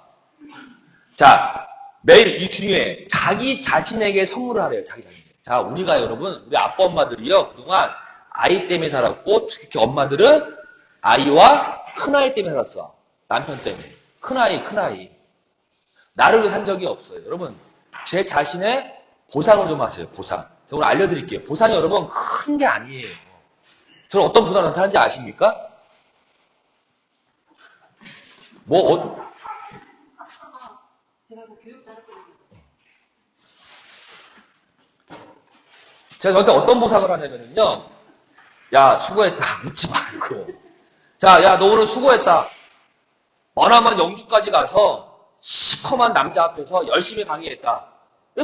자, 매일 이 중에 자기 자신에게 선물을 하래요. 자기 자신에게. 자, 우리가 여러분, 우리 아빠 엄마들이요. 그동안 아이 때문에 살았고, 특히 엄마들은 아이와 큰아이 때문에 살았어. 남편 때문에. 큰아이. 나를 위해 산 적이 없어요. 여러분, 제 자신의 보상을 좀 하세요. 보상. 제가 오늘 알려드릴게요. 보상이 여러분 큰 게 아니에요. 저는 어떤 보상을 하는지 아십니까? 제가 저한테 어떤 보상을 하냐면요. 야, 수고했다. 웃지 말고. 자, 야, 너 오늘 수고했다. 머나먼 영주까지 가서 시커먼 남자 앞에서 열심히 강의했다.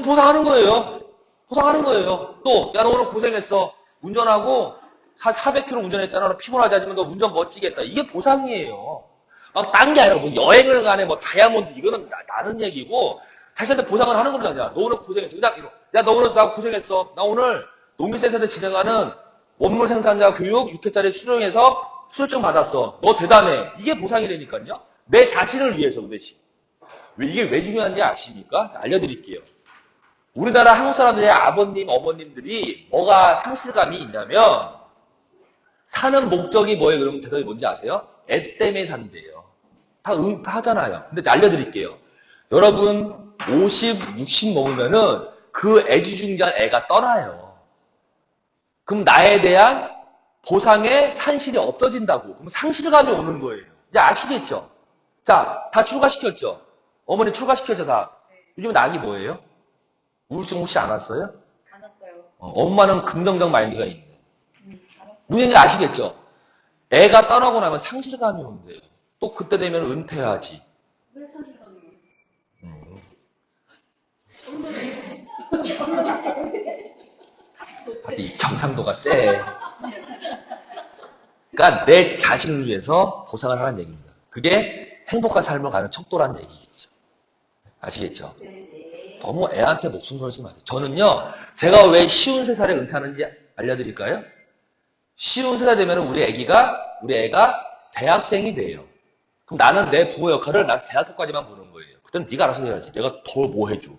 보상하는 거예요. 보상하는 거예요. 또, 야, 너 오늘 고생했어. 운전하고 400km 운전했잖아. 너 피곤하지 하지만 너 운전 멋지게 했다. 이게 보상이에요. 막 딴 게 아니라 뭐 여행을 가네, 뭐 다이아몬드 이거는 다른 얘기고 자신한테 보상을 하는 겁니다. 야, 너 오늘 고생했어. 그냥 이거. 야, 너 오늘 나 고생했어. 나 오늘 농민센터에서 진행하는 원물 생산자 교육 6회짜리 수령해서 수료증 받았어. 너 대단해. 이게 보상이 되니까요. 내 자신을 위해서 그 대신. 이게 왜 중요한지 아십니까? 알려드릴게요. 우리나라 한국 사람들의 아버님, 어머님들이 뭐가 상실감이 있냐면 사는 목적이 뭐예요? 그러면 대답이 뭔지 아세요? 애 때문에 산대요. 다 하잖아요. 근데 알려드릴게요. 여러분 50, 60 먹으면은 그 애지중지한 애가 떠나요. 그럼 나에 대한 보상의 산실이 없어진다고. 그럼 상실감이 오는 거예요. 이제 아시겠죠? 자, 다 출가시켰죠? 어머니 출가시켰죠, 다? 요즘 낙이 뭐예요? 우울증 혹시 안 왔어요? 안 왔어요. 엄마는 긍정적 마인드가 있네. 무슨 얘기 아시겠죠? 애가 떠나고 나면 상실감이 온대요. 또 그때 되면 은퇴하지. 왜 상실감이? 이 경상도가 세. 그러니까 내 자신을 위해서 보상을 하는 얘기입니다. 그게 행복한 삶을 가는 척도라는 얘기겠죠. 아시겠죠? 너무 애한테 목숨 걸지 마세요. 저는요, 제가 왜 쉬운 3살에 은퇴하는지 알려드릴까요? 쉬운 3살 되면 우리 애가 대학생이 돼요. 그럼 나는 내 부모 역할을 난 대학교까지만 보는 거예요. 그땐 네가 알아서 해야지. 내가 더 뭐 해줘.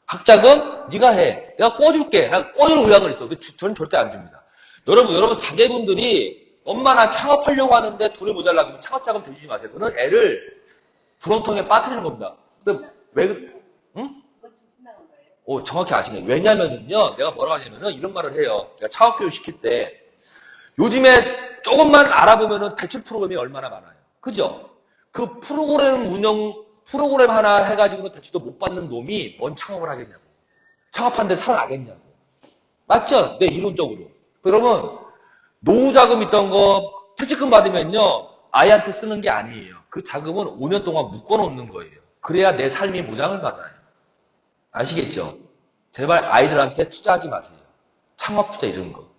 학자금 네가 해. 내가 꿔줄게. 난 꿔줄 의향은 있어. 근데 저는 절대 안 줍니다. 여러분 자제분들이 엄마나 창업하려고 하는데 돈이 모자라 그러면 창업자금 들이지 마세요. 그는 애를 구렁텅이에 빠뜨리는 겁니다. 근데 왜 응? 그거 주신다는 거예요? 정확히 아시네요. 왜냐면요, 내가 뭐라고 하냐면은 이런 말을 해요. 내가 창업교육 시킬 때 요즘에 조금만 알아보면은 대출 프로그램이 얼마나 많아요. 그죠? 그 프로그램 하나 해가지고는 대출도 못 받는 놈이 뭔 창업을 하겠냐고. 창업하는데 살아나겠냐고. 맞죠? 네, 이론적으로. 그러면 노후자금 있던 거 퇴직금 받으면요, 아이한테 쓰는 게 아니에요. 그 자금은 5년 동안 묶어놓는 거예요. 그래야 내 삶이 보장을 받아요. 아시겠죠? 제발 아이들한테 투자하지 마세요. 창업 투자 이런 거.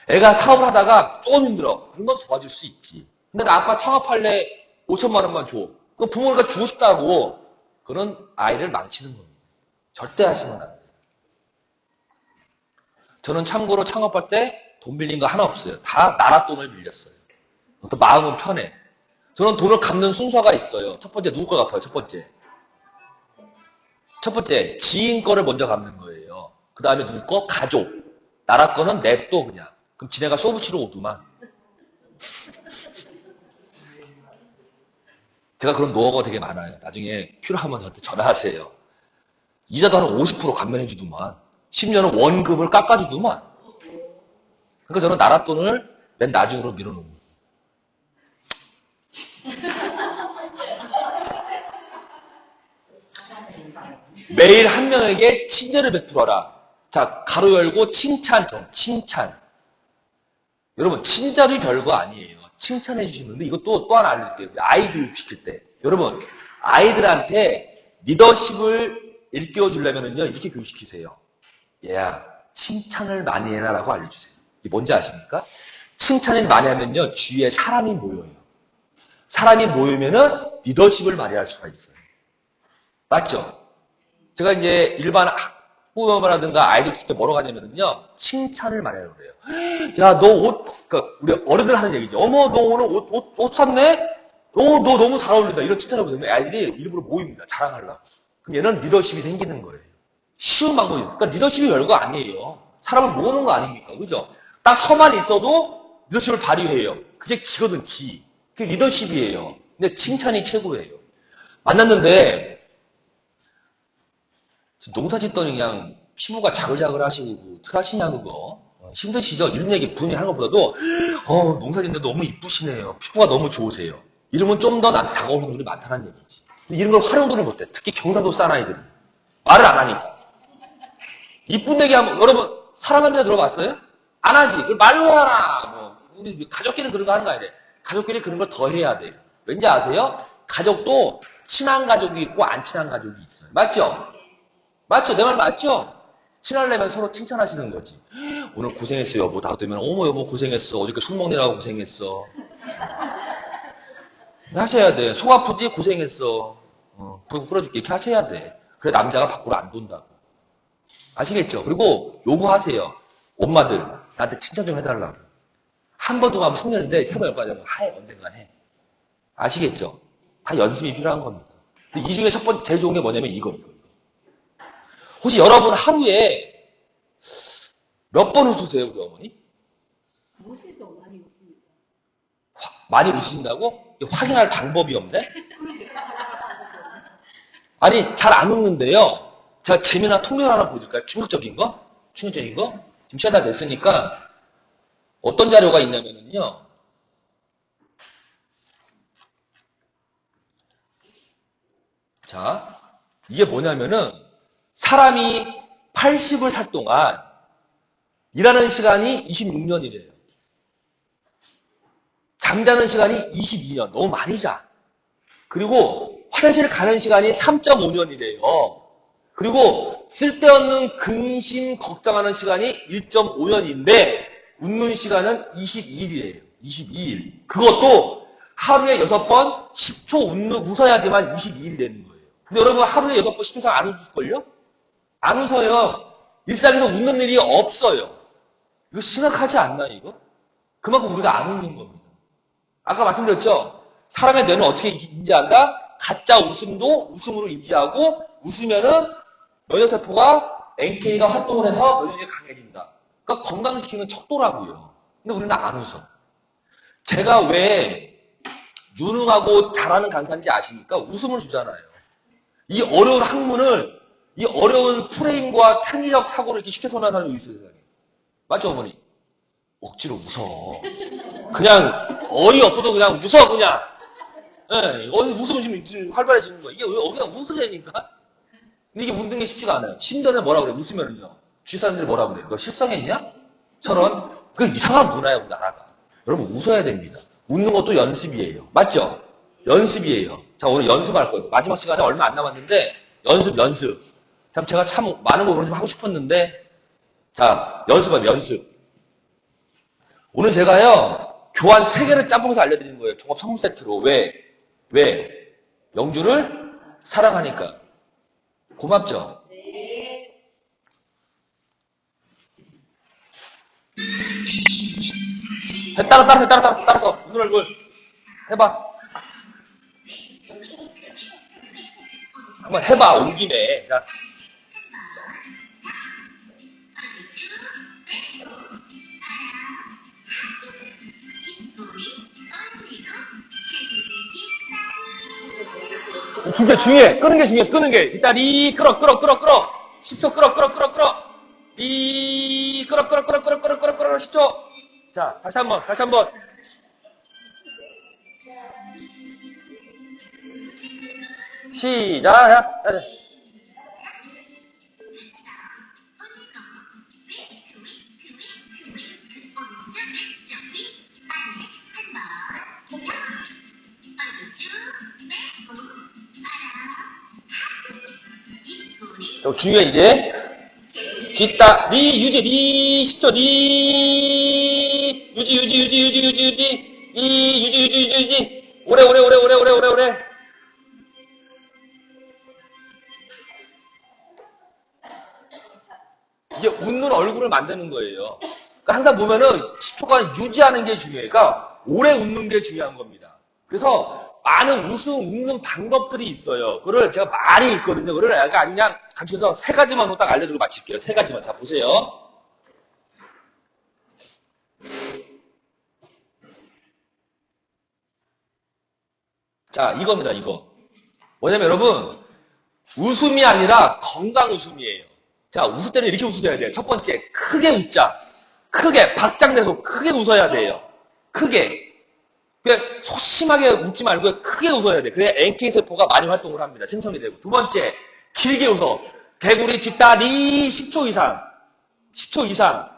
애가 사업을 하다가 조금 힘들어. 그런 건 도와줄 수 있지. 근데 나 아빠 창업할래 5천만 원만 줘. 그 부모가 주고 싶다고. 그런 아이를 망치는 겁니다. 절대 하시면 안 돼요. 저는 참고로 창업할 때 돈 빌린 거 하나 없어요. 다 나라 돈을 빌렸어요. 또 마음은 편해. 저는 돈을 갚는 순서가 있어요. 첫 번째 누구 거 갚아요? 첫 번째 지인 거를 먼저 갚는 거예요. 그 다음에 누구 거? 가족. 나라 거는 냅둬 그냥. 그럼 지네가 쇼부 치러 오더만. 제가 그런 노하우가 되게 많아요. 나중에 필요하면 저한테 전화하세요. 이자도 한 50% 감면해주더만. 10년은 원금을 깎아주더만. 그러니까 저는 나라 돈을 맨 나중으로 밀어놓는 매일 한 명에게 친절을 베풀어라. 자, 가로 열고 칭찬. 여러분, 친절이 별거 아니에요. 칭찬해 주시는데 이것도 또 하나 알려드릴게요. 아이 교육 시킬 때. 여러분, 아이들한테 리더십을 일깨워 주려면요, 이렇게 교육시키세요. 얘야, 칭찬을 많이 해라 라고 알려주세요. 이게 뭔지 아십니까? 칭찬을 많이 하면요, 주위에 사람이 모여요. 사람이 모이면은 리더십을 발휘할 수가 있어요. 맞죠? 제가 이제 일반 학부모라든가 아이들 키울 때 뭐라고 하냐면요, 칭찬을 많이 하려고 그래요. 야, 너 옷, 그러니까 우리 어른들 하는 얘기죠. 어머, 너 오늘 옷 샀네? 너 너무 잘 어울린다. 이런 칭찬을 보면 아이들이 일부러 모입니다. 자랑하려고. 그럼 얘는 리더십이 생기는 거예요. 쉬운 방법이에요. 그러니까 리더십이 별거 아니에요. 사람을 모으는 거 아닙니까? 그죠? 딱 서만 있어도 리더십을 발휘해요. 그게 기거든, 기. 그게 리더십이에요. 근데 칭찬이 최고예요. 만났는데, 농사 짓더니 그냥 피부가 자글자글 하시고, 어떻게 하시냐, 그거. 힘드시죠? 이런 얘기 분명히 하는 것보다도, 농사 짓는데 너무 이쁘시네요. 피부가 너무 좋으세요. 이러면 좀 더 나한테 다가오는 분들이 많다는 얘기지. 이런 걸 활용도를 못해. 특히 경상도 사나이들이. 말을 안 하니까. 이쁜 얘기 하면, 여러분, 사랑합니다 들어봤어요? 안 하지. 그걸 말로 하라. 우리 가족끼리 그런 거 하는 거 아니래. 가족끼리 그런 걸 더 해야 돼요. 왠지 아세요? 가족도 친한 가족이 있고 안 친한 가족이 있어요. 맞죠? 맞죠? 내 말 맞죠? 친하려면 서로 칭찬하시는 거지. 오늘 고생했어, 여보. 다음 되면, 어머, 여보, 고생했어. 어저께 술 먹느라고 고생했어. 하셔야 돼. 속 아프지? 고생했어. 풀어줄게. 이렇게 하셔야 돼. 그래, 남자가 밖으로 안 돈다고. 아시겠죠? 그리고 요구하세요. 엄마들, 나한테 칭찬 좀 해달라고. 한 번 더 하면 성년인데, 세 번 여기까지 하면 해, 언젠간 해. 아시겠죠? 다 연습이 필요한 겁니다. 이 중에 제일 좋은 게 뭐냐면 이거. 혹시 여러분 하루에 몇 번 웃으세요, 우리 어머니? 무시죠, 많이 웃습니다. 많이 웃으신다고? 확인할 방법이 없네? 아니, 잘 안 웃는데요. 제가 재미난 통계를 하나 보여드릴까요? 충격적인 거? 충격적인 거? 지금 시간 다 됐으니까 어떤 자료가 있냐면요. 자, 이게 뭐냐면은 사람이 80을 살 동안 일하는 시간이 26년이래요. 잠자는 시간이 22년. 너무 많이 자. 그리고 화장실 가는 시간이 3.5년이래요. 그리고 쓸데없는 근심 걱정하는 시간이 1.5년인데 웃는 시간은 22일이에요. 22일. 그것도 하루에 6번 10초 웃어야지만 22일이 되는 거예요. 근데 여러분 하루에 6번 10초 이상 안 웃을걸요? 안 웃어요. 일상에서 웃는 일이 없어요. 이거 심각하지 않나요, 이거? 그만큼 우리가 안 웃는 겁니다. 아까 말씀드렸죠? 사람의 뇌는 어떻게 인지한다? 가짜 웃음도 웃음으로 인지하고 웃으면은 면역세포가 NK가 활동을 해서 면역력이 강해진다. 그러니까 건강시키는 척도라고요. 근데 우리는 안 웃어. 제가 왜 유능하고 잘하는 강사인지 아십니까? 웃음을 주잖아요. 이 어려운 학문을 이 어려운 프레임과 창의적 사고를 이렇게 쉽게 설명하는 사람이 있어요, 세상에. 맞죠, 어머니? 억지로 웃어. 그냥 어이없어도 그냥 웃어, 그냥. 예, 웃으면 지금 활발해지는 거야. 이게 어디가 웃으려니까? 근데 이게 웃는 게 쉽지가 않아요. 심전에 뭐라 그래? 웃으면은요. 주위 사람들이 뭐라 그래? 너 실성했냐? 저런. 그 이상한 문화예요, 나라가. 여러분, 웃어야 됩니다. 웃는 것도 연습이에요. 맞죠? 연습이에요. 자, 오늘 연습할 거예요. 마지막 시간에 얼마 안 남았는데, 연습. 참, 제가 참 많은 거 오늘 좀 하고 싶었는데, 자, 연습. 오늘 제가요, 교환 3개를 짬뽕해서 알려드리는 거예요. 종합 선물 세트로. 왜? 영주를 사랑하니까. 고맙죠? 네. 따라서. 눈 얼굴. 해봐. 한번 해봐, 온 김에. 자. 중요해. 끄는 게 중요해. 끄는 게. 일단 끌어. 10초 끌어. 끌어. 10초. 자, 다시 한번. 시작. 중요해, 이제. 뒷다리, 유지, 10초, 유지. 오래. 이게 웃는 얼굴을 만드는 거예요. 그러니까 항상 보면은 10초간 유지하는 게 중요해요. 그러니까 오래 웃는 게 중요한 겁니다. 그래서 많은 웃는 방법들이 있어요. 그거를 제가 많이 있거든요. 그거를 약간 그냥 간추려서 3가지만 딱 알려드리고 마칠게요. 3가지만. 자, 보세요. 자, 이겁니다, 이거. 뭐냐면 여러분, 웃음이 아니라 건강 웃음이에요. 자, 웃을 때는 이렇게 웃어야 돼요. 첫 번째, 크게 웃자. 크게, 박장내서 크게 웃어야 돼요. 크게. 그냥 소심하게 웃지 말고 크게 웃어야 돼. 그래야 NK세포가 많이 활동을 합니다. 생성이 되고. 두 번째, 길게 웃어. 개구리 뒷다리 10초 이상. 10초 이상.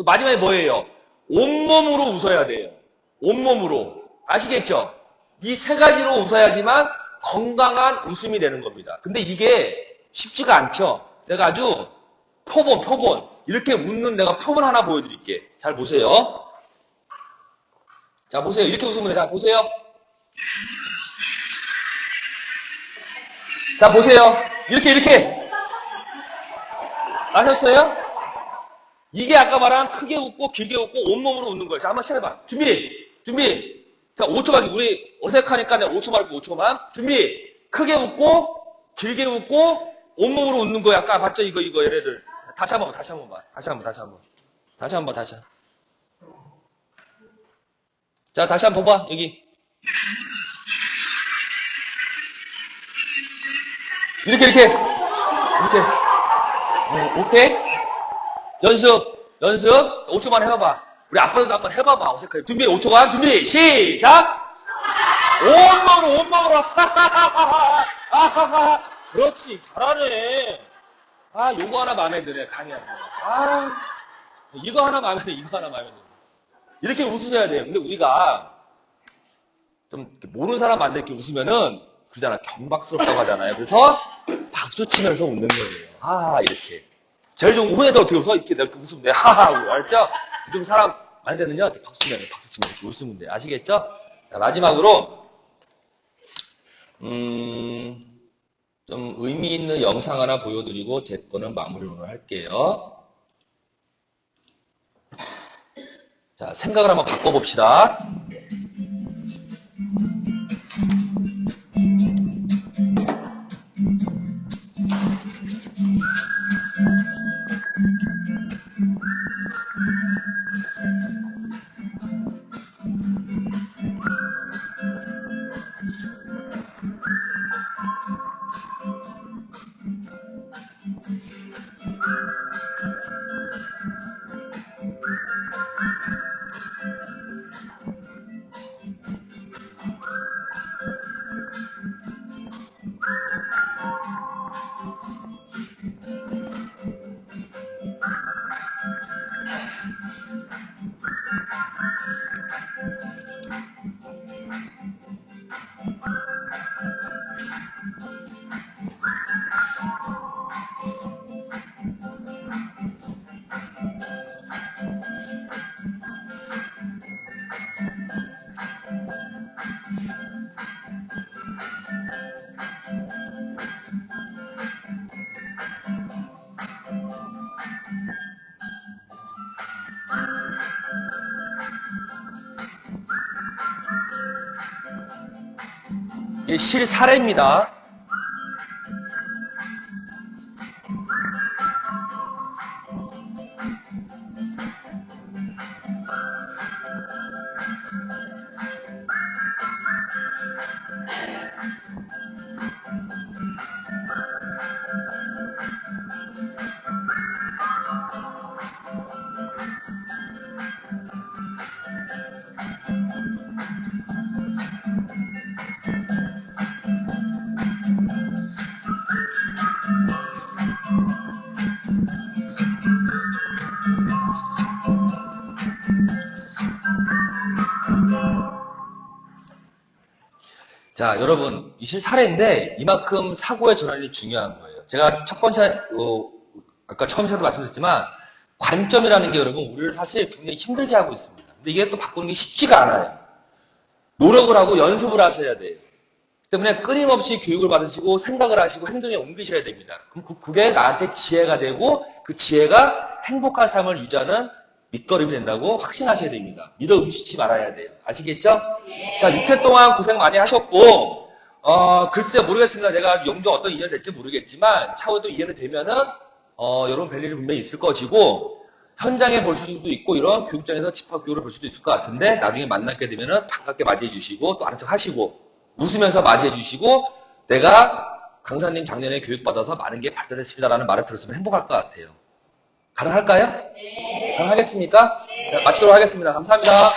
마지막에 뭐예요? 온몸으로 웃어야 돼요. 온몸으로. 아시겠죠? 이 3가지로 웃어야지만 건강한 웃음이 되는 겁니다. 근데 이게 쉽지가 않죠? 제가 아주 표본. 이렇게 웃는 내가 표본 하나 보여드릴게. 잘 보세요. 자, 보세요. 이렇게 웃으면 돼요. 자, 보세요. 자, 보세요. 이렇게. 아셨어요? 이게 아까 말한 크게 웃고 길게 웃고 온몸으로 웃는 거예요. 자, 한번 시작해봐. 준비. 자, 5초만, 우리 어색하니까 내가 5초 말고 5초만. 준비. 크게 웃고, 길게 웃고, 온몸으로 웃는 거 아까 봤죠? 이거, 얘네들. 다시 한 번 봐. 다시 한 번. 자, 다시 한 번 봐봐, 여기. 이렇게. 오케이? 연습. 5초만 해봐봐. 우리 아빠들도 한번 해봐봐. 어색하게. 준비, 5초간. 준비, 시작! 온몸으로. 그렇지, 잘하네. 요거 하나 마음에 드네, 강의하는 거. 이거 하나 마음에 드네. 이렇게 웃으셔야 돼요. 근데 우리가 좀 모르는 사람 만들 이렇게 웃으면은 그러잖아. 경박스럽다고 하잖아요. 그래서 박수 치면서 웃는 거예요. 이렇게. 제일 좀 웃는 애들 어떻게 웃어? 이렇게 웃으면 돼. 하하, 알죠? 좀 사람 많이 되는요. 박수 치면서 이렇게 웃으면 돼. 아시겠죠? 자, 마지막으로 좀 의미 있는 영상 하나 보여드리고 제 거는 마무리로 할게요. 자, 생각을 한번 바꿔봅시다. 이게 실사례입니다. 자, 여러분, 이 실사례인데 이만큼 사고의 전환이 중요한 거예요. 제가 첫 번째, 아까 처음에도 말씀드렸지만 관점이라는 게 여러분 우리를 사실 굉장히 힘들게 하고 있습니다. 근데 이게 또 바꾸는 게 쉽지가 않아요. 노력을 하고 연습을 하셔야 돼요. 그 때문에 끊임없이 교육을 받으시고 생각을 하시고 행동에 옮기셔야 됩니다. 그럼 그게 나한테 지혜가 되고 그 지혜가 행복한 삶을 유지하는 밑거름이 된다고 확신하셔야 됩니다. 믿어 의심치 말아야 돼요. 아시겠죠? 자, 6회 동안 고생 많이 하셨고, 글쎄 모르겠습니다. 내가 영조 어떤 인연이 될지 모르겠지만, 차후에도 인연이 되면은, 여러분 뵐 일이 분명히 있을 것이고, 현장에 볼 수도 있고, 이런 교육장에서 집합교육을 볼 수도 있을 것 같은데, 나중에 만나게 되면은 반갑게 맞이해 주시고, 또 아는 척 하시고, 웃으면서 맞이해 주시고, 내가 강사님 작년에 교육받아서 많은 게 발전했습니다라는 말을 들었으면 행복할 것 같아요. 가능할까요? 네. 가능하겠습니까? 자, 마치도록 하겠습니다. 감사합니다.